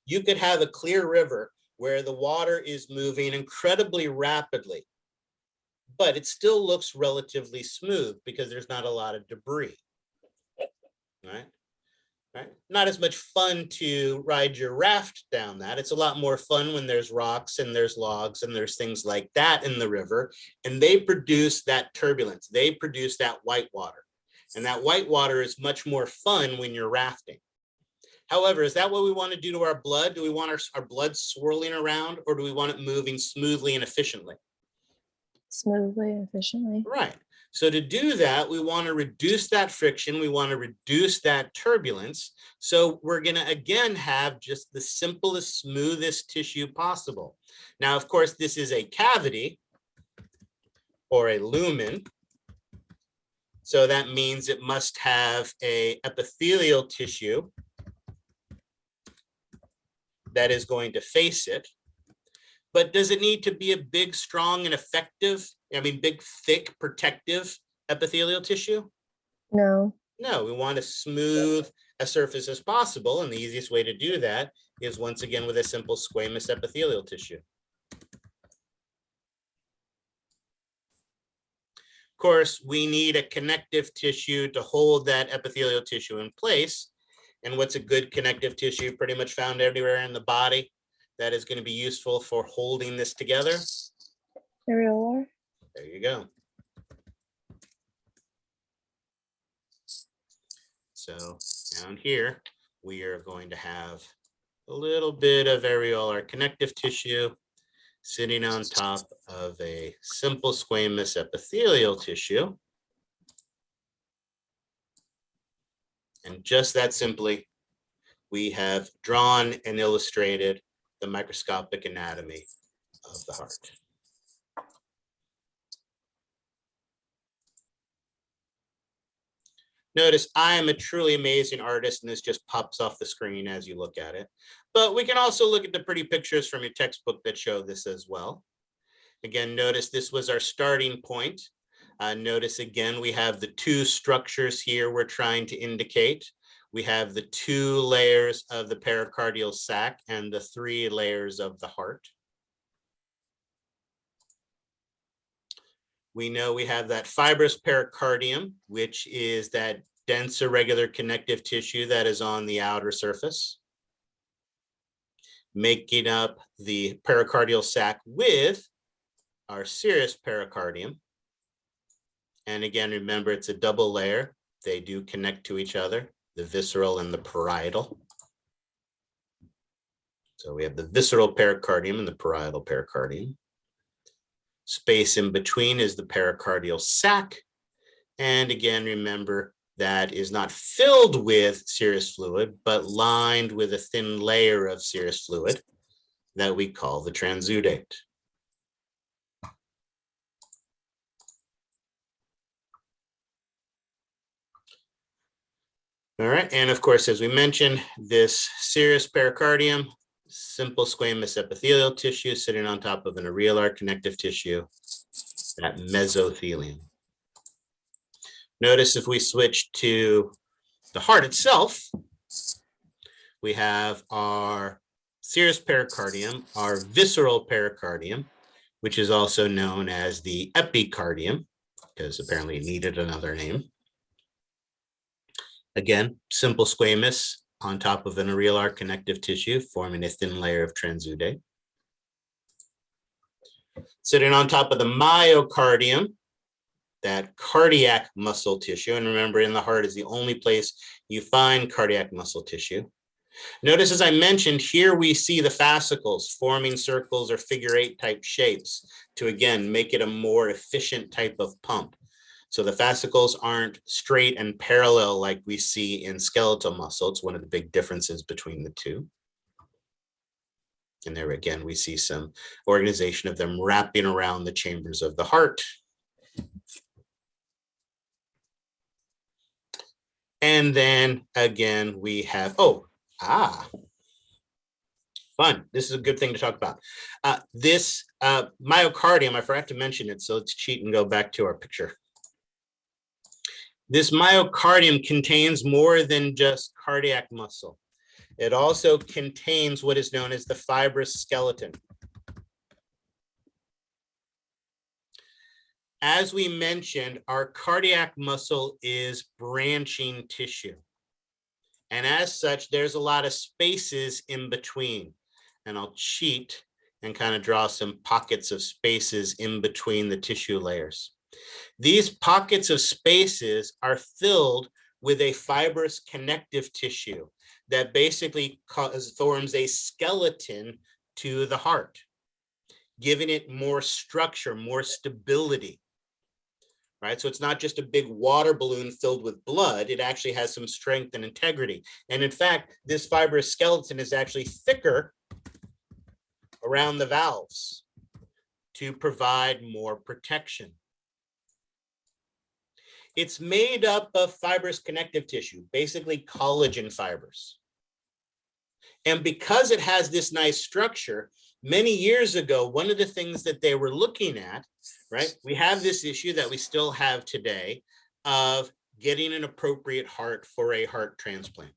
You could have a clear river where the water is moving incredibly rapidly, but it still looks relatively smooth because there's not a lot of debris. Right? Not as much fun to ride your raft down that. It's a lot more fun when there's rocks and there's logs and there's things like that in the river, and they produce that turbulence. They produce that white water, and that white water is much more fun when you're rafting. However, is that what we want to do to our blood? Do we want our blood swirling around, or do we want it moving smoothly and efficiently? Smoothly and efficiently. Right. So to do that, we want to reduce that friction. We want to reduce that turbulence. So we're going to, again, have just the simplest, smoothest tissue possible. Now, of course, this is a cavity or a lumen. So that means it must have a epithelial tissue that is going to face it. But does it need to be a big, strong, and effective, big, thick, protective epithelial tissue? No. No, we want as smooth a surface as possible. And the easiest way to do that is, once again, with a simple squamous epithelial tissue. Of course, we need a connective tissue to hold that epithelial tissue in place. And what's a good connective tissue? Pretty much found everywhere in the body that is going to be useful for holding this together. Areolar. There you go. So down here, we are going to have a little bit of areolar connective tissue sitting on top of a simple squamous epithelial tissue. And just that simply, we have drawn and illustrated the microscopic anatomy of the heart. Notice I am a truly amazing artist, and this just pops off the screen as you look at it. But we can also look at the pretty pictures from your textbook that show this as well. Again, notice this was our starting point. Notice again, we have the two structures here we're trying to indicate. We have the 2 layers of the pericardial sac and the 3 layers of the heart. We know we have that fibrous pericardium, which is that dense irregular connective tissue that is on the outer surface, making up the pericardial sac with our serous pericardium. And again, remember, it's a double layer. They do connect to each other, the visceral and the parietal. So we have the visceral pericardium and the parietal pericardium. Space in between is the pericardial sac. And again, remember, that is not filled with serous fluid, but lined with a thin layer of serous fluid that we call the transudate. All right, and of course, as we mentioned, this serous pericardium, simple squamous epithelial tissue sitting on top of an areolar connective tissue, that mesothelium. Notice if we switch to the heart itself, we have our serous pericardium, our visceral pericardium, which is also known as the epicardium, because apparently it needed another name. Again, simple squamous on top of an areolar connective tissue, forming a thin layer of transudate. Sitting on top of the myocardium, that cardiac muscle tissue. And remember, in the heart is the only place you find cardiac muscle tissue. Notice, as I mentioned, here we see the fascicles forming circles or figure-8 type shapes to, again, make it a more efficient type of pump. So the fascicles aren't straight and parallel like we see in skeletal muscle. It's one of the big differences between the two. And there again, we see some organization of them wrapping around the chambers of the heart. And then again, we have, fun. This is a good thing to talk about. This myocardium, I forgot to mention it, so let's cheat and go back to our picture. This myocardium contains more than just cardiac muscle. It also contains what is known as the fibrous skeleton. As we mentioned, our cardiac muscle is branching tissue. And as such, there's a lot of spaces in between. And I'll cheat and kind of draw some pockets of spaces in between the tissue layers. These pockets of spaces are filled with a fibrous connective tissue that basically forms a skeleton to the heart, giving it more structure, more stability. Right? So it's not just a big water balloon filled with blood. It actually has some strength and integrity. And in fact, this fibrous skeleton is actually thicker around the valves to provide more protection. It's made up of fibrous connective tissue, basically collagen fibers. And because it has this nice structure, many years ago, one of the things that they were looking at, right, we have this issue that we still have today of getting an appropriate heart for a heart transplant.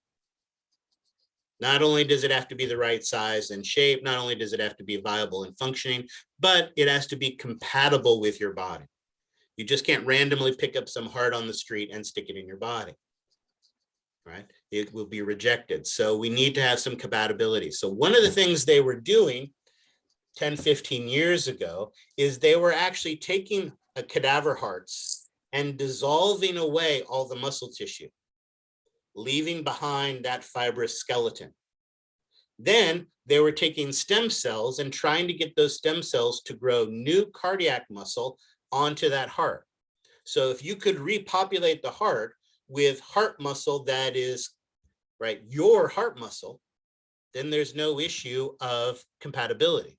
Not only does it have to be the right size and shape, not only does it have to be viable and functioning, but it has to be compatible with your body. You just can't randomly pick up some heart on the street and stick it in your body, right? It will be rejected. So we need to have some compatibility. So one of the things they were doing 10, 15 years ago is they were actually taking cadaver hearts and dissolving away all the muscle tissue, leaving behind that fibrous skeleton. Then they were taking stem cells and trying to get those stem cells to grow new cardiac muscle onto that heart. So if you could repopulate the heart with heart muscle that is, right, your heart muscle, then there's no issue of compatibility.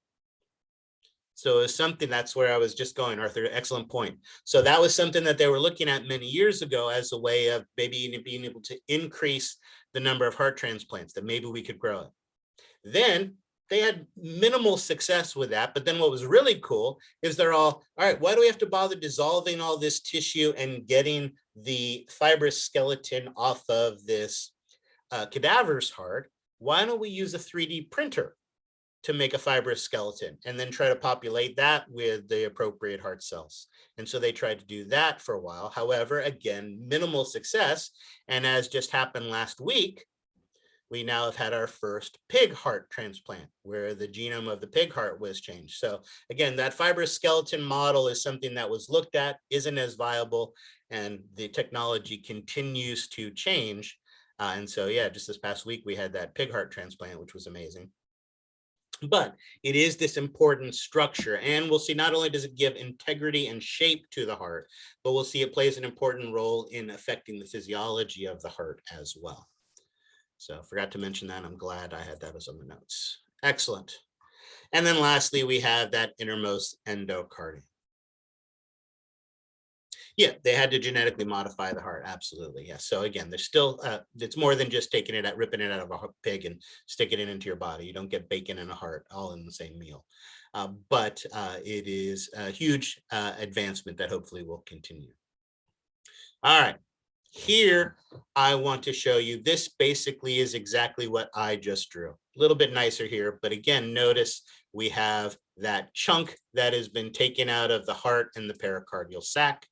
So it's something, that's where I was just going, Arthur, excellent point. So that was something that they were looking at many years ago as a way of maybe being able to increase the number of heart transplants, that maybe we could grow it. Then they had minimal success with that. But then what was really cool is they're all right, why do we have to bother dissolving all this tissue and getting the fibrous skeleton off of this cadaver's heart? Why don't we use a 3D printer to make a fibrous skeleton and then try to populate that with the appropriate heart cells? And so they tried to do that for a while. However, again, minimal success. And as just happened last week, we now have had our first pig heart transplant where the genome of the pig heart was changed. So again, that fibrous skeleton model is something that was looked at, isn't as viable, and the technology continues to change. And so, yeah, just this past week, we had that pig heart transplant, which was amazing. But it is this important structure, and we'll see not only does it give integrity and shape to the heart, but we'll see it plays an important role in affecting the physiology of the heart as well. So forgot to mention that. I'm glad I had that as on the notes. Excellent. And then lastly, we have that innermost endocardium. Yeah, they had to genetically modify the heart. Absolutely. Yes. So again, there's still, it's more than just taking it out, ripping it out of a pig and sticking it into your body. You don't get bacon and a heart all in the same meal. But it is a huge advancement that hopefully will continue. All right. Here, I want to show you, this basically is exactly what I just drew. little bit nicer here, but again, notice we have that chunk that has been taken out of the heart and the pericardial sac.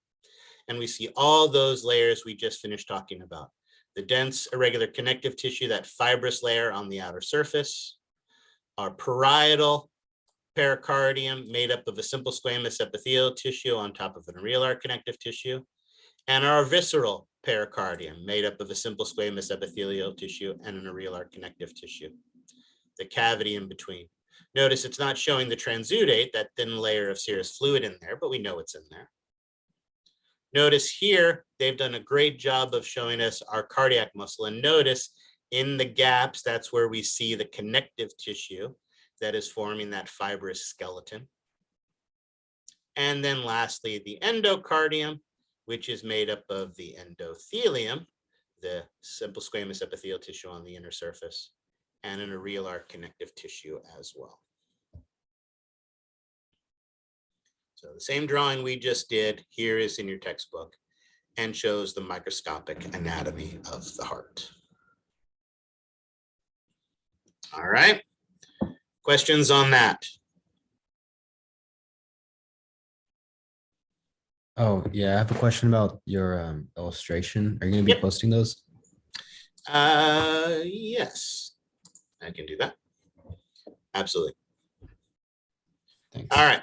And we see all those layers we just finished talking about. The dense irregular connective tissue, that fibrous layer on the outer surface, our parietal pericardium made up of a simple squamous epithelial tissue on top of an areolar connective tissue, and our visceral pericardium made up of a simple squamous epithelial tissue and an areolar connective tissue. The cavity in between. Notice it's not showing the transudate, that thin layer of serous fluid in there, but we know it's in there. Notice here, they've done a great job of showing us our cardiac muscle. And notice in the gaps, that's where we see the connective tissue that is forming that fibrous skeleton. And then lastly, the endocardium, which is made up of the endothelium, the simple squamous epithelial tissue on the inner surface, and an areolar connective tissue as well. So the same drawing we just did here is in your textbook and shows the microscopic anatomy of the heart. All right, questions on that? Oh, yeah, I have a question about your illustration. Are you going to be Yep. posting those? Yes, I can do that. Absolutely. Thanks. All right.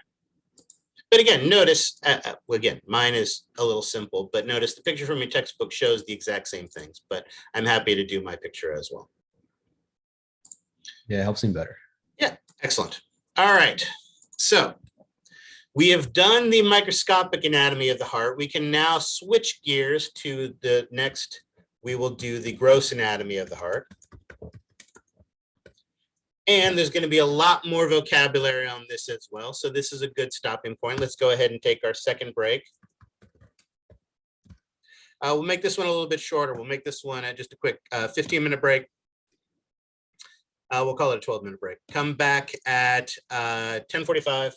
But again, notice, again, mine is a little simple, but notice the picture from your textbook shows the exact same things, but I'm happy to do my picture as well. Yeah, it helps me better. Yeah, excellent. All right. So we have done the microscopic anatomy of the heart. We can now switch gears to the next. We will do the gross anatomy of the heart. And there's going to be a lot more vocabulary on this as well. So this is a good stopping point. Let's go ahead and take our second break. We'll make this one a little bit shorter. We'll make this one just a quick 15-minute break. We'll call it a 12-minute break. Come back at 10:45.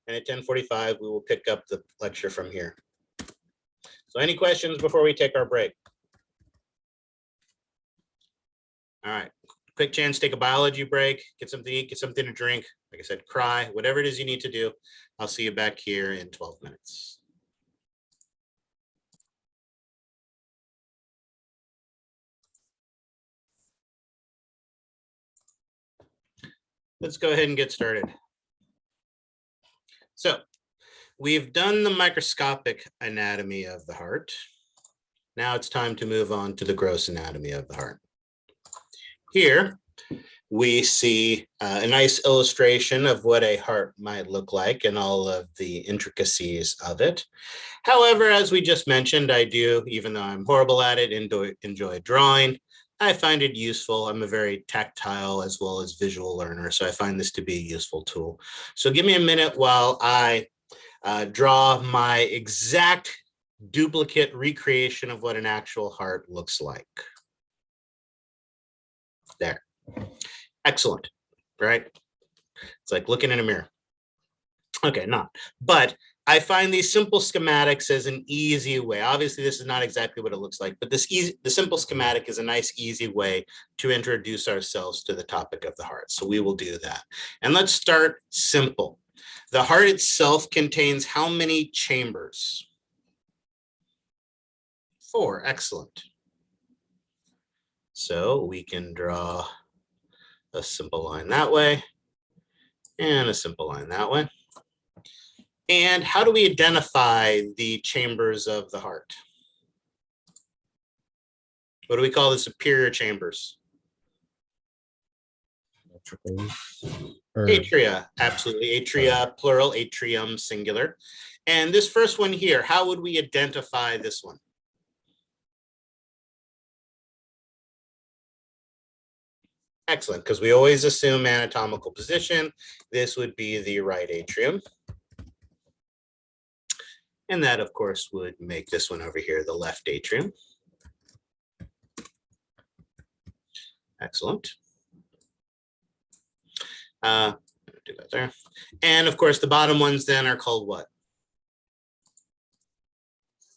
And at 10:45, we will pick up the lecture from here. So any questions before we take our break? All right. Quick chance, take a biology break, get something to eat, get something to drink. Like I said, cry, whatever it is you need to do. I'll see you back here in 12 minutes. Let's go ahead and get started. So we've done the microscopic anatomy of the heart. Now it's time to move on to the gross anatomy of the heart. Here, we see a nice illustration of what a heart might look like and all of the intricacies of it. However, as we just mentioned, I do, even though I'm horrible at it, enjoy drawing. I find it useful. I'm a very tactile as well as visual learner, so I find this to be a useful tool. So give me a minute while I draw my exact duplicate recreation of what an actual heart looks like. There. Excellent, right? It's like looking in a mirror. Okay, not. But I find these simple schematics as an easy way. Obviously, this is not exactly what it looks like, but the simple schematic is a nice, easy way to introduce ourselves to the topic of the heart. So we will do that. And let's start simple. The heart itself contains how many chambers? 4, excellent. So we can draw a simple line that way and a simple line that way. And how do we identify the chambers of the heart? What do we call the superior chambers? Atria, absolutely. Atria, plural, atrium, singular. And this first one here, how would we identify this one? Excellent, because we always assume anatomical position. This would be the right atrium. And that, of course, would make this one over here the left atrium. Excellent. Do that there. And of course, the bottom ones then are called what?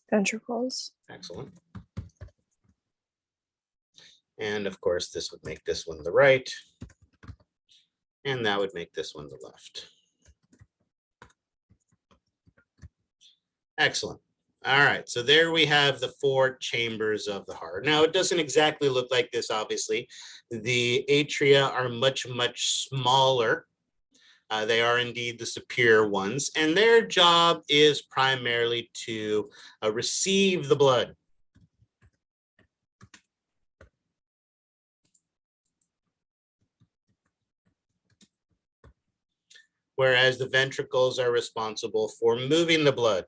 Ventricles. Excellent. And of course, this would make this one the right. And that would make this one the left. Excellent. All right, so there we have the 4 chambers of the heart. Now, it doesn't exactly look like this, obviously. The atria are much, much smaller. They are indeed the superior ones, and their job is primarily to receive the blood. Whereas the ventricles are responsible for moving the blood.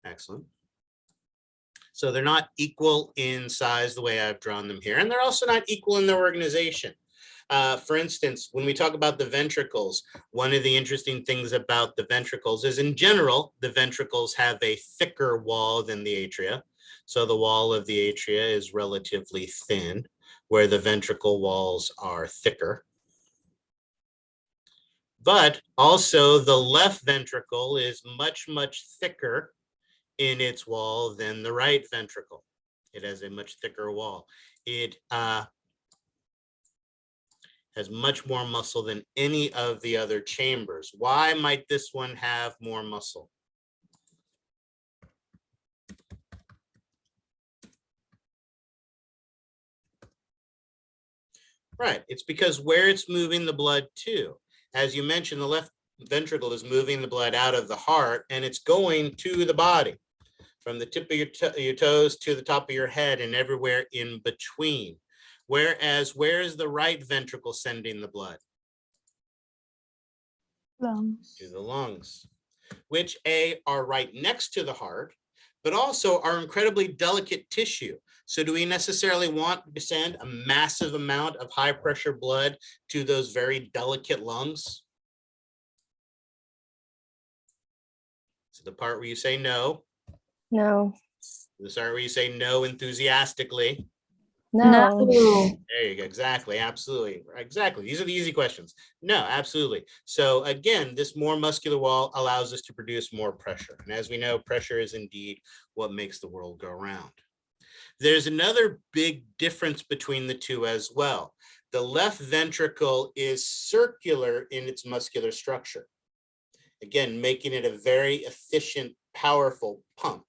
Excellent. So they're not equal in size the way I've drawn them here, and they're also not equal in their organization. For instance, when we talk about the ventricles, one of the interesting things about the ventricles is in general, the ventricles have a thicker wall than the atria. So the wall of the atria is relatively thin, where the ventricle walls are thicker. But also the left ventricle is much, much thicker in its wall than the right ventricle. It has a much thicker wall. It has much more muscle than any of the other chambers. Why might this one have more muscle? Right, it's because where it's moving the blood to. As you mentioned, the left ventricle is moving the blood out of the heart and it's going to the body. From the tip of your toes to the top of your head and everywhere in between. Whereas, where is the right ventricle sending the blood? Lungs. To the lungs, which are right next to the heart, but also are incredibly delicate tissue. So do we necessarily want to send a massive amount of high pressure blood to those very delicate lungs? So the part where you say no. No. The part where you say no enthusiastically. No. There you go. Exactly. Absolutely. Exactly. These are the easy questions. No, absolutely. So again, this more muscular wall allows us to produce more pressure. And as we know, pressure is indeed what makes the world go round. There's another big difference between the two as well. The left ventricle is circular in its muscular structure. Again, making it a very efficient, powerful pump.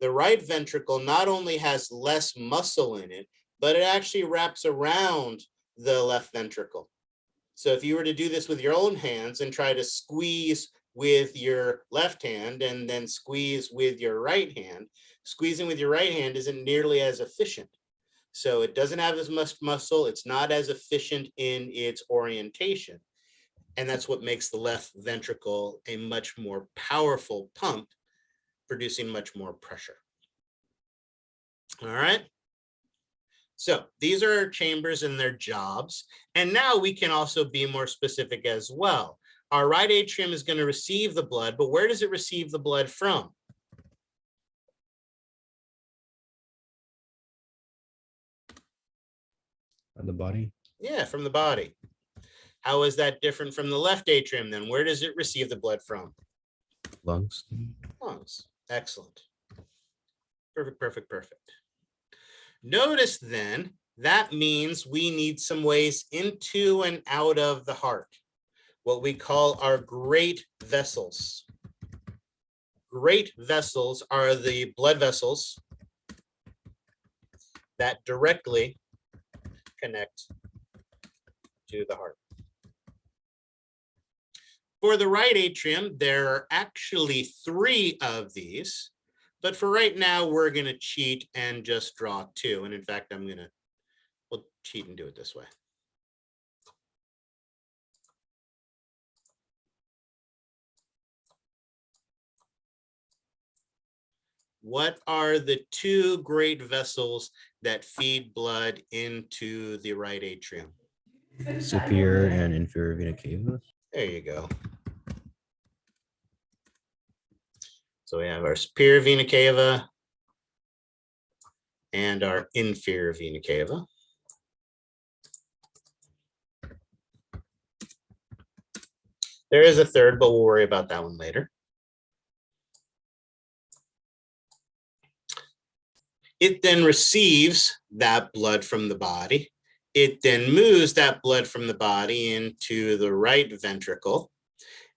The right ventricle not only has less muscle in it, but it actually wraps around the left ventricle. So if you were to do this with your own hands and try to squeeze with your left hand and then squeeze with your right hand, squeezing with your right hand isn't nearly as efficient. So it doesn't have as much muscle. It's not as efficient in its orientation. And that's what makes the left ventricle a much more powerful pump, producing much more pressure. All right. So these are our chambers and their jobs. And now we can also be more specific as well. Our right atrium is going to receive the blood, but where does it receive the blood from? The body. Yeah, from the body. How is that different from the left atrium then? Where does it receive the blood from? Lungs. Lungs. Excellent. Perfect, perfect, perfect. Notice then, that means we need some ways into and out of the heart, what we call our great vessels. Great vessels are the blood vessels that directly connect to the heart. For the right atrium, there are actually 3 of these, but for right now, we're going to cheat and just draw 2. And in fact, we'll cheat and do it this way. What are the 2 great vessels that feed blood into the right atrium? Superior and inferior vena cava. There you go. So we have our superior vena cava and our inferior vena cava. There is a third, but we'll worry about that one later. It then receives that blood from the body. It then moves that blood from the body into the right ventricle,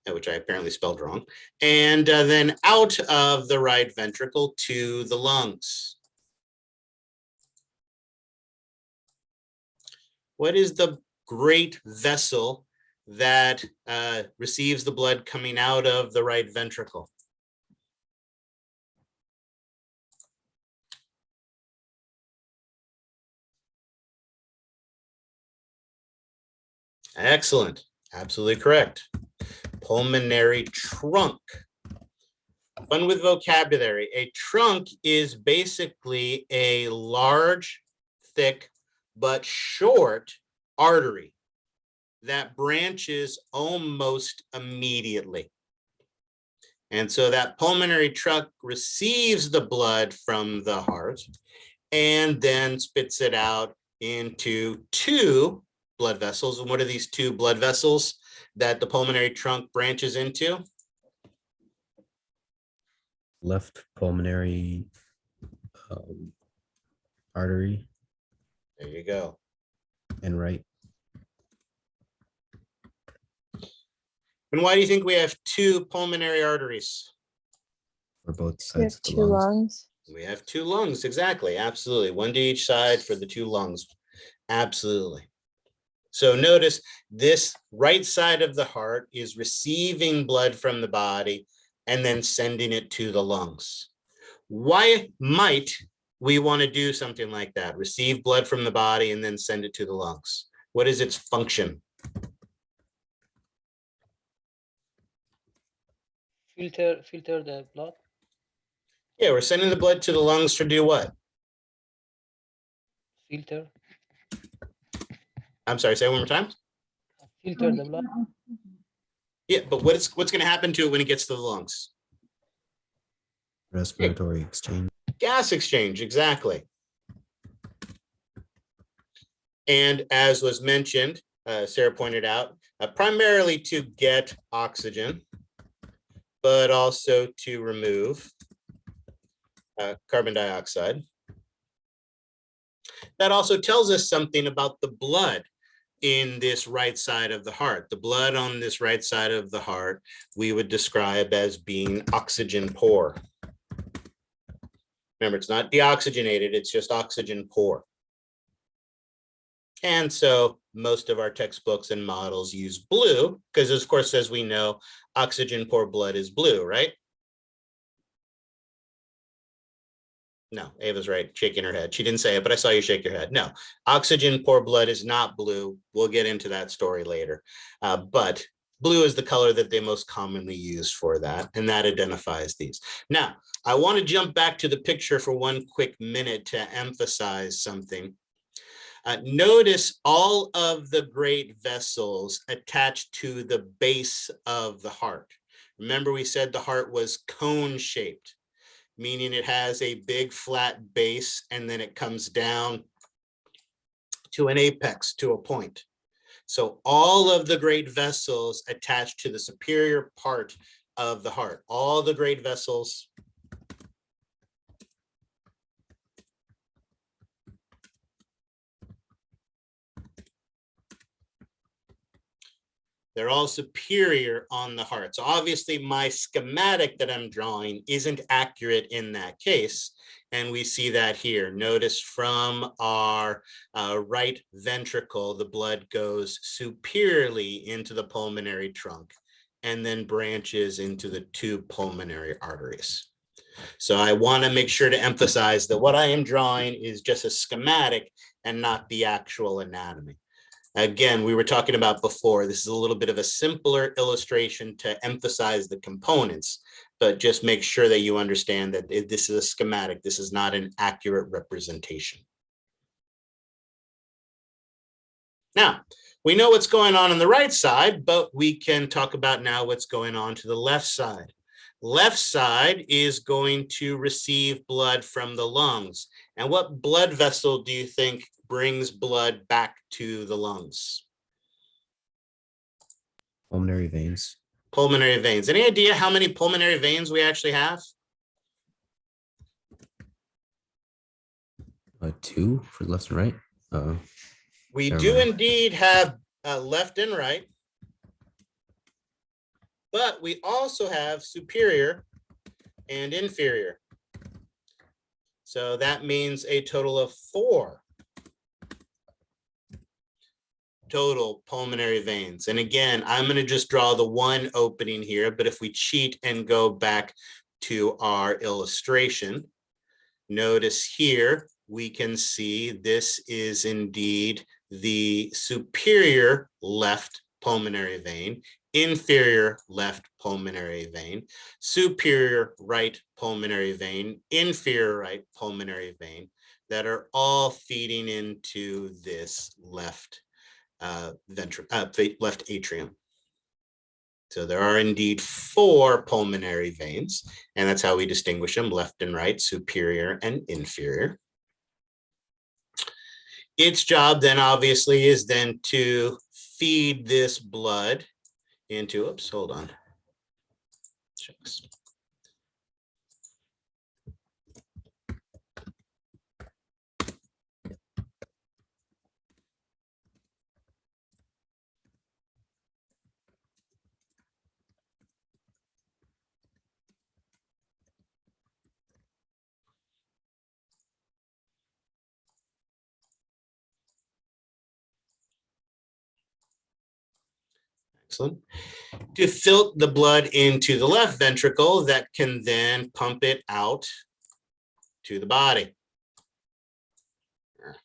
which I apparently spelled wrong, and then out of the right ventricle to the lungs. What is the great vessel that receives the blood coming out of the right ventricle? Excellent. Absolutely correct. Pulmonary trunk. Fun with vocabulary. A trunk is basically a large, thick, but short artery that branches almost immediately. And so that pulmonary trunk receives the blood from the heart and then spits it out into two blood vessels. And what are these two blood vessels that the pulmonary trunk branches into? Left pulmonary artery There you go. and right. And why do you think we have two pulmonary arteries? For both We have sides of the two lungs. lungs. We have two lungs, exactly, absolutely. One to each side for the two lungs, absolutely. So notice this right side of the heart is receiving blood from the body and then sending it to the lungs. Why might we want to do something like that? Receive blood from the body and then send it to the lungs. What is its function? Filter the blood. Yeah, we're sending the blood to the lungs to do what? Filter. I'm sorry, say it one more time. Filter the blood. Yeah, but what's going to happen to it when it gets to the lungs? Respiratory exchange. Gas exchange, exactly. And as was mentioned, Sarah pointed out, primarily to get oxygen, but also to remove carbon dioxide. That also tells us something about the blood in this right side of the heart. The blood on this right side of the heart, we would describe as being oxygen poor. Remember, it's not deoxygenated, it's just oxygen poor. And so most of our textbooks and models use blue because, of course, as we know, oxygen poor blood is blue, right? No, Ava's right, shaking her head. She didn't say it, but I saw you shake your head. No, oxygen poor blood is not blue. We'll get into that story later. But blue is the color that they most commonly use for that, and that identifies these. Now, I want to jump back to the picture for one quick minute to emphasize something. Notice all of the great vessels attached to the base of the heart. Remember, we said the heart was cone-shaped, meaning it has a big flat base and then it comes down to an apex, to a point. So all of the great vessels attached to the superior part of the heart, all the great vessels they're all superior on the heart. So obviously my schematic that I'm drawing isn't accurate in that case. And we see that here. Notice from our right ventricle, the blood goes superiorly into the pulmonary trunk and then branches into the two pulmonary arteries. So I want to make sure to emphasize that what I am drawing is just a schematic and not the actual anatomy. Again, we were talking about before, this is a little bit of a simpler illustration to emphasize the components, but just make sure that you understand that this is a schematic. This is not an accurate representation. Now, we know what's going on the right side, but we can talk about now what's going on to the left side. Left side is going to receive blood from the lungs. And what blood vessel do you think brings blood back to the lungs? Pulmonary veins. pulmonary veins. Any idea how many pulmonary veins we actually have? 2 for left and right. We Never do mind. indeed have left and right, but we also have superior and inferior. So that means a total of 4 total pulmonary veins. And again, I'm going to just draw the one opening here, but if we cheat and go back to our illustration, notice here, we can see this is indeed the superior left pulmonary vein, inferior left pulmonary vein, superior right pulmonary vein, inferior right pulmonary vein, that are all feeding into this left left atrium. So there are indeed 4 pulmonary veins, and that's how we distinguish them: left and right, superior and inferior. Its job then obviously is then to feed this blood into, oops, hold on. Shucks. Excellent. To filter the blood into the left ventricle that can then pump it out to the body. Of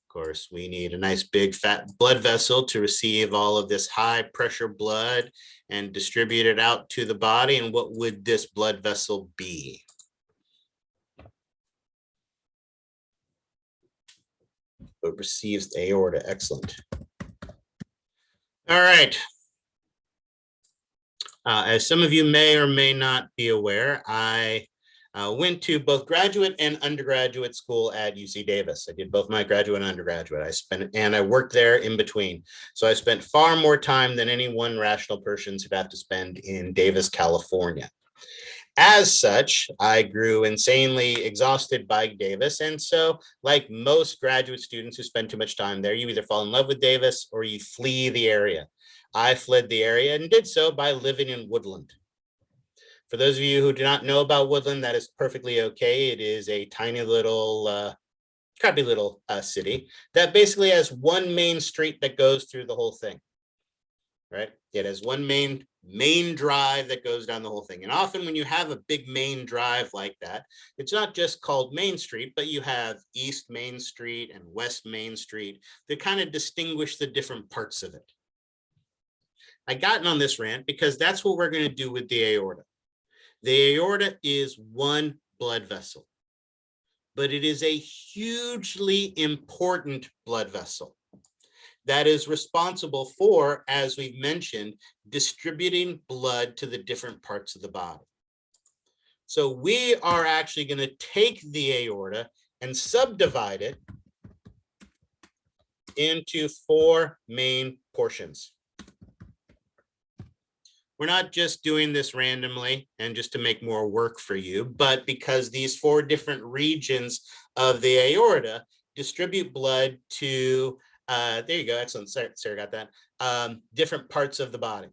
course, we need a nice big fat blood vessel to receive all of this high pressure blood and distribute it out to the body. And what would this blood vessel be? It receives the aorta. Excellent. All right. As some of you may or may not be aware, I went to both graduate and undergraduate school at UC Davis. I did both my graduate and undergraduate. I worked there in between. So I spent far more time than any one rational person should have to spend in Davis, California. As such, I grew insanely exhausted by Davis. And so, like most graduate students who spend too much time there, you either fall in love with Davis or you flee the area. I fled the area and did so by living in Woodland. For those of you who do not know about Woodland, that is perfectly okay. It is a tiny little, crappy little city that basically has one main street that goes through the whole thing, right? It has one main drive that goes down the whole thing. And often when you have a big main drive like that, it's not just called Main Street, but you have East Main Street and West Main Street that kind of distinguish the different parts of it. I gotten on this rant because that's what we're going to do with the aorta. The aorta is one blood vessel, but it is a hugely important blood vessel that is responsible for, as we've mentioned, distributing blood to the different parts of the body. So we are actually going to take the aorta and subdivide it into 4 main portions. We're not just doing this randomly and just to make more work for you, but because these 4 different regions of the aorta distribute blood to, there you go, excellent, Sarah got that, different parts of the body.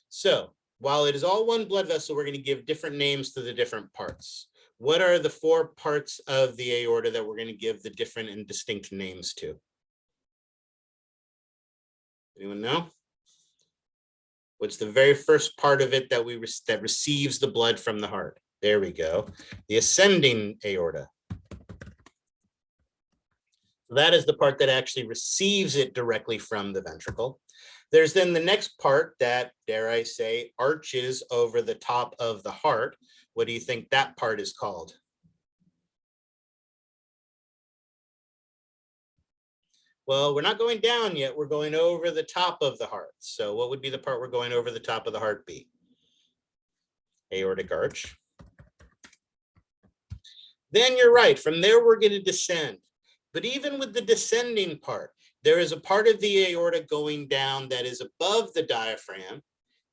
So while it is all one blood vessel, we're going to give different names to the different parts. What are the 4 parts of the aorta that we're going to give the different and distinct names to? Anyone know? What's the very first part of it that that receives the blood from the heart? There we go. The ascending aorta. So that is the part that actually receives it directly from the ventricle. There's then the next part that, dare I say, arches over the top of the heart. What do you think that part is called? Well, we're not going down yet. We're going over the top of the heart. So what would be the part we're going over the top of the heart be? Aortic arch. Then you're right. From there, we're going to descend. But even with the descending part, there is a part of the aorta going down that is above the diaphragm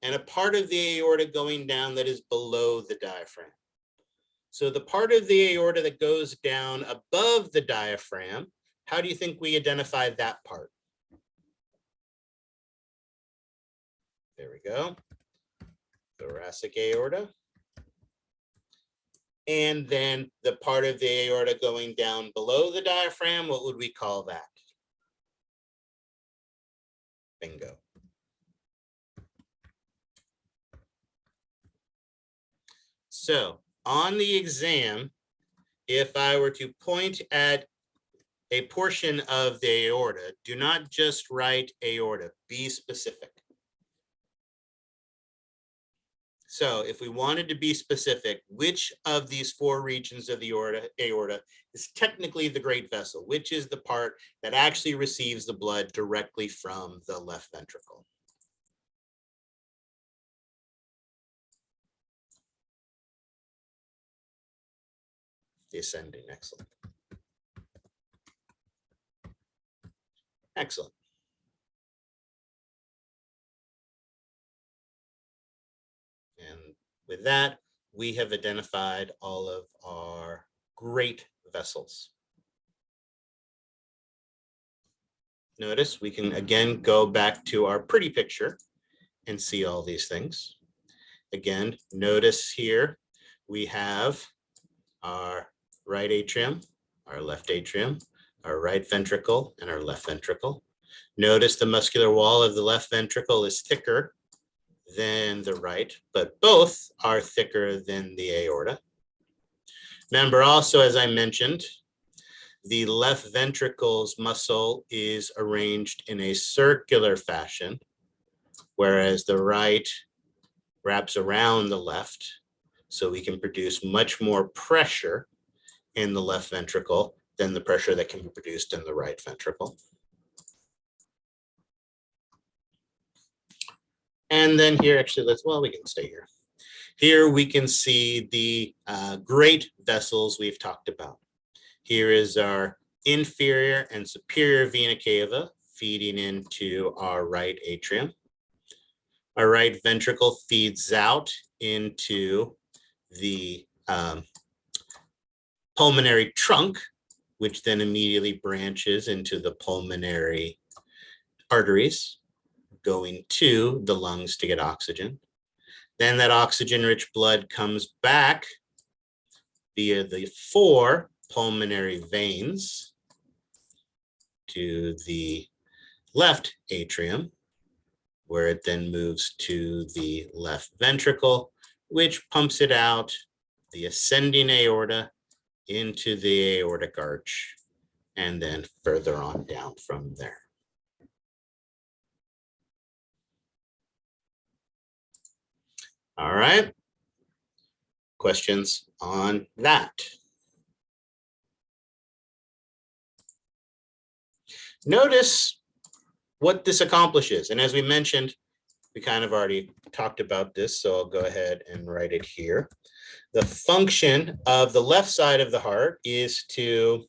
and a part of the aorta going down that is below the diaphragm. So the part of the aorta that goes down above the diaphragm, how do you think we identify that part? There we go. Thoracic aorta. And then the part of the aorta going down below the diaphragm, what would we call that? Bingo. So on the exam, if I were to point at a portion of the aorta, do not just write aorta, be specific. So if we wanted to be specific, which of these four regions of the aorta is technically the great vessel, which is the part that actually receives the blood directly from the left ventricle? The ascending, excellent. Excellent. And with that, we have identified all of our great vessels. Notice we can again go back to our pretty picture and see all these things. Again, notice here we have our right atrium, our left atrium, our right ventricle, and our left ventricle. Notice the muscular wall of the left ventricle is thicker than the right, but both are thicker than the aorta. Remember also, as I mentioned, the left ventricle's muscle is arranged in a circular fashion, whereas the right wraps around the left, so we can produce much more pressure in the left ventricle than the pressure that can be produced in the right ventricle. And then here, actually, we can stay here. Here we can see the great vessels we've talked about. Here is our inferior and superior vena cava feeding into our right atrium. Our right ventricle feeds out into the pulmonary trunk, which then immediately branches into the pulmonary arteries, going to the lungs to get oxygen. Then that oxygen-rich blood comes back via the 4 pulmonary veins to the left atrium, where it then moves to the left ventricle, which pumps it out the ascending aorta into the aortic arch, and then further on down from there. All right. Questions on that? Notice what this accomplishes. And as we mentioned, we kind of already talked about this, so I'll go ahead and write it here. The function of the left side of the heart is to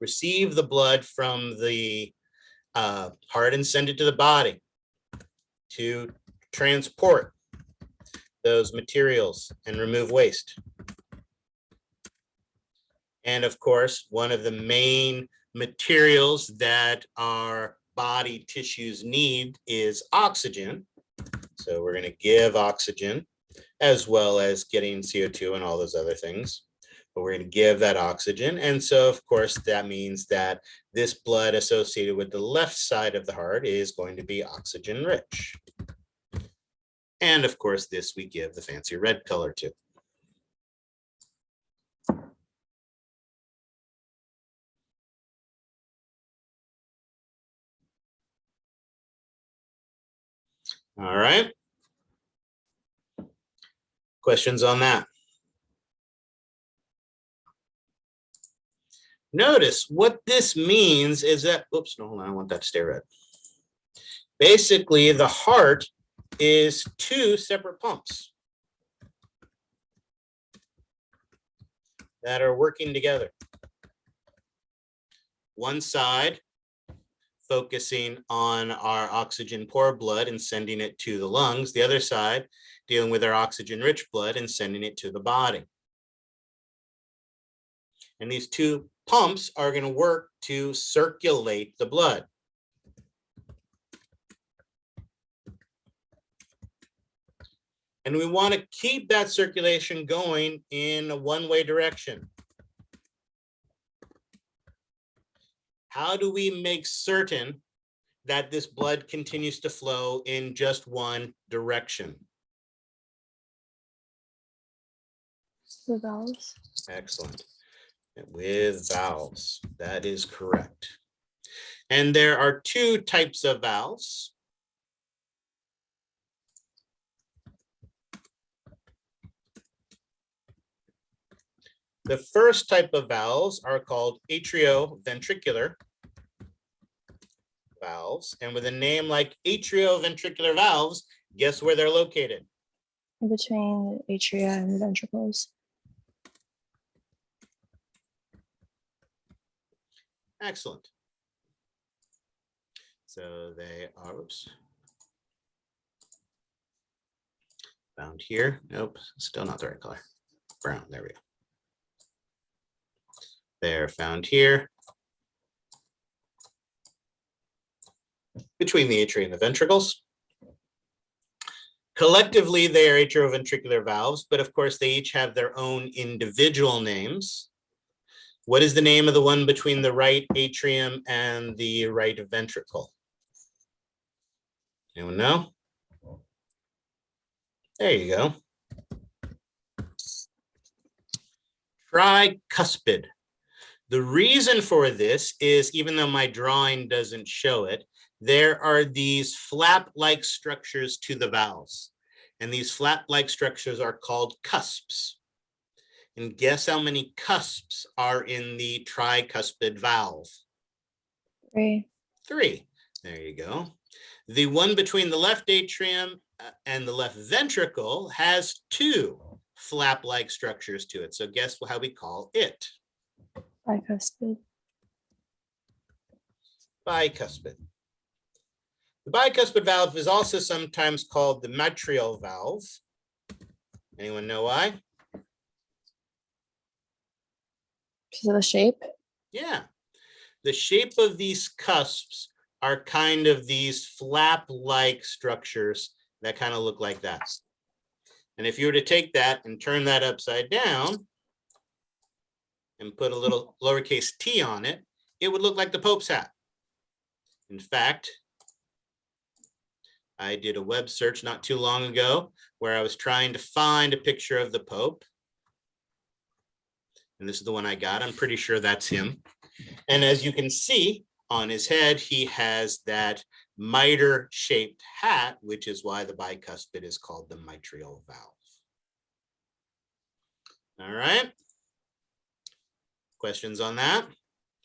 receive the blood from the heart and send it to the body to transport those materials and remove waste. And of course, one of the main materials that our body tissues need is oxygen. So we're going to give oxygen as well as getting CO2 and all those other things. But we're going to give that oxygen. And so, of course, that means that this blood associated with the left side of the heart is going to be oxygen rich. And of course, this we give the fancy red color to. All right. Questions on that? Notice what this means is that, oops, no, hold on, I want that to stay red. Basically, the heart is 2 separate pumps. that are working together. One side focusing on our oxygen poor blood and sending it to the lungs. The other side dealing with our oxygen rich blood and sending it to the body. And these two pumps are going to work to circulate the blood. And we want to keep that circulation going in a one-way direction. How do we make certain that this blood continues to flow in just one direction? The valves. Excellent. With valves, that is correct. And there are two types of valves. The first type of valves are called atrioventricular valves. And with a name like atrioventricular valves, guess where they're located? In between the atria and the ventricles. Excellent. So they are, oops. Found here. Nope, still not the right color. Brown, there we go. They're found here between the atria and the ventricles. Collectively, they are atrioventricular valves, but of course they each have their own individual names. What is the name of the one between the right atrium and the right ventricle? Anyone know? There you go. Tricuspid. The reason for this is, even though my drawing doesn't show it, there are these flap-like structures to the valves. And these flap-like structures are called cusps. And guess how many cusps are in the tricuspid valve? 3. 3. There you go. The one between the left atrium and the left ventricle has 2 flap-like structures to it. So guess how we call it? Bicuspid. Bicuspid. The bicuspid valve is also sometimes called the mitral valve. Anyone know why? Because of the shape. Yeah. The shape of these cusps are kind of these flap-like structures that kind of look like that. And if you were to take that and turn that upside down and put a little lowercase t on it, it would look like the Pope's hat. In fact, I did a web search not too long ago where I was trying to find a picture of the Pope. And this is the one I got. I'm pretty sure that's him. And as you can see on his head, he has that mitre-shaped hat, which is why the bicuspid is called the mitral valve. All right. Questions on that?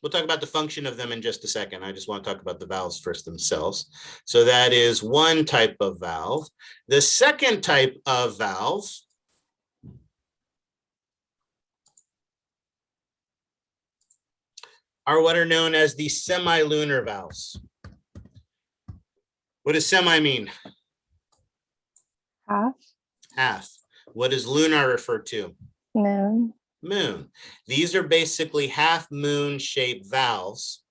We'll talk about the function of them in just a second. I just want to talk about the valves first themselves. So that is one type of valve. The second type of valve are what are known as the semilunar valves. What does semi mean? Half. Half. What does lunar refer to? Moon. Moon. These are basically half moon shaped valves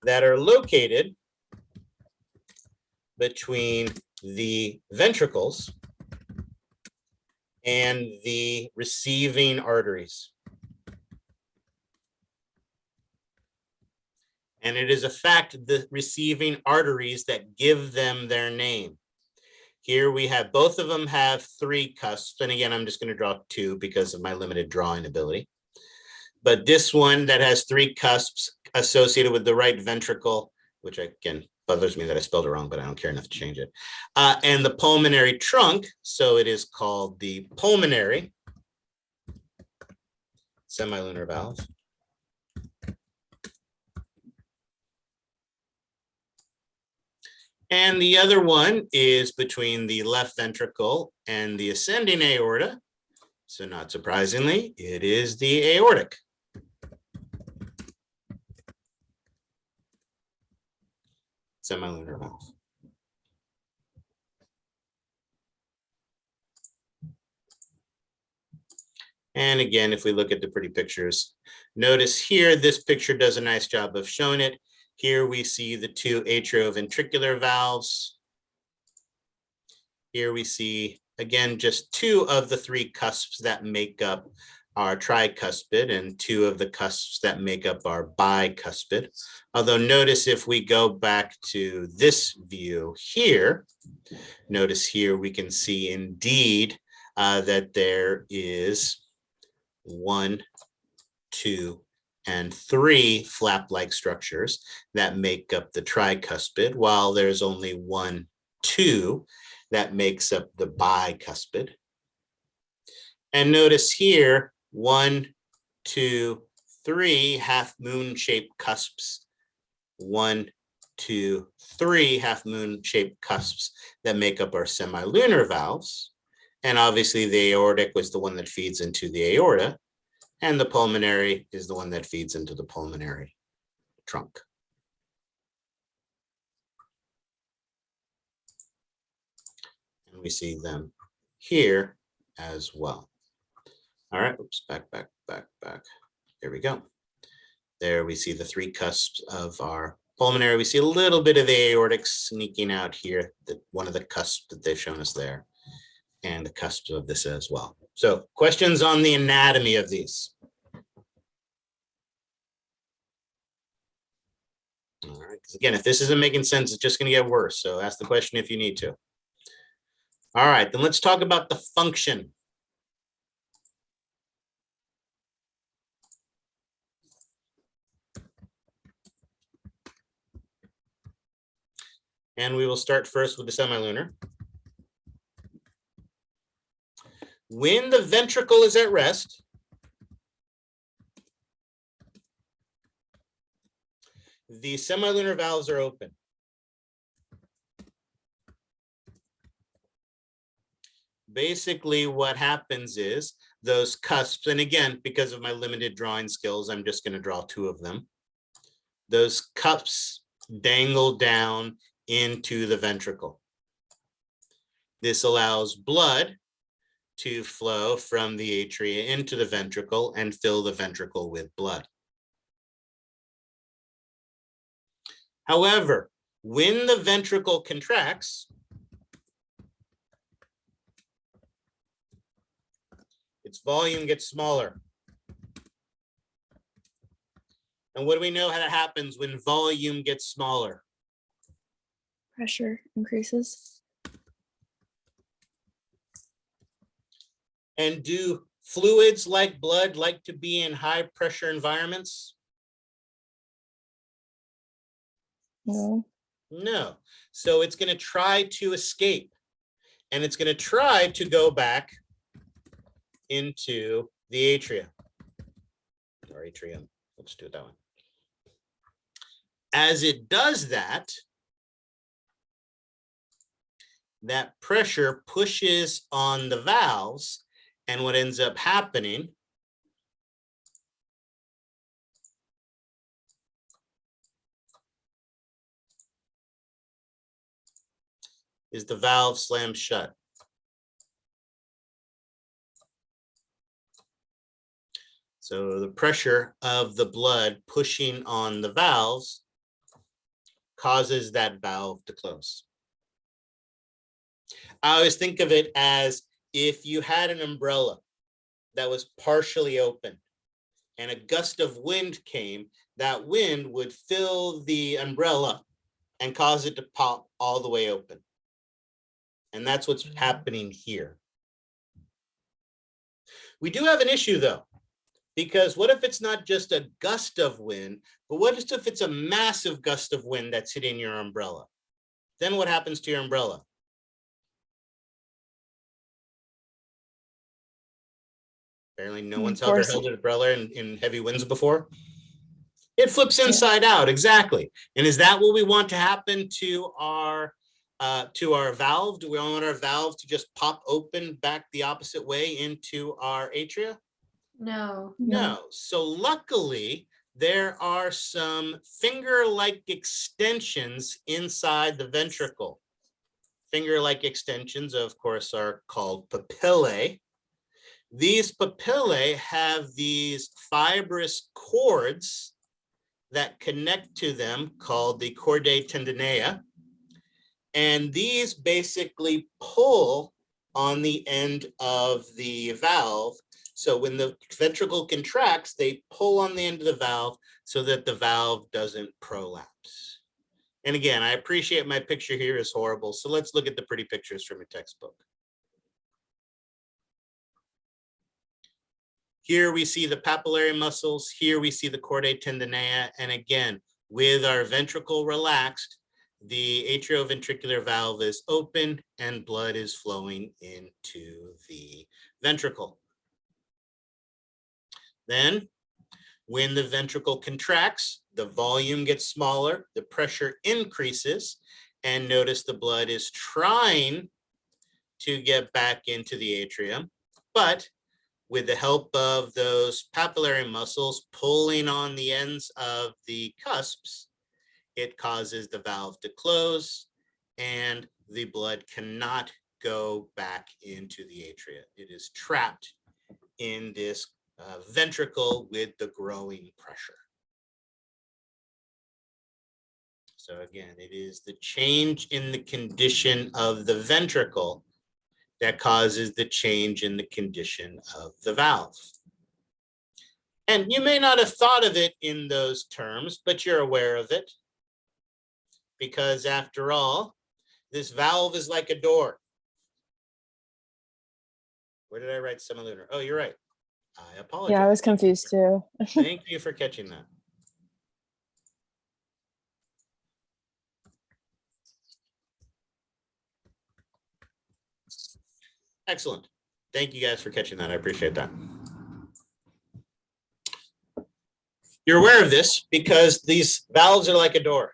that are located between the ventricles and the receiving arteries. And it is a fact the receiving arteries that give them their name. Here we have, both of them have 3 cusps. And again, I'm just going to draw 2 because of my limited drawing ability. But this one that has 3 cusps associated with the right ventricle, which again bothers me that I spelled it wrong, but I don't care enough to change it. And the pulmonary trunk, so it is called the pulmonary semilunar valve. And the other one is between the left ventricle and the ascending aorta. So not surprisingly, it is the aortic. Semilunar valve. And again, if we look at the pretty pictures, notice here, this picture does a nice job of showing it. Here we see the two atrioventricular valves. Here we see, again, just two of the three cusps that make up our tricuspid and two of the cusps that make up our bicuspid. Although notice if we go back to this view here, notice here we can see indeed that there is 1, 2, and 3 flap-like structures that make up the tricuspid, while there's only 1, 2 that makes up the bicuspid. And notice here, 1, 2, 3 half-moon-shaped cusps. 1, 2, 3 half-moon-shaped cusps that make up our semilunar valves. And obviously the aortic was the one that feeds into the aorta, and the pulmonary is the one that feeds into the pulmonary trunk. And we see them here as well. All right, oops, back. There we go. There we see the three cusps of our pulmonary. We see a little bit of the aortic sneaking out here, one of the cusps that they've shown us there, and the cusps of this as well. So questions on the anatomy of these? All right, because again, if this isn't making sense, it's just going to get worse. So ask the question if you need to. All right, then let's talk about the function. And we will start first with the semilunar. When the ventricle is at rest, the semilunar valves are open. Basically, what happens is those cusps, and again, because of my limited drawing skills, I'm just going to draw two of them. Those cusps dangle down into the ventricle. This allows blood to flow from the atria into the ventricle and fill the ventricle with blood. However, when the ventricle contracts, its volume gets smaller. And what do we know how that happens when volume gets smaller? Pressure increases. And do fluids like blood like to be in high pressure environments? No. No. So it's going to try to escape, and it's going to try to go back into the atria or atrium. Let's do it that one. As it does that, that pressure pushes on the valves, and what ends up happening is the valve slams shut. So the pressure of the blood pushing on the valves causes that valve to close. I always think of it as if you had an umbrella that was partially open and a gust of wind came, that wind would fill the umbrella and cause it to pop all the way open. And that's what's happening here. We do have an issue though, because what if it's not just a gust of wind, but what if it's a massive gust of wind that's hitting your umbrella? Then what happens to your umbrella? Apparently no one's ever held an umbrella in heavy winds before. It flips inside out, exactly. And is that what we want to happen to our to our valve? Do we want our valve to just pop open back the opposite way into our atria? No. No. So luckily, there are some finger-like extensions inside the ventricle. Finger-like extensions, of course, are called papillae. These papillae have these fibrous cords that connect to them called the chordae tendinea. And these basically pull on the end of the valve. So when the ventricle contracts, they pull on the end of the valve so that the valve doesn't prolapse. And again, I appreciate my picture here is horrible. So let's look at the pretty pictures from your textbook. Here we see the papillary muscles. Here we see the chordae tendinea. And again, with our ventricle relaxed, the atrioventricular valve is open and blood is flowing into the ventricle. Then, when the ventricle contracts, the volume gets smaller, the pressure increases, and notice the blood is trying to get back into the atrium, but with the help of those papillary muscles pulling on the ends of the cusps, it causes the valve to close and the blood cannot go back into the atria. It is trapped in this ventricle with the growing pressure. So again, it is the change in the condition of the ventricle that causes the change in the condition of the valve. And you may not have thought of it in those terms, but you're aware of it. Because after all, this valve is like a door. Where did I write semilunar? Oh, you're right. I apologize. Yeah, I was confused too. Thank you for catching that. Excellent. Thank you guys for catching that. I appreciate that. You're aware of this because these valves are like a door.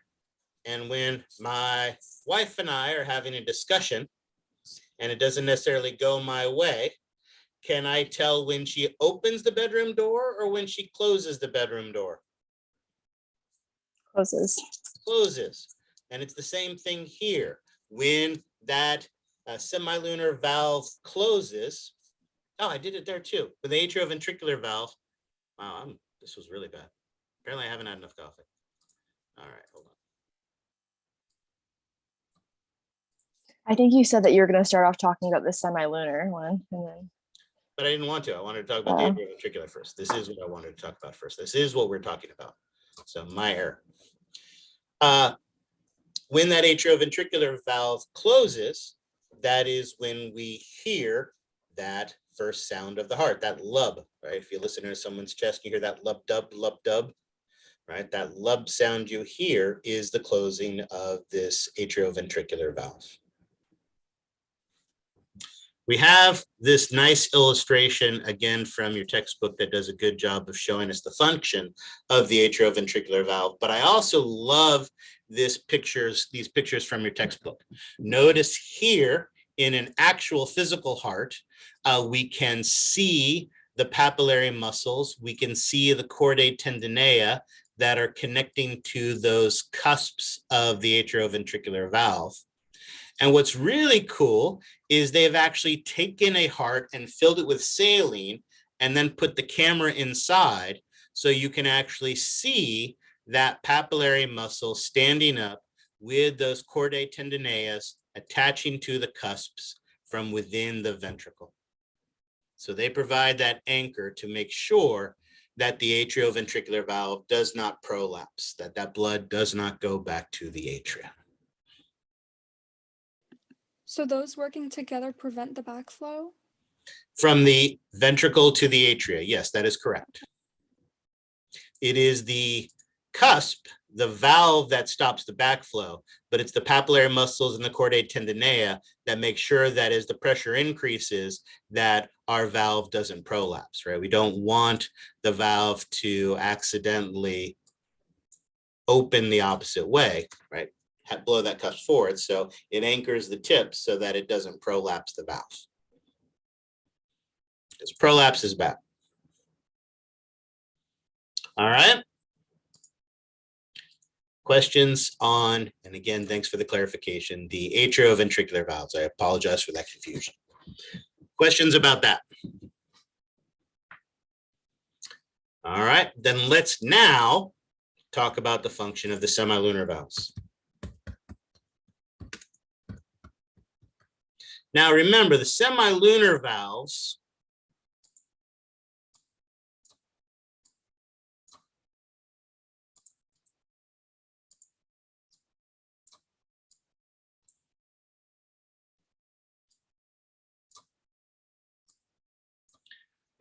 And when my wife and I are having a discussion and it doesn't necessarily go my way, can I tell when she opens the bedroom door or when she closes the bedroom door? Closes. Closes. And it's the same thing here. When that semilunar valve closes, oh, I did it there too. With the atrioventricular valve, wow, this was really bad. Apparently I haven't had enough coffee. All right, hold on. I think you said that you were going to start off talking about the semilunar one, and then. But I didn't want to. I wanted to talk about the atrioventricular first. This is what I wanted to talk about first. This is what we're talking about. So my error. When that atrioventricular valve closes, that is when we hear that first sound of the heart, that lub, right? If you listen to someone's chest, you hear that lub dub, right? That lub sound you hear is the closing of this atrioventricular valve. We have this nice illustration, again, from your textbook that does a good job of showing us the function of the atrioventricular valve. But I also love these pictures from your textbook. Notice here in an actual physical heart, we can see the papillary muscles. We can see the chordae tendinea that are connecting to those cusps of the atrioventricular valve. And what's really cool is they've actually taken a heart and filled it with saline and then put the camera inside so you can actually see that papillary muscle standing up with those chordae tendineas attaching to the cusps from within the ventricle. So they provide that anchor to make sure that the atrioventricular valve does not prolapse, that blood does not go back to the atria. So those working together prevent the backflow? From the ventricle to the atria, yes, that is correct. It is the cusp, the valve, that stops the backflow, but it's the papillary muscles and the chordae tendinea that make sure that as the pressure increases, that our valve doesn't prolapse, right? We don't want the valve to accidentally open the opposite way, right? blow that cusp forward. So it anchors the tip so that it doesn't prolapse the valve. Because prolapse is bad. All right. Questions on, and again, thanks for the clarification, the atrioventricular valves. I apologize for that confusion. Questions about that? All right, then let's now talk about the function of the semilunar valves. Now remember, the semilunar valves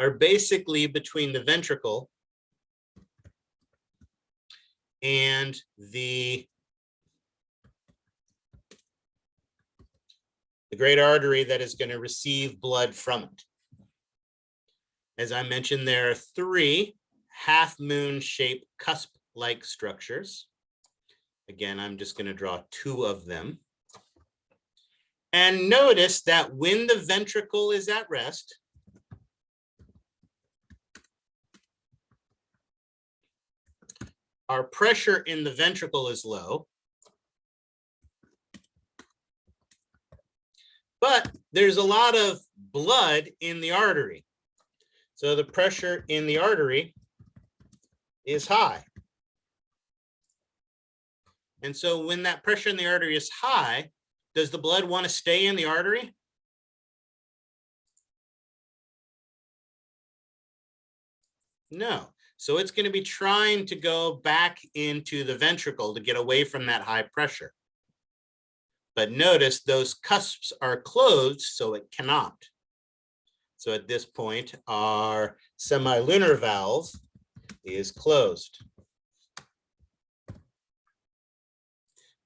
are basically between the ventricle and the great artery that is going to receive blood from it. As I mentioned, there are 3 half-moon shaped cusp-like structures. Again, I'm just going to draw 2 of them. And notice that when the ventricle is at rest, our pressure in the ventricle is low, but there's a lot of blood in the artery. So the pressure in the artery is high. And so when that pressure in the artery is high, does the blood want to stay in the artery? No. So it's going to be trying to go back into the ventricle to get away from that high pressure. But notice those cusps are closed, so it cannot. So at this point, our semilunar valve is closed.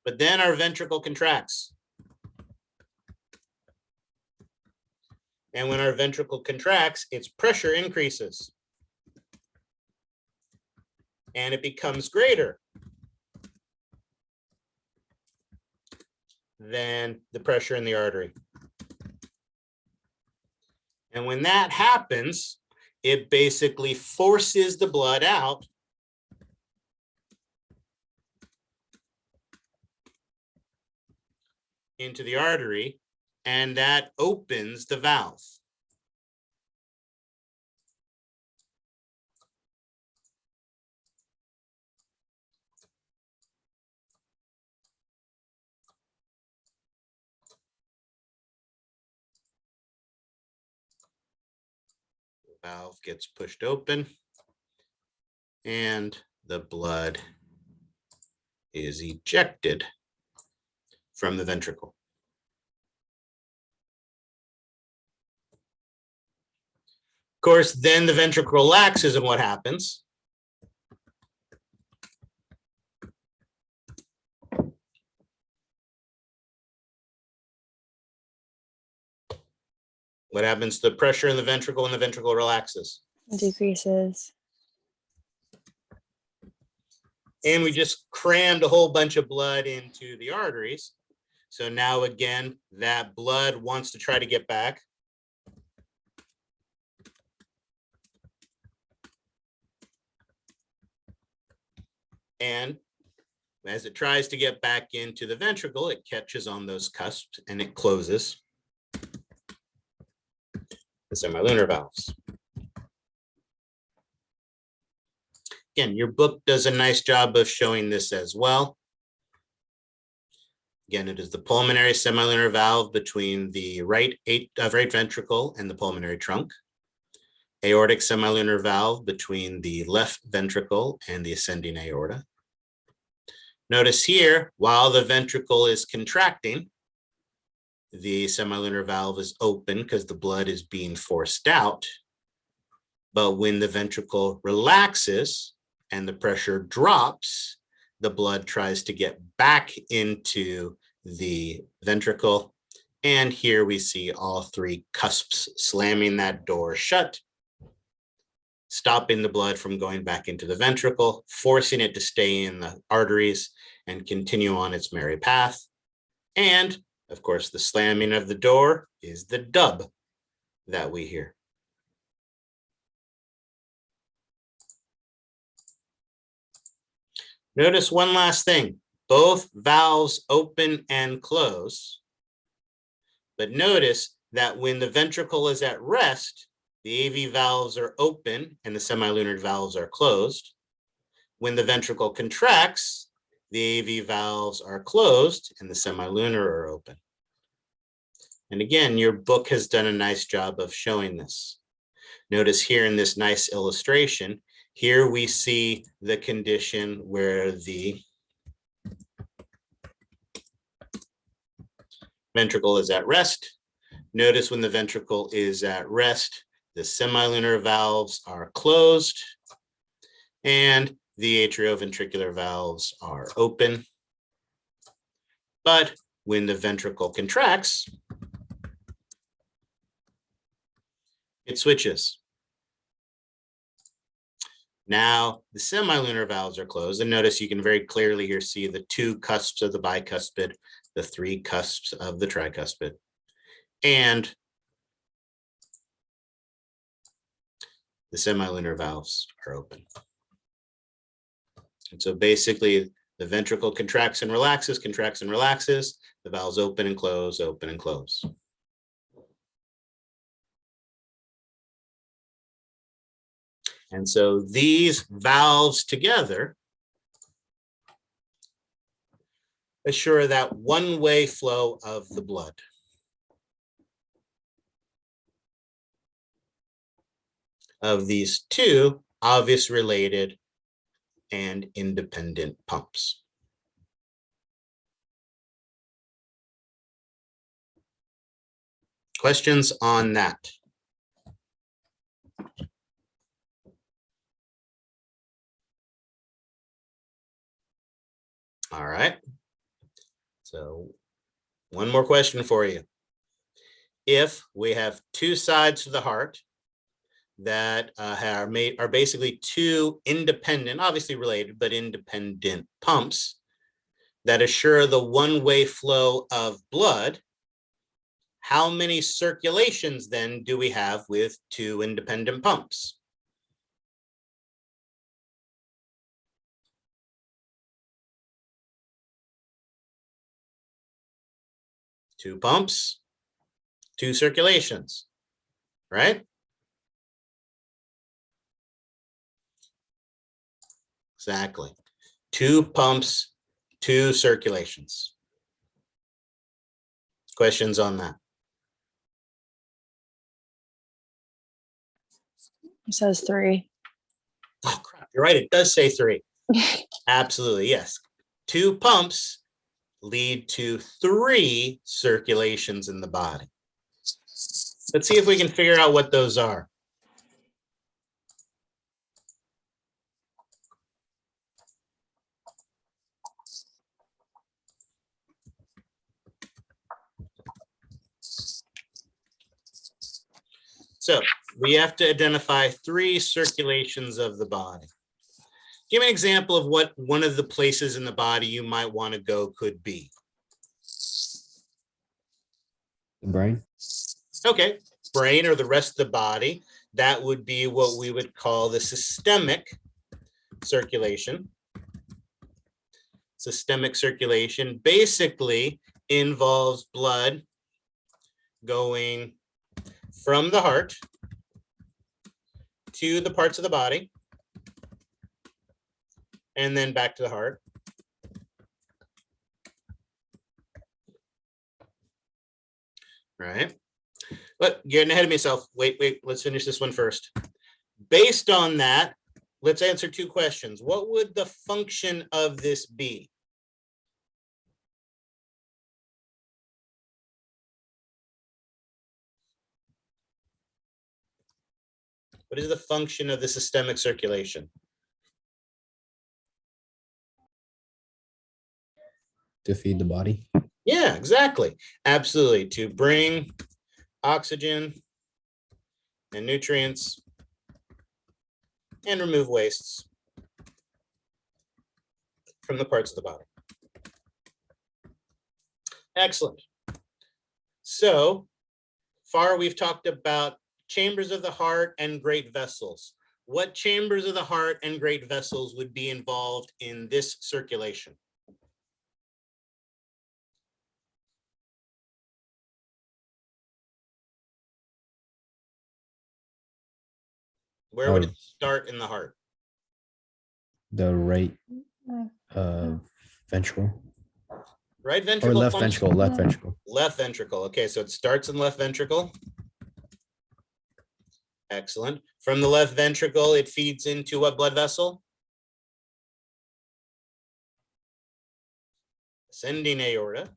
But then our ventricle contracts. And when our ventricle contracts, its pressure increases. And it becomes greater than the pressure in the artery. And when that happens, it basically forces the blood out into the artery, and that opens the valve. The valve gets pushed open and the blood is ejected from the ventricle. Of course, then the ventricle relaxes, and what happens? What happens to the pressure in the ventricle when the ventricle relaxes? Decreases. And we just crammed a whole bunch of blood into the arteries. So now again, that blood wants to try to get back. And as it tries to get back into the ventricle, it catches on those cusps and it closes the semilunar valves. Again, your book does a nice job of showing this as well. Again, it is the pulmonary semilunar valve between the right ventricle and the pulmonary trunk. Aortic semilunar valve between the left ventricle and the ascending aorta. Notice here, while the ventricle is contracting, the semilunar valve is open because the blood is being forced out. But when the ventricle relaxes and the pressure drops, the blood tries to get back into the ventricle. And here we see all 3 cusps slamming that door shut, stopping the blood from going back into the ventricle, forcing it to stay in the arteries, and continue on its merry path. And of course, the slamming of the door is the dub that we hear. Notice one last thing, both valves open and close. But notice that when the ventricle is at rest, the AV valves are open and the semilunar valves are closed. When the ventricle contracts, the AV valves are closed and the semilunar are open. And again, your book has done a nice job of showing this. Notice here in this nice illustration, here we see the condition where the ventricle is at rest. Notice when the ventricle is at rest, the semilunar valves are closed and the atrioventricular valves are open. But when the ventricle contracts, it switches. Now the semilunar valves are closed, and notice you can very clearly here see the 2 cusps of the bicuspid, the 3 cusps of the tricuspid, and the semilunar valves are open. And so basically the ventricle contracts and relaxes, the valves open and close, open and close. And so these valves together assure that one-way flow of the blood. Of these 2 obvious related and independent pumps. Questions on that? All right. So one more question for you. If we have 2 sides to the heart that are basically 2 independent, obviously related, but independent pumps that assure the one-way flow of blood, how many circulations then do we have with 2 independent pumps? Two pumps, 2 circulations, right? Exactly. 2 pumps, 2 circulations. Questions on that? It says 3. Oh, crap. You're right. It does say 3. Absolutely. Yes. 2 pumps lead to 3 circulations in the body. Let's see if we can figure out what those are. So we have to identify 3 circulations of the body. Give me an example of what one of the places in the body you might want to go could be. The brain. Okay, brain or the rest of the body. That would be what we would call the systemic circulation. Systemic circulation basically involves blood going from the heart to the parts of the body and then back to the heart. Right? But getting ahead of myself. Wait, let's finish this one first. Based on that, let's answer 2 questions. What would the function of this be? What is the function of the systemic circulation? To feed the body. Yeah, exactly. Absolutely. To bring oxygen and nutrients and remove wastes from the parts of the body. Excellent. So far, we've talked about chambers of the heart and great vessels. What chambers of the heart and great vessels would be involved in this circulation? Where would it start in the heart? The right Mm. ventricle Right or ventricle. left functions- ventricle, left ventricle. Left ventricle. Okay, so it starts in left ventricle. Excellent. From the left ventricle, it feeds into what blood vessel? Ascending aorta.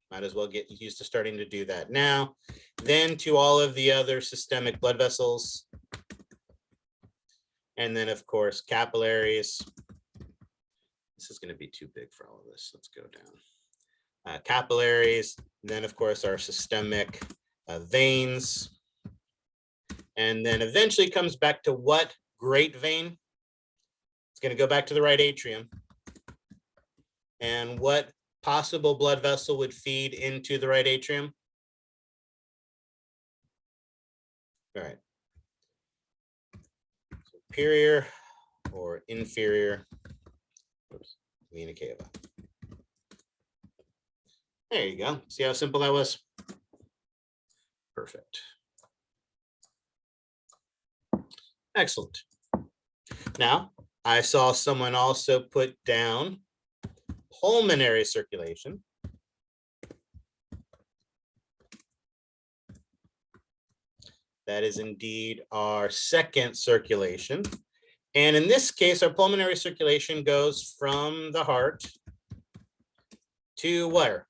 Might as well get used to starting to do that now. Then to all of the other systemic blood vessels. And then, of course, capillaries. This is going to be too big for all of this. Let's go down. Capillaries. Then, of course, our systemic veins. And then eventually comes back to what great vein? It's going to go back to the right atrium. And what possible blood vessel would feed into the right atrium? All right. Superior or inferior vena cava. There you go. See how simple that was? Perfect. Excellent. Now, I saw someone also put down pulmonary circulation. That is indeed our second circulation. And in this case, our pulmonary circulation goes from the heart to where?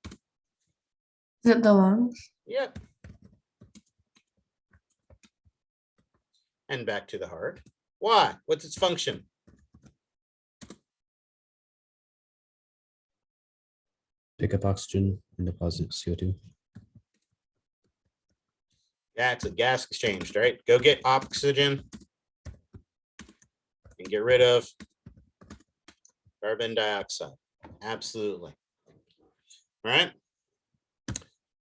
Is it the lungs? Yep. And back to the heart. Why? What's its function? Pick up oxygen and deposit CO2. That's a gas exchange, right? Go get oxygen and get rid of carbon dioxide. Absolutely. All right.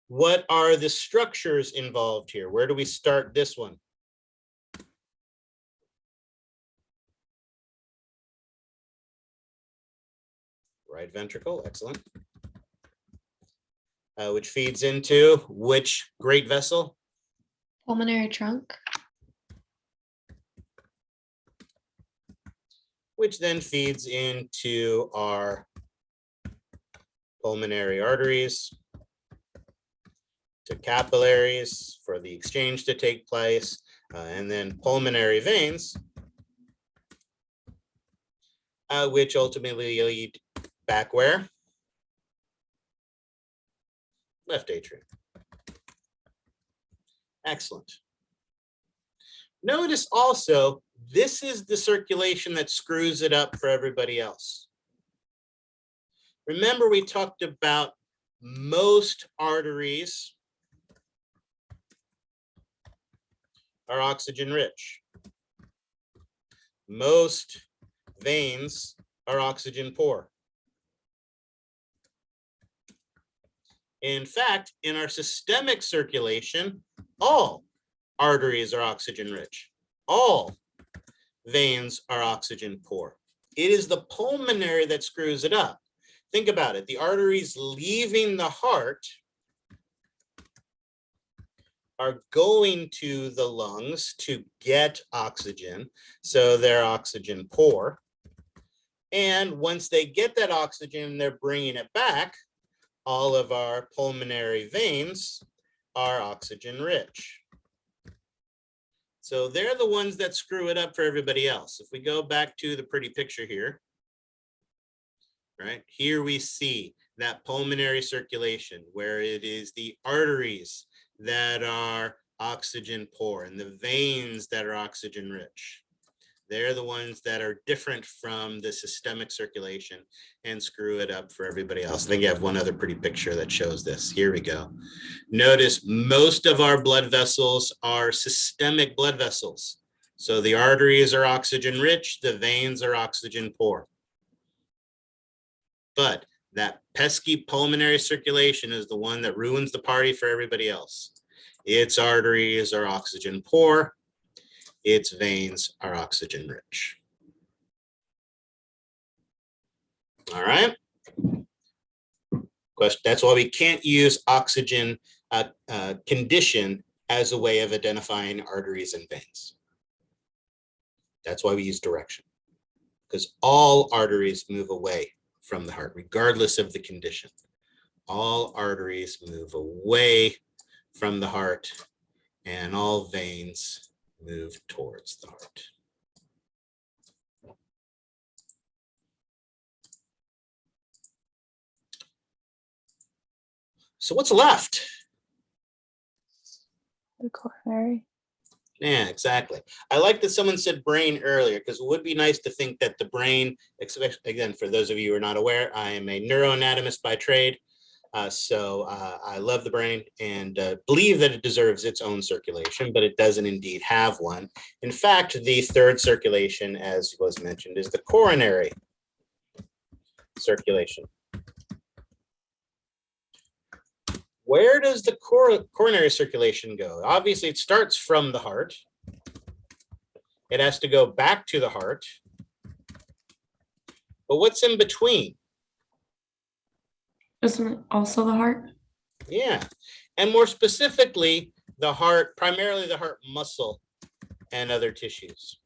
What are the structures involved here? Where do we start this one? Right ventricle, excellent. Which feeds into which great vessel? Pulmonary trunk. Which then feeds into our pulmonary arteries, to capillaries for the exchange to take place, and then pulmonary veins, which ultimately lead back where? Left atrium. Excellent. Notice also, this is the circulation that screws it up for everybody else. Remember, we talked about most arteries are oxygen rich. Most veins are oxygen poor. In fact, in our systemic circulation, all arteries are oxygen rich. All veins are oxygen poor. It is the pulmonary that screws it up. Think about it. The arteries leaving the heart are going to the lungs to get oxygen, so they're oxygen poor. And once they get that oxygen, they're bringing it back. All of our pulmonary veins are oxygen rich. So they're the ones that screw it up for everybody else. If we go back to the pretty picture here, right? Here we see that pulmonary circulation where it is the arteries that are oxygen poor and the veins that are oxygen rich. They're the ones that are different from the systemic circulation and screw it up for everybody else. I think I have one other pretty picture that shows this. Here we go. Notice most of our blood vessels are systemic blood vessels. So the arteries are oxygen rich, the veins are oxygen poor. But That pesky pulmonary circulation is the one that ruins the party for everybody else. Its arteries are oxygen poor. Its veins are oxygen rich. All right. Question. That's why we can't use oxygen condition as a way of identifying arteries and veins. That's why we use direction, because all arteries move away from the heart, regardless of the condition. All arteries move away from the heart, and all veins move towards the heart. So what's left? The coronary. Yeah, exactly. I like that someone said brain earlier, because it would be nice to think that the brain, again, for those of you who are not aware, I am a neuroanatomist by trade. So I love the brain and believe that it deserves its own circulation, but it doesn't indeed have one. In fact, the third circulation, as was mentioned, is the coronary circulation. Where does the coronary circulation go? Obviously, it starts from the heart. It has to go back to the heart. But what's in between? Isn't it also the heart? Yeah. And more specifically, the heart, primarily the heart muscle and other tissues.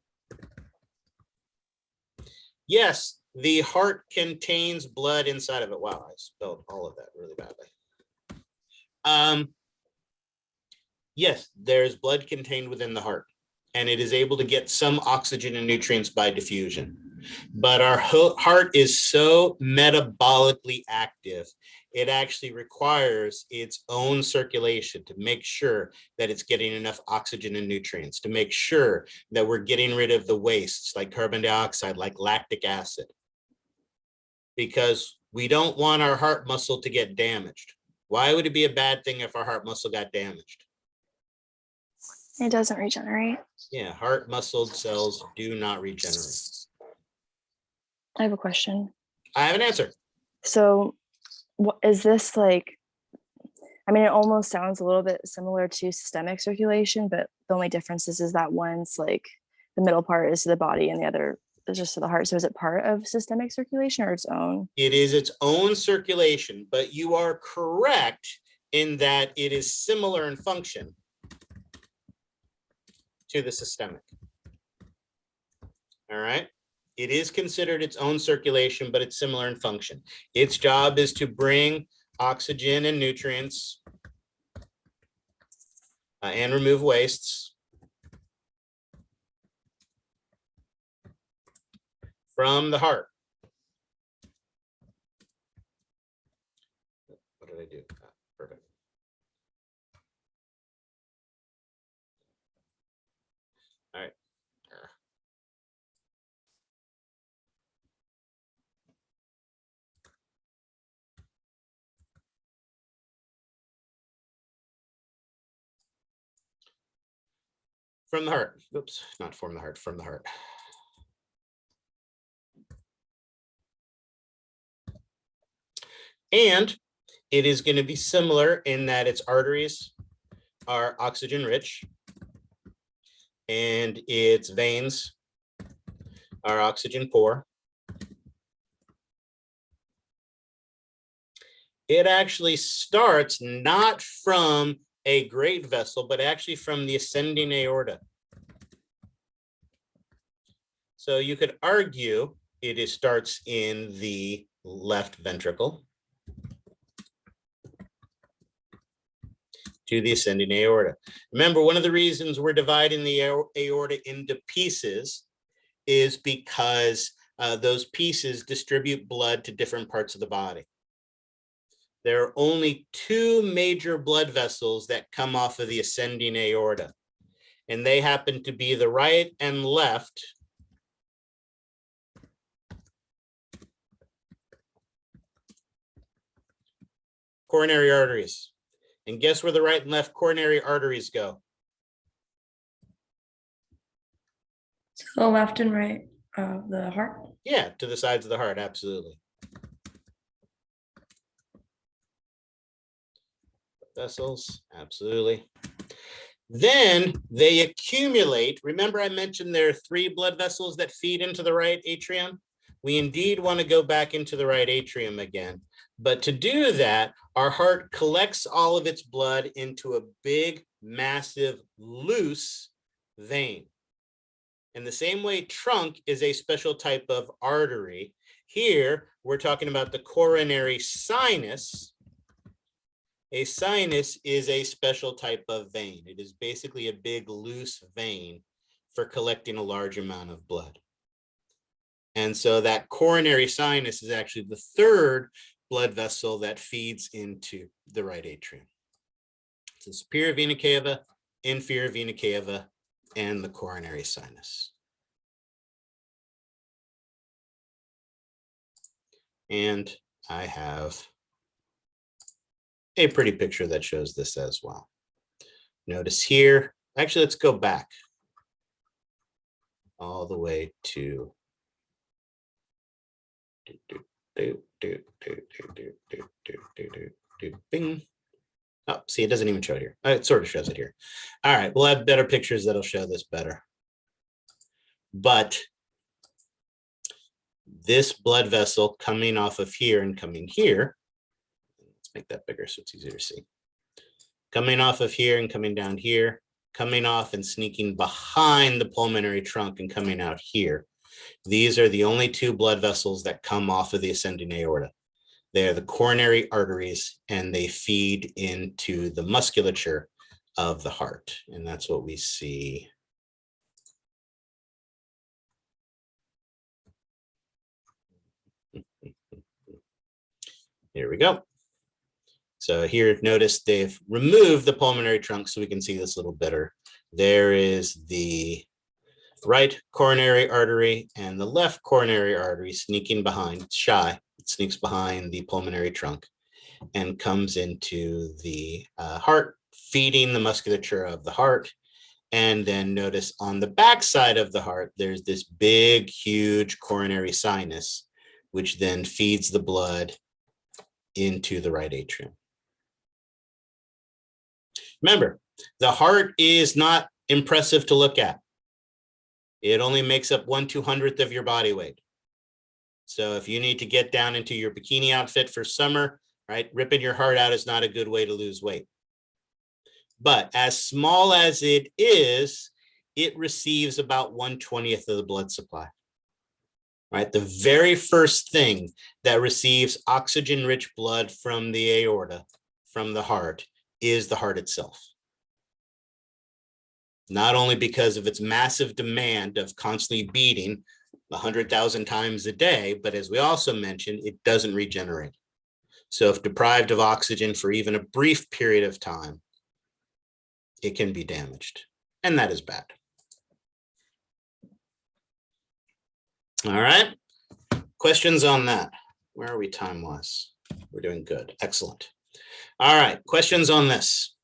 Yes, the heart contains blood inside of it. Wow, I spelled all of that really badly. Yes, there's blood contained within the heart, and it is able to get some oxygen and nutrients by diffusion. But our heart is so metabolically active, it actually requires its own circulation to make sure that it's getting enough oxygen and nutrients, to make sure that we're getting rid of the wastes like carbon dioxide, like lactic acid, because we don't want our heart muscle to get damaged. Why would it be a bad thing if our heart muscle got damaged? It doesn't regenerate. Yeah, heart muscle cells do not regenerate. I have a question. I have an answer. So, what is this like? I mean, it almost sounds a little bit similar to systemic circulation, but the only difference is that one's like the middle part is to the body and the other is just to the heart. So, is it part of systemic circulation or its own? It is its own circulation, but you are correct in that it is similar in function to the systemic. All right. It is considered its own circulation, but it's similar in function. Its job is to bring oxygen and nutrients and remove wastes from the heart. What did I do? Perfect. All right. From the heart. Oops, not from the heart, from the heart. And it is going to be similar in that its arteries are oxygen rich and its veins are oxygen poor. It actually starts not from a great vessel, but actually from the ascending aorta. So you could argue it starts in the left ventricle to the ascending aorta. Remember, one of the reasons we're dividing the aorta into pieces is because those pieces distribute blood to different parts of the body. There are only two major blood vessels that come off of the ascending aorta, and they happen to be the right and left coronary arteries. And guess where the right and left coronary arteries go? To the left and right of the heart. Yeah, to the sides of the heart, absolutely. vessels, absolutely. Then they accumulate. Remember I mentioned there are 3 blood vessels that feed into the right atrium? We indeed want to go back into the right atrium again. But to do that, our heart collects all of its blood into a big, massive, loose vein. In the same way, trunk is a special type of artery. Here, we're talking about the coronary sinus. A sinus is a special type of vein. It is basically a big, loose vein for collecting a large amount of blood. And so that coronary sinus is actually the 3rd blood vessel that feeds into the right atrium. So superior vena cava, inferior vena cava, and the coronary sinus. And I have a pretty picture that shows this as well. Notice here, actually, let's go back all the way to bing. Oh, see, it doesn't even show it here. It sort of shows it here. All right, we'll have better pictures that'll show this better. But this blood vessel coming off of here and coming here, let's make that bigger so it's easier to see. Coming off of here and coming down here, coming off and sneaking behind the pulmonary trunk and coming out here. These are the only 2 blood vessels that come off of the ascending aorta. They are the coronary arteries, and they feed into the musculature of the heart. And that's what we see. Here we go. So here, notice they've removed the pulmonary trunk so we can see this a little better. There is the right coronary artery and the left coronary artery sneaking behind, shy, it sneaks behind the pulmonary trunk and comes into the heart, feeding the musculature of the heart. And then notice on the back side of the heart, there's this big, huge coronary sinus, which then feeds the blood into the right atrium. Remember, the heart is not impressive to look at. It only makes up 1/200th of your body weight. So if you need to get down into your bikini outfit for summer, right, ripping your heart out is not a good way to lose weight. But as small as it is, it receives about 1/20th of the blood supply. Right, the very first thing that receives oxygen-rich blood from the aorta, from the heart, is the heart itself. Not only because of its massive demand of constantly beating 100,000 times a day, but as we also mentioned, it doesn't regenerate. So if deprived of oxygen for even a brief period of time, it can be damaged, and that is bad. All right, questions on that? Where are we time-wise? We're doing good, excellent. All right, questions on this?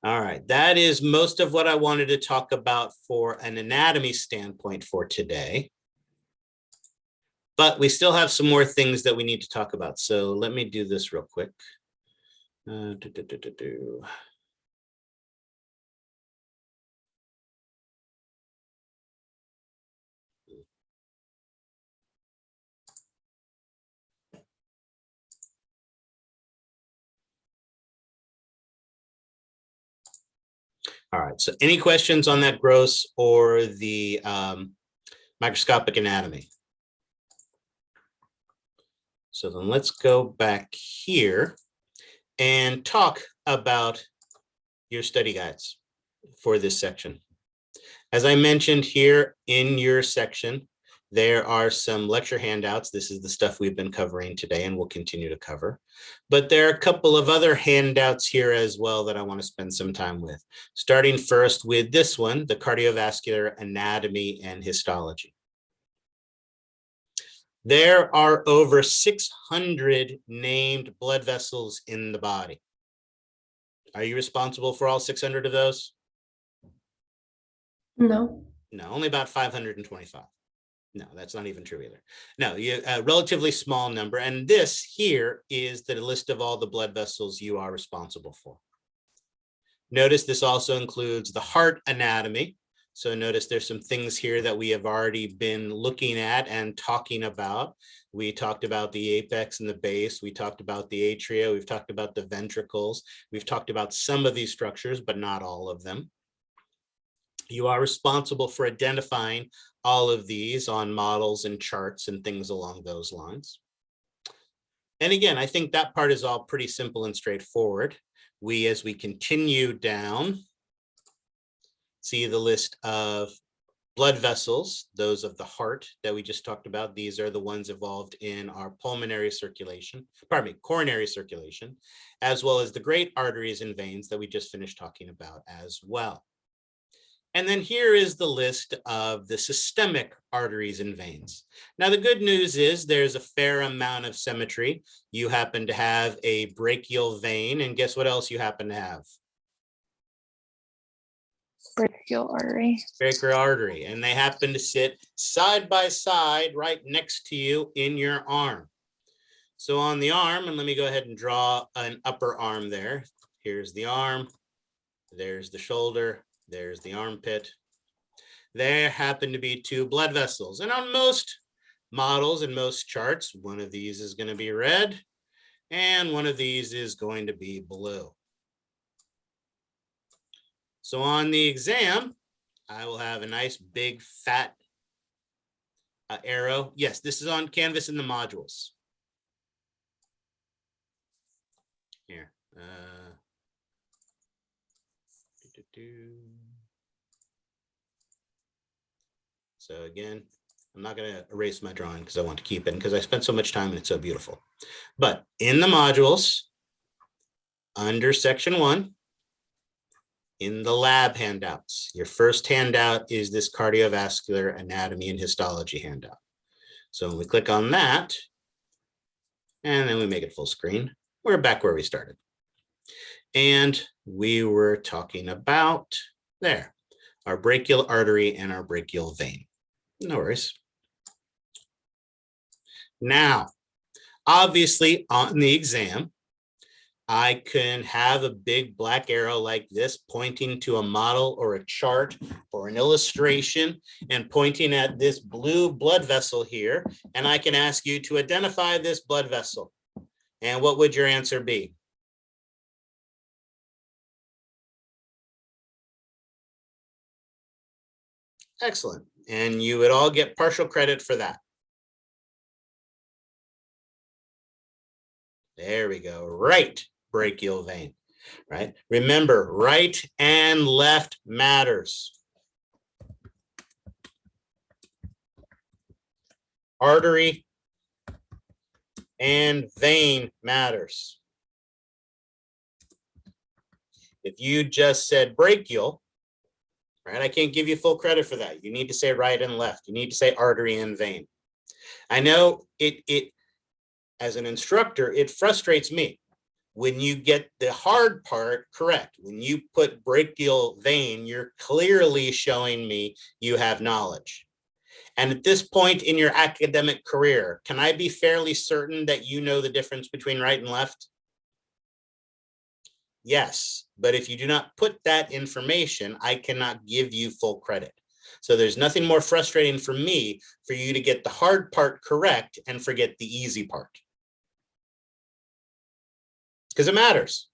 All right, that is most of what I wanted to talk about for an anatomy standpoint for today. But we still have some more things that we need to talk about. So let me do this real quick. All right, so any questions on that gross or the microscopic anatomy? So then let's go back here and talk about your study guides for this section. As I mentioned here in your section, there are some lecture handouts. This is the stuff we've been covering today and will continue to cover. But there are a couple of other handouts here as well that I want to spend some time with. Starting first with this one, the cardiovascular anatomy and histology. There are over 600 named blood vessels in the body. Are you responsible for all 600 of those? No. No, only about 525. No, that's not even true either. No, a relatively small number. And this here is the list of all the blood vessels you are responsible for. Notice this also includes the heart anatomy. So notice there's some things here that we have already been looking at and talking about. We talked about the apex and the base. We talked about the atria. We've talked about the ventricles. We've talked about some of these structures, but not all of them. You are responsible for identifying all of these on models and charts and things along those lines. And again, I think that part is all pretty simple and straightforward. As we continue down, see the list of blood vessels, those of the heart that we just talked about. These are the ones involved in our pulmonary circulation, coronary circulation, as well as the great arteries and veins that we just finished talking about as well. And then here is the list of the systemic arteries and veins. Now, the good news is there's a fair amount of symmetry. You happen to have a brachial vein, and guess what else you happen to have? Brachial artery. Brachial artery, and they happen to sit side by side right next to you in your arm. So on the arm, and let me go ahead and draw an upper arm there. Here's the arm, there's the shoulder, there's the armpit. There happen to be two blood vessels. And on most models and most charts, one of these is going to be red and one of these is going to be blue. So on the exam, I will have a nice big fat arrow. Yes, this is on Canvas in the modules. Here. So again, I'm not going to erase my drawing because I want to keep it because I spent so much time and it's so beautiful. But in the modules, under section 1, in the lab handouts, your first handout is this cardiovascular anatomy and histology handout. So when we click on that, and then we make it full screen, we're back where we started. And we were talking about there, our brachial artery and our brachial vein. No worries. Now, obviously on the exam, I can have a big black arrow like this pointing to a model or a chart or an illustration and pointing at this blue blood vessel here. And I can ask you to identify this blood vessel. And what would your answer be? Excellent. And you would all get partial credit for that. There we go. Right brachial vein, right? Remember, right and left matters. Artery and vein matters. If you just said brachial, right, I can't give you full credit for that. You need to say right and left. You need to say artery and vein. I know it as an instructor, it frustrates me when you get the hard part correct. When you put brachial vein, you're clearly showing me you have knowledge. And at this point in your academic career, can I be fairly certain that you know the difference between right and left? Yes, but if you do not put that information, I cannot give you full credit. So there's nothing more frustrating for me for you to get the hard part correct and forget the easy part. Because it matters.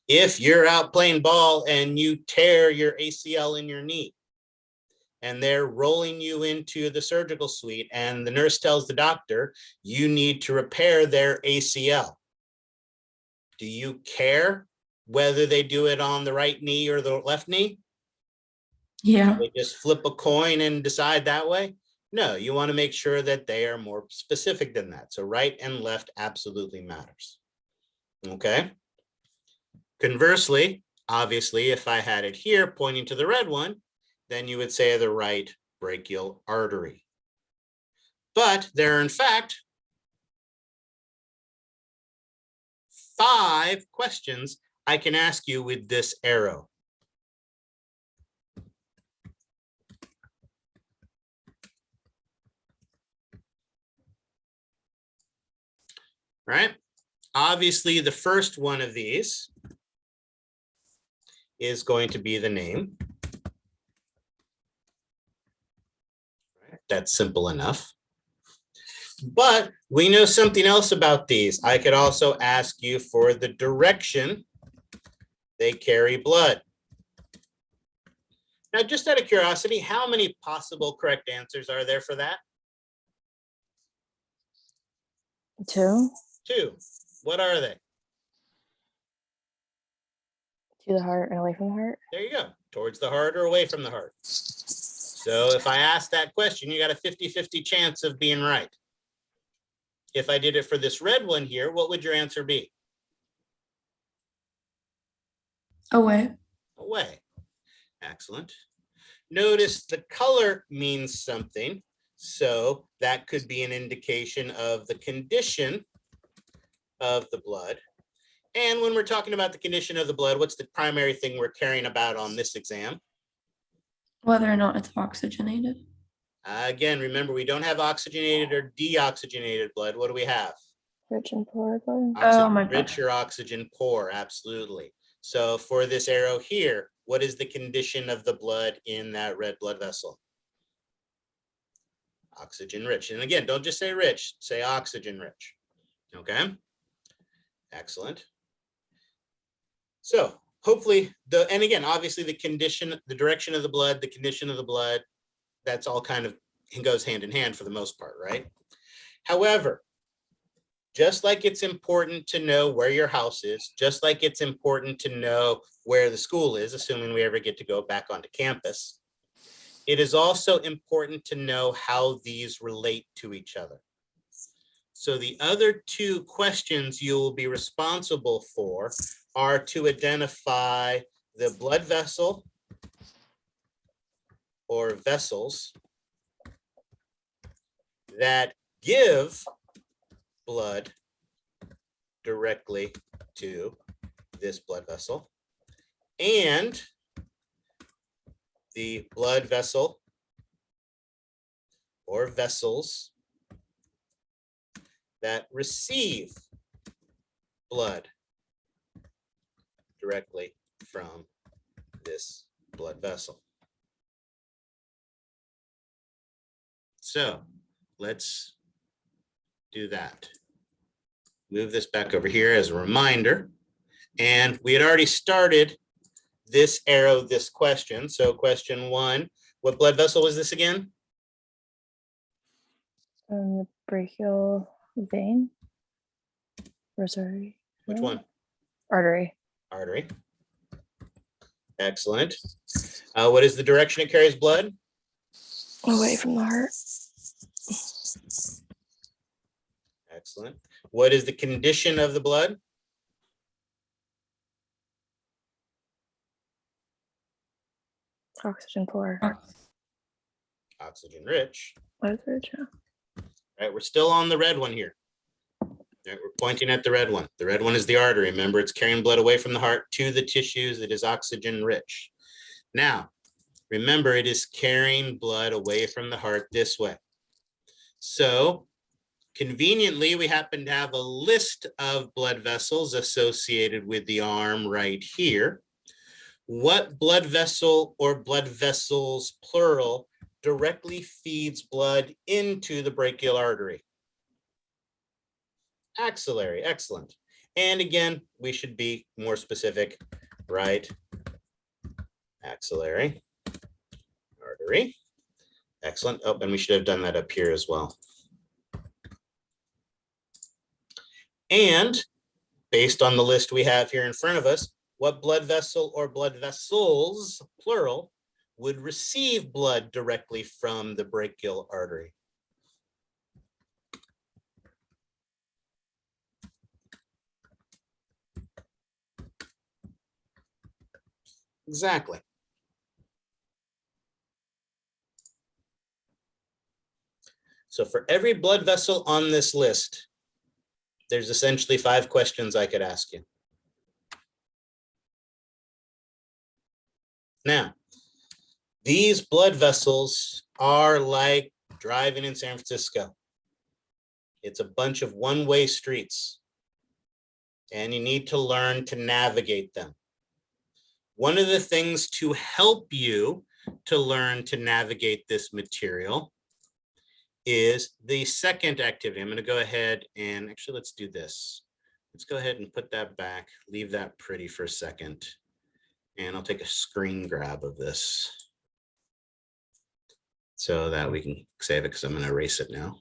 If you're out playing ball and you tear your ACL in your knee and they're rolling you into the surgical suite and the nurse tells the doctor, you need to repair their ACL. Do you care whether they do it on the right knee or the left knee? Yeah. They just flip a coin and decide that way? No, you want to make sure that they are more specific than that. So right and left absolutely matters. Okay. Conversely, obviously, if I had it here pointing to the red one, then you would say the right brachial artery. But there are, in fact, 5 questions I can ask you with this arrow. right? Obviously, the first one of these is going to be the name. Right? That's simple enough. But we know something else about these. I could also ask you for the direction they carry blood. Now, just out of curiosity, how many possible correct answers are there for that? 2 Two. What are they? to the heart and away from the heart. There you go. Towards the heart or away from the heart. So if I ask that question, you got a 50-50 chance of being right. If I did it for this red one here, what would your answer be? Away. Away. Excellent. Notice the color means something. So that could be an indication of the condition of the blood. And when we're talking about the condition of the blood, what's the primary thing we're caring about on this exam? Whether or not it's oxygenated. Again, remember, we don't have oxygenated or deoxygenated blood. What do we have? Rich and poor blood. Oh my Rich or oxygen poor, absolutely. So for this arrow here, what is the condition of the blood in that red blood vessel? Oxygen rich. And again, don't just say rich, say oxygen rich. Okay, excellent. So hopefully and again, obviously the condition, the direction of the blood, the condition of the blood, that's all kind of goes hand in hand for the most part, right? However, just like it's important to know where your house is, just like it's important to know where the school is, assuming we ever get to go back onto campus, it is also important to know how these relate to each other. So the other two questions you will be responsible for are to identify the blood vessel or vessels that give blood directly to this blood vessel, and the blood vessel or vessels that receive blood directly from this blood vessel. So let's do that. Move this back over here as a reminder. And we had already started this arrow, this question. So question 1, what blood vessel was this again? The brachial vein. Rosary. Which one? Artery. Artery. Excellent. What is the direction it carries blood? Away from the heart. Excellent. What is the condition of the blood? Oxygen poor. Oxygen rich. What is it? Yeah. Right, we're still on the red one here. Right, we're pointing at the red one. The red one is the artery. Remember, it's carrying blood away from the heart to the tissues. It is oxygen rich. Now, remember, it is carrying blood away from the heart this way. So conveniently, we happen to have a list of blood vessels associated with the arm right here. What blood vessel or blood vessels, plural, directly feeds blood into the brachial artery? Axillary, excellent. And again, we should be more specific, right? Axillary artery. Excellent. Oh, and we should have done that up here as well. And based on the list we have here in front of us, what blood vessel or blood vessels, plural, would receive blood directly from the brachial artery? Exactly. So for every blood vessel on this list, there's essentially 5 questions I could ask you. Now, these blood vessels are like driving in San Francisco. It's a bunch of one-way streets, and you need to learn to navigate them. One of the things to help you to learn to navigate this material is the second activity. I'm going to go ahead and actually, let's do this. Let's go ahead and put that back, leave that pretty for a second. And I'll take a screen grab of this so that we can save it, because I'm going to erase it now.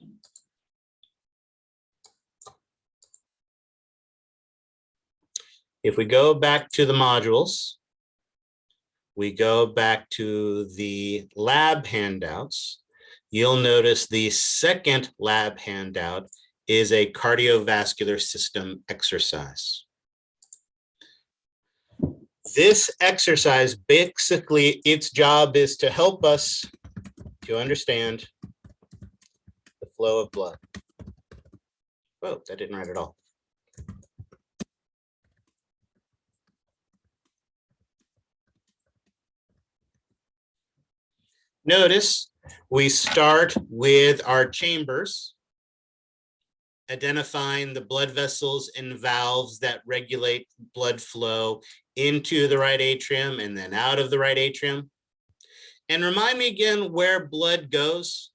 If we go back to the modules, we go back to the lab handouts, you'll notice the second lab handout is a cardiovascular system exercise. This exercise, basically, its job is to help us to understand the flow of blood. Whoa, that didn't write at all. Notice we start with our chambers, identifying the blood vessels and valves that regulate blood flow into the right atrium and then out of the right atrium. And remind me again where blood goes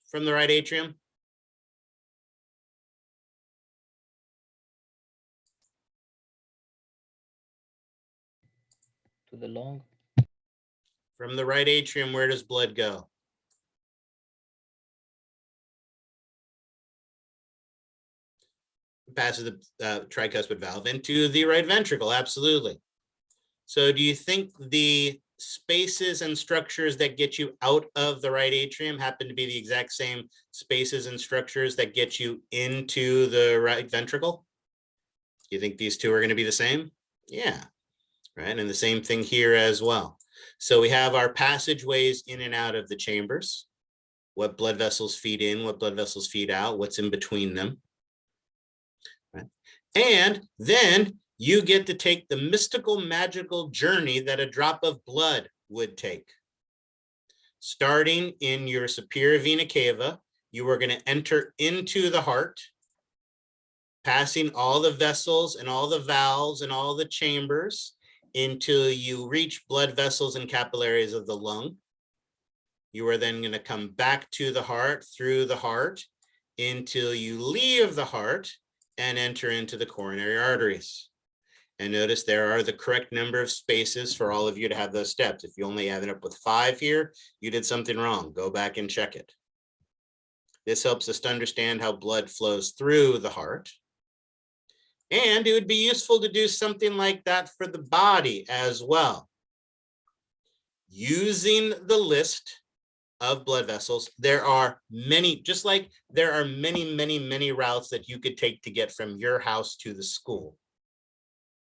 from the right atrium. To the lung. From the right atrium, where does blood go? Passes the tricuspid valve into the right ventricle, absolutely. So do you think the spaces and structures that get you out of the right atrium happen to be the exact same spaces and structures that get you into the right ventricle? Do you think these two are going to be the same? Yeah, right. And the same thing here as well. So we have our passageways in and out of the chambers, what blood vessels feed in, what blood vessels feed out, what's in between them. Right? And then you get to take the mystical, magical journey that a drop of blood would take. Starting in your superior vena cava, you are going to enter into the heart, passing all the vessels and all the valves and all the chambers until you reach blood vessels and capillaries of the lung. You are then going to come back to the heart, through the heart, until you leave the heart and enter into the coronary arteries. And notice there are the correct number of spaces for all of you to have those steps. If you only ended up with 5 here, you did something wrong. Go back and check it. This helps us to understand how blood flows through the heart. And it would be useful to do something like that for the body as well. Using the list of blood vessels, there are many, just like there are many routes that you could take to get from your house to the school.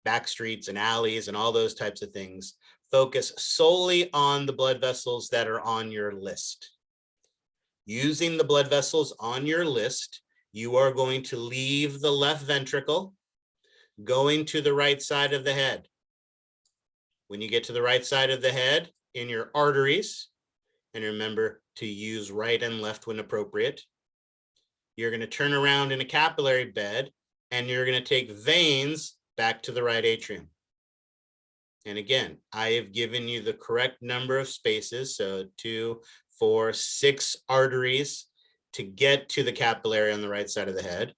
Back streets and alleys and all those types of things. Focus solely on the blood vessels that are on your list. Using the blood vessels on your list, you are going to leave the left ventricle, going to the right side of the head. When you get to the right side of the head, in your arteries, and remember to use right and left when appropriate, you're going to turn around in a capillary bed and you're going to take veins back to the right atrium. And again, I have given you the correct number of spaces, so 2, 4, 6 arteries to get to the capillary on the right side of the head,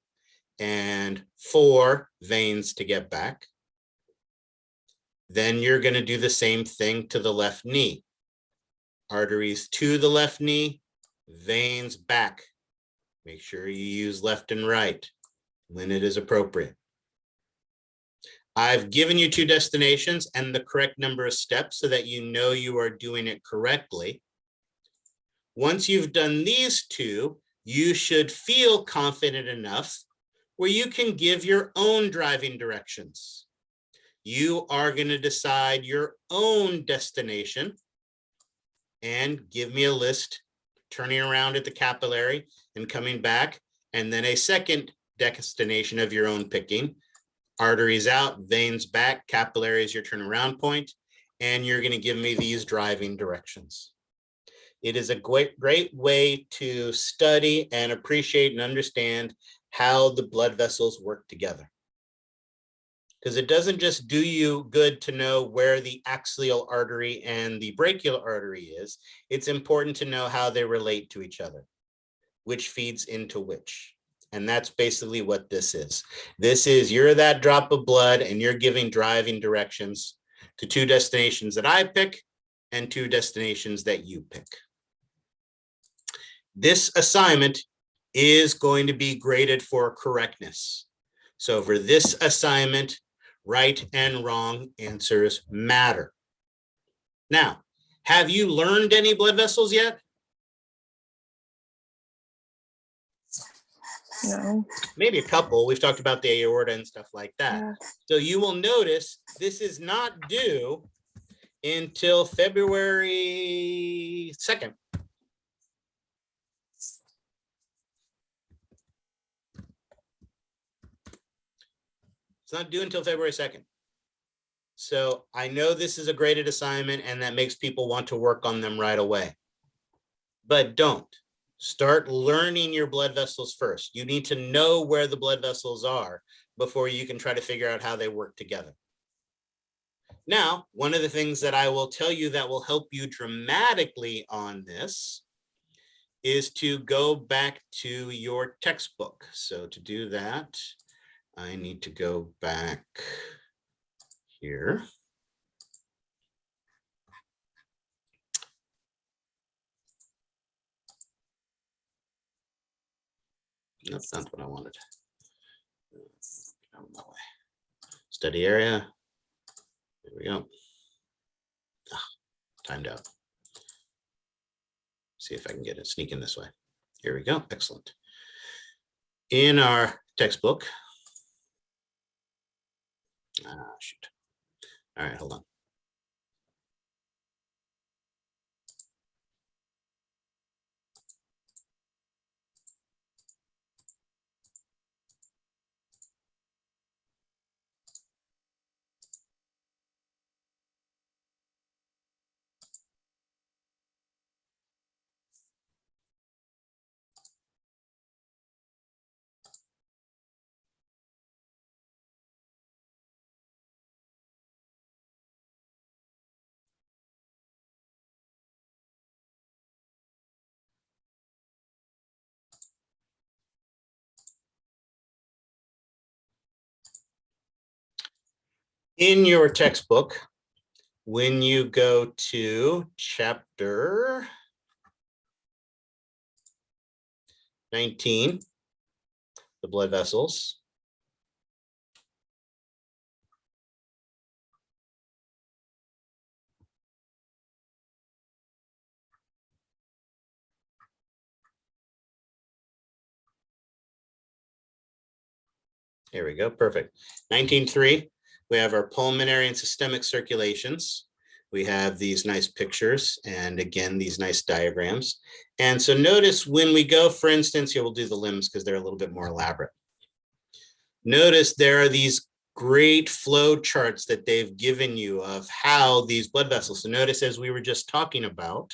and 4 veins to get back. Then you're going to do the same thing to the left knee. Arteries to the left knee, veins back. Make sure you use left and right when it is appropriate. I've given you 2 destinations and the correct number of steps so that you know you are doing it correctly. Once you've done these 2, you should feel confident enough where you can give your own driving directions. You are going to decide your own destination and give me a list, turning around at the capillary and coming back, and then a second destination of your own picking. Arteries out, veins back, capillary is your turnaround point, and you're going to give me these driving directions. It is a great way to study and appreciate and understand how the blood vessels work together. Because it doesn't just do you good to know where the axial artery and the brachial artery is. It's important to know how they relate to each other, which feeds into which. And that's basically what this is. This is, you're that drop of blood and you're giving driving directions to two destinations that I pick and two destinations that you pick. This assignment is going to be graded for correctness. So for this assignment, right and wrong answers matter. Now, have you learned any blood vessels yet? No. Maybe a couple. We've talked about the aorta and stuff like that. Yeah. So you will notice this is not due until February 2nd. It's not due until February 2nd. So I know this is a graded assignment and that makes people want to work on them right away. But don't. Start learning your blood vessels first. You need to know where the blood vessels are before you can try to figure out how they work together. Now, one of the things that I will tell you that will help you dramatically on this is to go back to your textbook. So to do that, I need to go back here. Nope, that's what I wanted. Out of my way. Study area. There we go. Timed out. See if I can get it, sneak in this way. Here we go. Excellent. In our textbook. Shoot. All right, hold on. In your textbook, when you go to chapter 19, the blood vessels, here we go, perfect. 19.3, we have our pulmonary and systemic circulations. We have these nice pictures and again, these nice diagrams. And so notice when we go, for instance, here we'll do the limbs because they're a little bit more elaborate. Notice there are these great flow charts that they've given you of how these blood vessels. So notice as we were just talking about,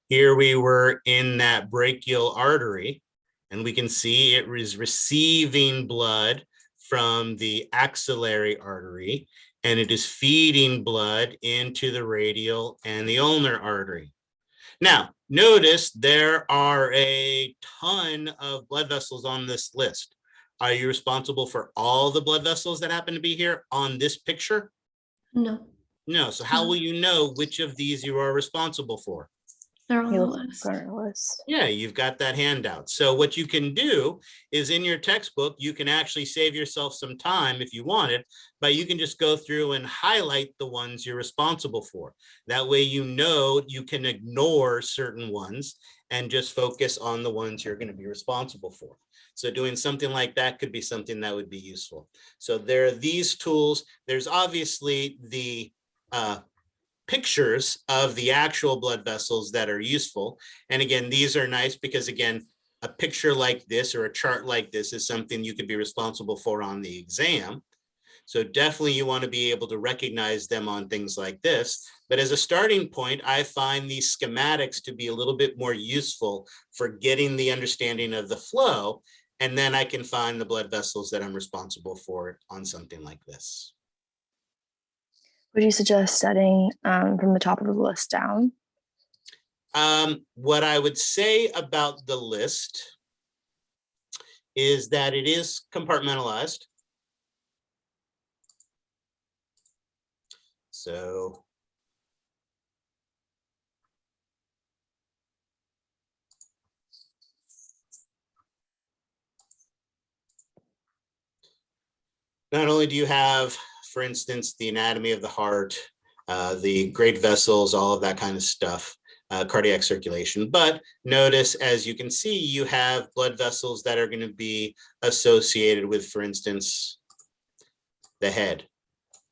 here we were in that brachial artery, and we can see it was receiving blood from the axillary artery, and it is feeding blood into the radial and the ulnar artery. Now, notice there are a ton of blood vessels on this list. Are you responsible for all the blood vessels that happen to be here on this picture? No, No. So how will you know which of these you are responsible for? they're on You the look list. on our list. Yeah, you've got that handout. So what you can do is in your textbook, you can actually save yourself some time if you wanted, but you can just go through and highlight the ones you're responsible for. That way, you know, you can ignore certain ones and just focus on the ones you're going to be responsible for. So doing something like that could be something that would be useful. So there are these tools. There's obviously the pictures of the actual blood vessels that are useful. And again, these are nice because again, a picture like this or a chart like this is something you could be responsible for on the exam. So definitely you want to be able to recognize them on things like this. But as a starting point, I find these schematics to be a little bit more useful for getting the understanding of the flow. And then I can find the blood vessels that I'm responsible for on something like this. Would you suggest studying from the top of the list down? What I would say about the list is that it is compartmentalized. So not only do you have, for instance, the anatomy of the heart, the great vessels, all of that kind of stuff, cardiac circulation, but notice, as you can see, you have blood vessels that are going to be associated with, for instance, the head,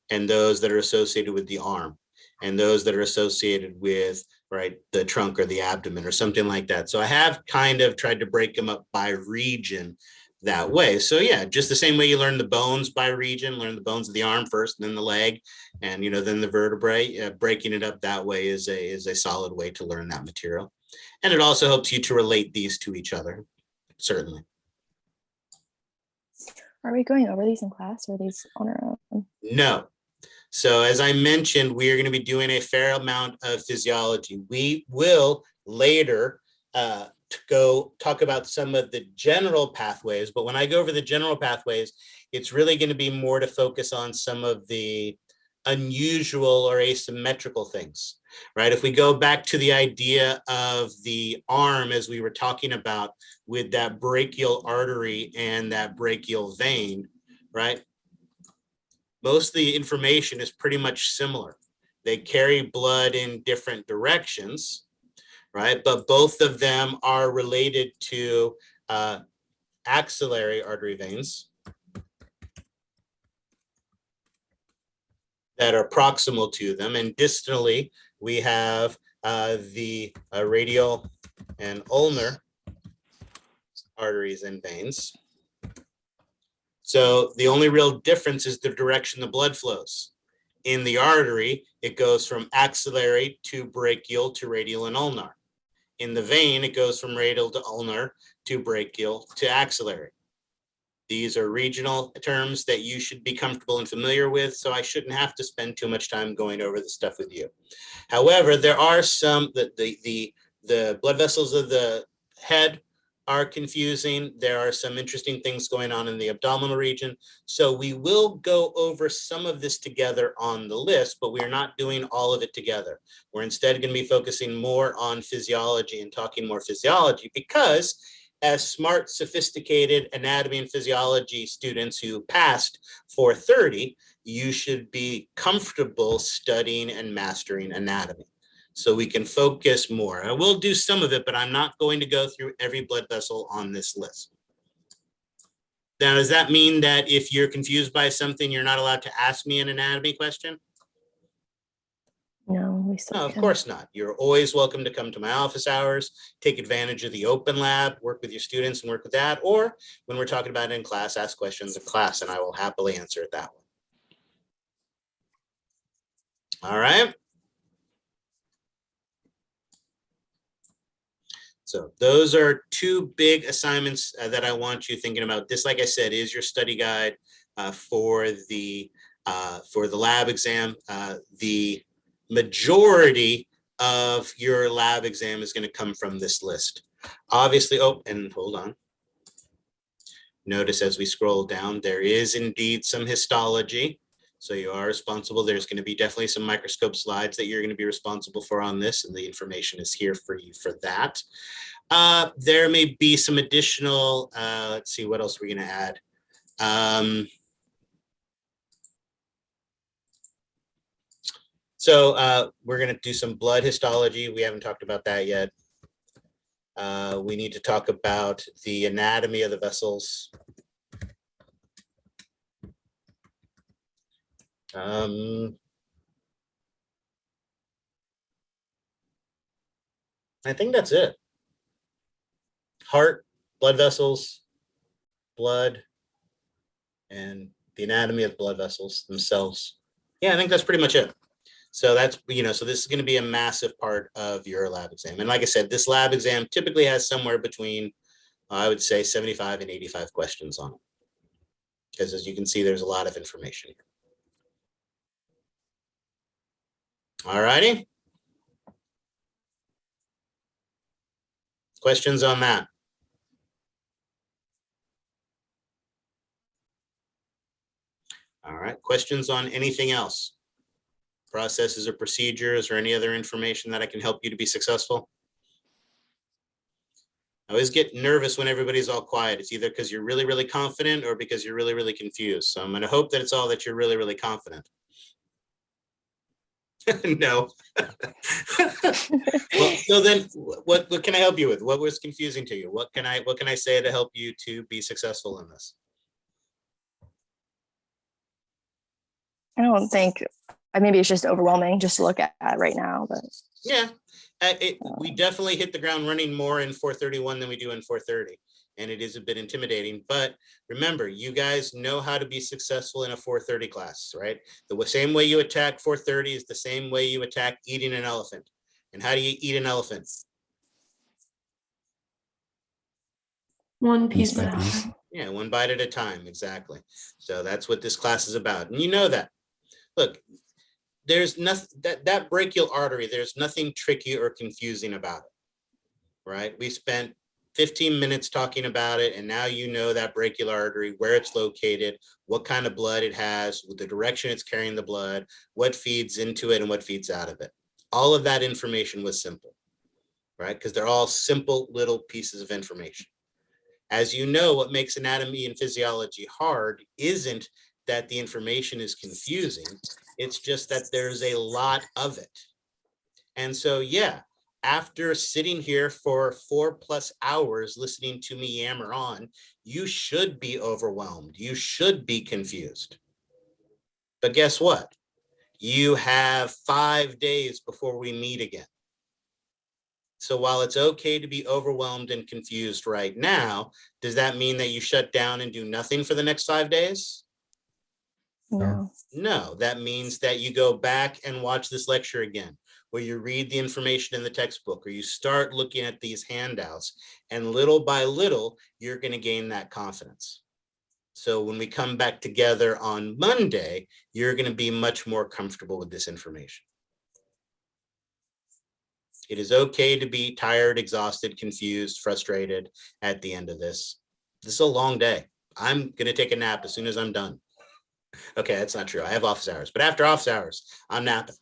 and those that are associated with the arm, and those that are associated with, right, the trunk or the abdomen or something like that. So I have kind of tried to break them up by region that way. So yeah, just the same way you learn the bones by region, learn the bones of the arm first, and then the leg, and then the vertebrae. Breaking it up that way is a solid way to learn that material, and it also helps you to relate these to each other, certainly. Are we going over these in class, or are these on our own? No. So as I mentioned, we are going to be doing a fair amount of physiology. We will later to go talk about some of the general pathways, but when I go over the general pathways, it's really going to be more to focus on some of the unusual or asymmetrical things, right? If we go back to the idea of the arm, as we were talking about with that brachial artery and that brachial vein, right? Most of the information is pretty much similar. They carry blood in different directions, right? But both of them are related to axillary artery veins that are proximal to them. And distally, we have the radial and ulnar arteries and veins. So the only real difference is the direction the blood flows. In the artery, it goes from axillary to brachial to radial and ulnar. In the vein, it goes from radial to ulnar to brachial to axillary. These are regional terms that you should be comfortable and familiar with, so I shouldn't have to spend too much time going over the stuff with you. However, there are some, the blood vessels of the head are confusing. There are some interesting things going on in the abdominal region. So we will go over some of this together on the list, but we're not doing all of it together. We're instead going to be focusing more on physiology and talking more physiology, because as smart, sophisticated anatomy and physiology students who passed 430, you should be comfortable studying and mastering anatomy, so we can focus more. I will do some of it, but I'm not going to go through every blood vessel on this list. Now, does that mean that if you're confused by something, you're not allowed to ask me an anatomy question? No, we still No, of can. course not. You're always welcome to come to my office hours, take advantage of the open lab, work with your students and work with that. Or when we're talking about it in class, ask questions in class, and I will happily answer it that way. All right. So those are two big assignments that I want you thinking about. This, like I said, is your study guide for the lab exam. The majority of your lab exam is going to come from this list. Obviously, oh, and hold on. Notice as we scroll down, there is indeed some histology. So you are responsible. There's going to be definitely some microscope slides that you're going to be responsible for on this, and the information is here for you for that. There may be some additional, let's see, what else we're going to add. So we're going to do some blood histology. We haven't talked about that yet. We need to talk about the anatomy of the vessels. I think that's it. Heart, blood vessels, blood, and the anatomy of blood vessels themselves. Yeah, I think that's pretty much it. So that's, so this is going to be a massive part of your lab exam. And like I said, this lab exam typically has somewhere between, I would say 75 and 85 questions on it. Because as you can see, there's a lot of information here. All righty. Questions on that? All right, questions on anything else? Processes or procedures or any other information that I can help you to be successful? I always get nervous when everybody's all quiet. It's either because you're really, really confident or because you're really, really confused. So I'm going to hope that it's all that you're really, really confident. No. Well, so then what can I help you with? What was confusing to you? What can I say to help you to be successful in this? I don't think, maybe it's just overwhelming just to look at right now, but. Yeah, we definitely hit the ground running more in 431 than we do in 430. And it is a bit intimidating, but remember, you guys know how to be successful in a 430 class, right? The same way you attack 430 is the same way you attack eating an elephant. And how do you eat an elephant? One piece by at a piece. time. Yeah, one bite at a time, exactly. So that's what this class is about. And you know that. Look, there's nothing, that brachial artery, there's nothing tricky or confusing about it, right? We spent 15 minutes talking about it, and now you know that brachial artery, where it's located, what kind of blood it has, the direction it's carrying the blood, what feeds into it and what feeds out of it. All of that information was simple, right? Because they're all simple little pieces of information. As you know, what makes anatomy and physiology hard isn't that the information is confusing. It's just that there's a lot of it. And so, yeah, after sitting here for 4+ hours listening to me yammer on, you should be overwhelmed. You should be confused. But guess what? You have 5 days before we meet again. So while it's okay to be overwhelmed and confused right now, does that mean that you shut down and do nothing for the next 5 days? No. No, that means that you go back and watch this lecture again, where you read the information in the textbook, or you start looking at these handouts, and little by little, you're going to gain that confidence. So when we come back together on Monday, you're going to be much more comfortable with this information. It is okay to be tired, exhausted, confused, frustrated at the end of this. This is a long day. I'm going to take a nap as soon as I'm done. Okay, that's not true. I have office hours, but after office hours, I'm napping.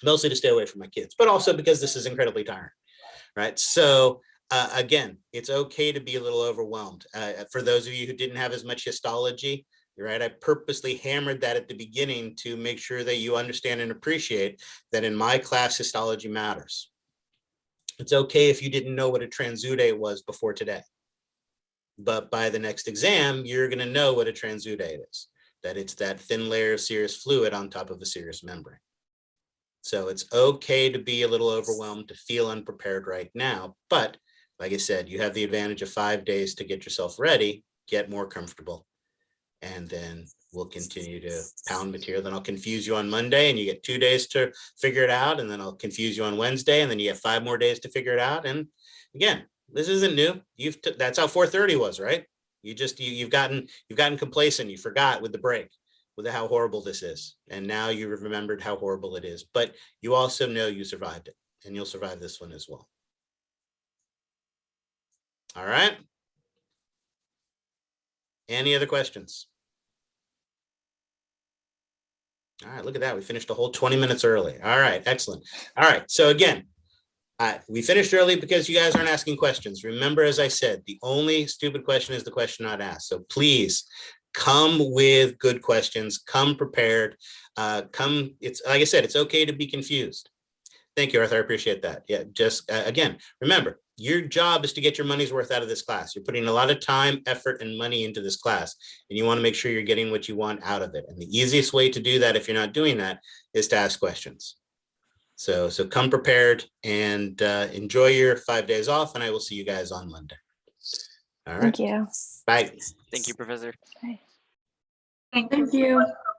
Mostly to stay away from my kids, but also because this is incredibly tiring, right? So again, it's okay to be a little overwhelmed. For those of you who didn't have as much histology, right? I purposely hammered that at the beginning to make sure that you understand and appreciate that in my class, histology matters. It's okay if you didn't know what a transudate was before today. But by the next exam, you're going to know what a transudate is, that it's that thin layer of serous fluid on top of a serous membrane. So it's okay to be a little overwhelmed, to feel unprepared right now. But like I said, you have the advantage of 5 days to get yourself ready, get more comfortable, and then we'll continue to pound material. Then I'll confuse you on Monday and you get 2 days to figure it out. And then I'll confuse you on Wednesday and then you have 5 more days to figure it out. And again, this isn't new. That's how 430 was, right? You've gotten complacent. You forgot with the break, with how horrible this is. And now you remembered how horrible it is, but you also know you survived it, and you'll survive this one as well. All right. Any other questions? All right, look at that. We finished a whole 20 minutes early. All right, excellent. All right, so again, we finished early because you guys aren't asking questions. Remember, as I said, the only stupid question is the question not asked. So please come with good questions, come prepared, it's like I said, it's okay to be confused. Thank you, Arthur, I appreciate that. Yeah, just again, remember, your job is to get your money's worth out of this class. You're putting a lot of time, effort, and money into this class, and you want to make sure you're getting what you want out of it. And the easiest way to do that, if you're not doing that, is to ask questions. So come prepared and enjoy your 5 days off, and I will see you guys on Monday. All right. Thank you. Bye. Thank you, Professor. Bye. Thank you.